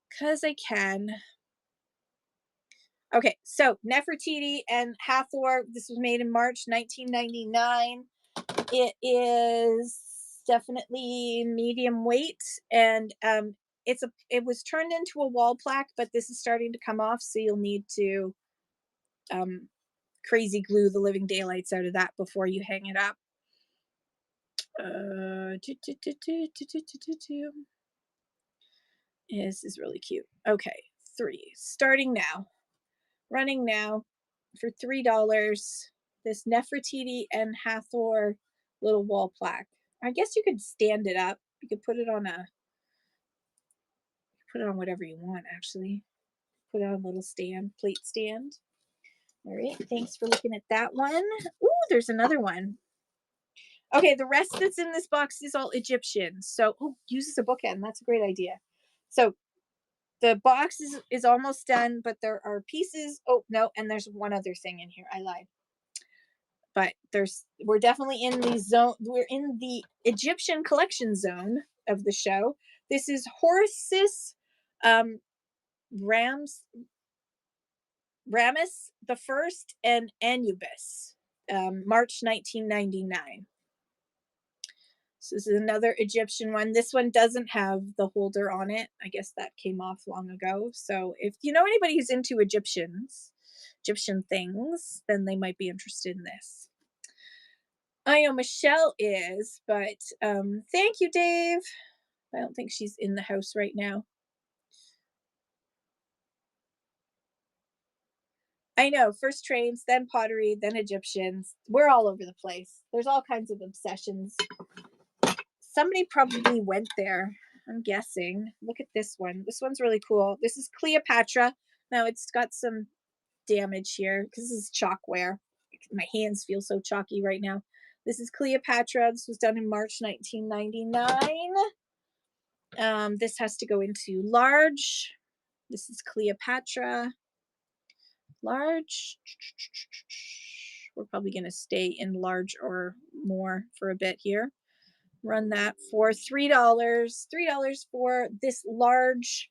Because I can. Okay, so Nefertiti and Hathor, this was made in March 1999. It is definitely medium weight, and it was turned into a wall plaque, but this is starting to come off, so you'll need to crazy glue the living daylights out of that before you hang it up. This is really cute. Okay, 3 starting now, running now for $3. This Nefertiti and Hathor little wall plaque. I guess you could stand it up. You could put it on whatever you want, actually. Put it on a little stand, plate stand. All right, thanks for looking at that one. Ooh, there's another one. Okay, the rest that's in this box is all Egyptian. So, uses a bookend. That's a great idea. So the box is almost done, but there are pieces. Oh, no, and there's one other thing in here. I lied. But we're definitely in the zone. We're in the Egyptian collection zone of the show. This is Horus Rames the First and Anubis. March 1999. So this is another Egyptian one. This one doesn't have the holder on it. I guess that came off long ago. So if you know anybody who's into Egyptian things, then they might be interested in this. I know Michelle is, but thank you, Dave. I don't think she's in the house right now. I know, first trains, then pottery, then Egyptians. We're all over the place. There's all kinds of obsessions. Somebody probably went there, I'm guessing. Look at this one. This one's really cool. This is Cleopatra. Now it's got some damage here because this is chalkware. My hands feel so chalky right now. This is Cleopatra. This was done in March 1999. This has to go into large. This is Cleopatra. Large. We're probably going to stay in large or more for a bit here. Run that for $3. $3 for this large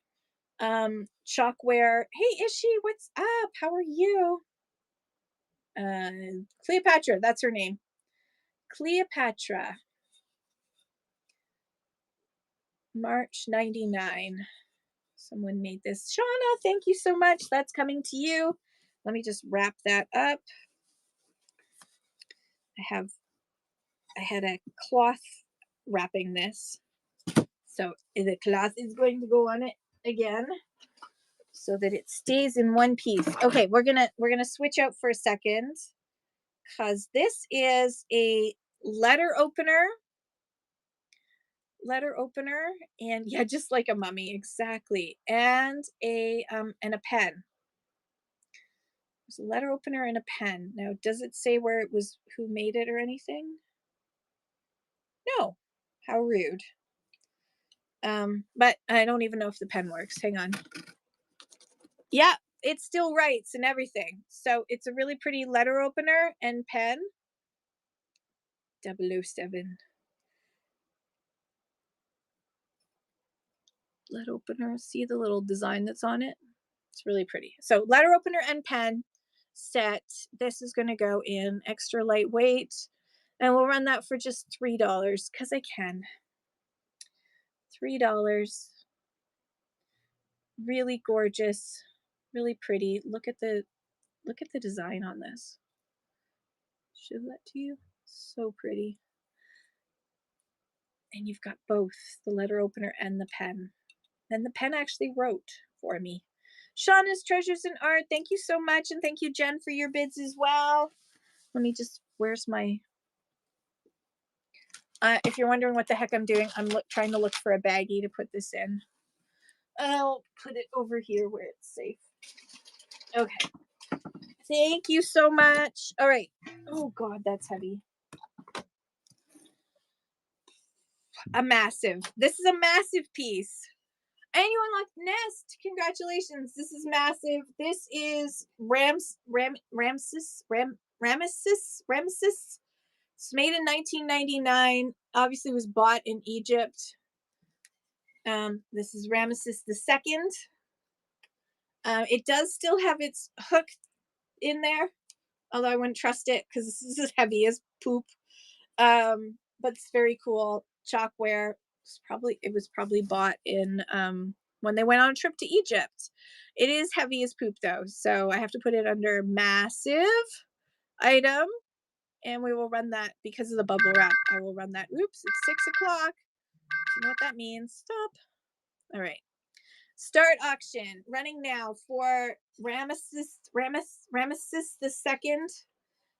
chalkware. Hey Ishi, what's up? How are you? Cleopatra, that's her name. Cleopatra. March 99. Someone made this. Shauna, thank you so much. That's coming to you. Let me just wrap that up. I had a cloth wrapping this. So the cloth is going to go on it again so that it stays in one piece. Okay, we're gonna switch out for a second because this is a letter opener. And yeah, just like a mummy, exactly. And a pen. There's a letter opener and a pen. Now, does it say where it was, who made it or anything? No. How rude. But I don't even know if the pen works. Hang on. Yeah, it still writes and everything. So it's a really pretty letter opener and pen. 007. Letter opener. See the little design that's on it? It's really pretty. So letter opener and pen set. This is going to go in extra lightweight. And we'll run that for just $3 because I can. $3. Really gorgeous, really pretty. Look at the design on this. Show that to you. So pretty. And you've got both the letter opener and the pen. And the pen actually wrote for me. Shauna's Treasures in Art, thank you so much. And thank you, Jen, for your bids as well. Let me just, where's my, if you're wondering what the heck I'm doing, I'm trying to look for a baggie to put this in. I'll put it over here where it's safe. Okay. Thank you so much. All right. Oh, God, that's heavy. A massive. This is a massive piece. Anyone like Nest? Congratulations. This is massive. This is Ramesses. It's made in 1999. Obviously was bought in Egypt. This is Ramesses II. It does still have its hook in there, although I wouldn't trust it because this is as heavy as poop. But it's very cool. Chalkware. It was probably bought in when they went on a trip to Egypt. It is heavy as poop though, so I have to put it under massive item, and we will run that because of the bubble wrap. I will run that. Oops, it's 6 o'clock. You know what that means? Stop. All right. Start auction running now for Ramesses II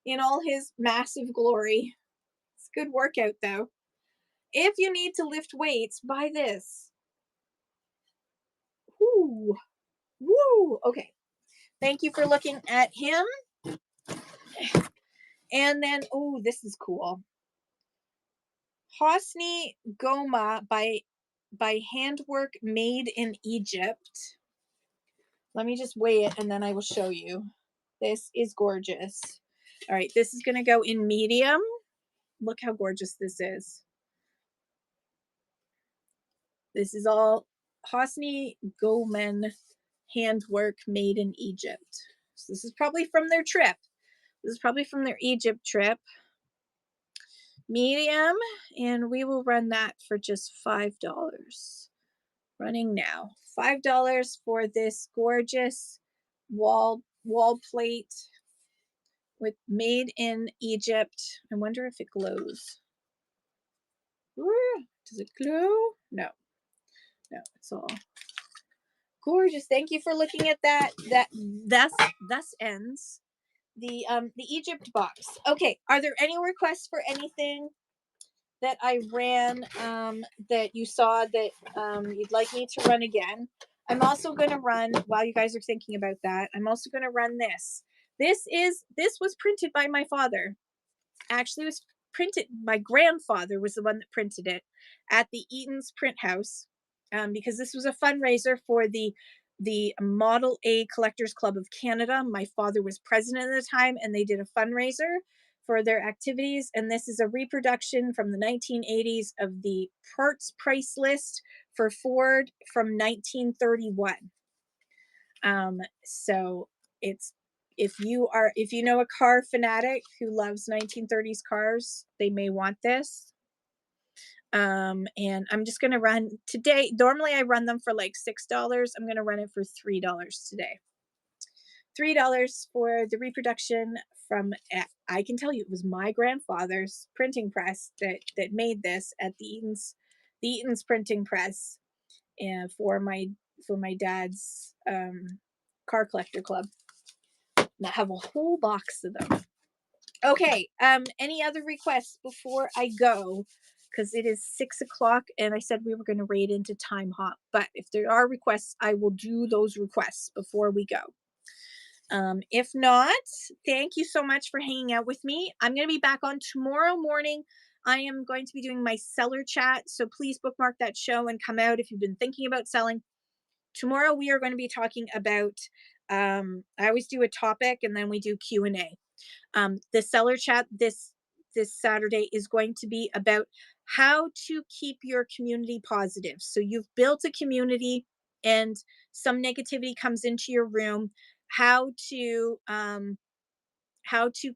in all his massive glory. It's a good workout though. If you need to lift weights, buy this. Woo. Woo. Okay. Thank you for looking at him. And then, oh, this is cool. Hosni Goma by handwork made in Egypt. Let me just weigh it and then I will show you. This is gorgeous. All right, this is going to go in medium. Look how gorgeous this is. This is all Hosni Gomen handwork made in Egypt. So this is probably from their trip. This is probably from their Egypt trip. Medium, and we will run that for just $5. Running now. $5 for this gorgeous wall plate with made in Egypt. I wonder if it glows. Ooh, does it glow? No, no, it's all gorgeous. Thank you for looking at that. Thus ends the Egypt box. Okay, are there any requests for anything that I ran that you saw that you'd like me to run again? I'm also going to run, while you guys are thinking about that, I'm also going to run this. This was printed by my father. Actually, it was printed, my grandfather was the one that printed it at the Eaton's Print House, because this was a fundraiser for the Model A Collectors Club of Canada. My father was president at the time, and they did a fundraiser for their activities. And this is a reproduction from the 1980s of the parts price list for Ford from 1931. So it's, if you know a car fanatic who loves 1930s cars, they may want this. And I'm just gonna run today. Normally I run them for like $6. I'm gonna run it for $3 today. $3 for the reproduction from, I can tell you, it was my grandfather's printing press that made this at the Eaton's printing press, and for my dad's car collector club. And I have a whole box of them. Okay, any other requests before I go? Because it is 6 o'clock, and I said we were going to raid into Time Hop. But if there are requests, I will do those requests before we go. If not, thank you so much for hanging out with me. I'm going to be back on tomorrow morning. I am going to be doing my seller chat, so please bookmark that show and come out if you've been thinking about selling. Tomorrow we are going to be talking about, I always do a topic and then we do Q&A. The seller chat this Saturday is going to be about how to keep your community positive. So you've built a community and some negativity comes into your room. How to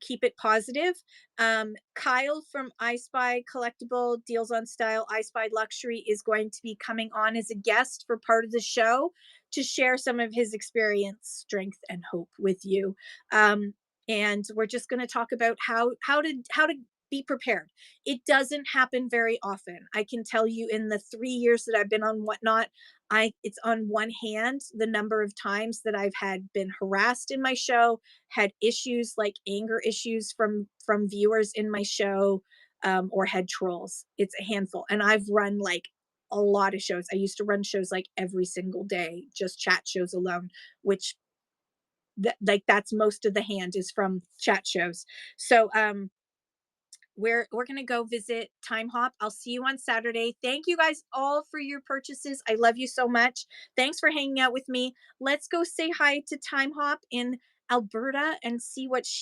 keep it positive. Kyle from I Spy Collectible Deals on Style, I Spy Luxury is going to be coming on as a guest for part of the show to share some of his experience, strength, and hope with you. And we're just going to talk about how to be prepared. It doesn't happen very often. I can tell you, in the 3 years that I've been on Whatnot, it's on one hand the number of times that I've had been harassed in my show, had issues like anger issues from viewers in my show, or had trolls. It's a handful, and I've run like a lot of shows. I used to run shows like every single day, just chat shows alone, which like that's most of the hand is from chat shows. So we're gonna go visit Time Hop. I'll see you on Saturday. Thank you guys all for your purchases. I love you so much. Thanks for hanging out with me. Let's go say hi to Time Hop in Alberta and see what she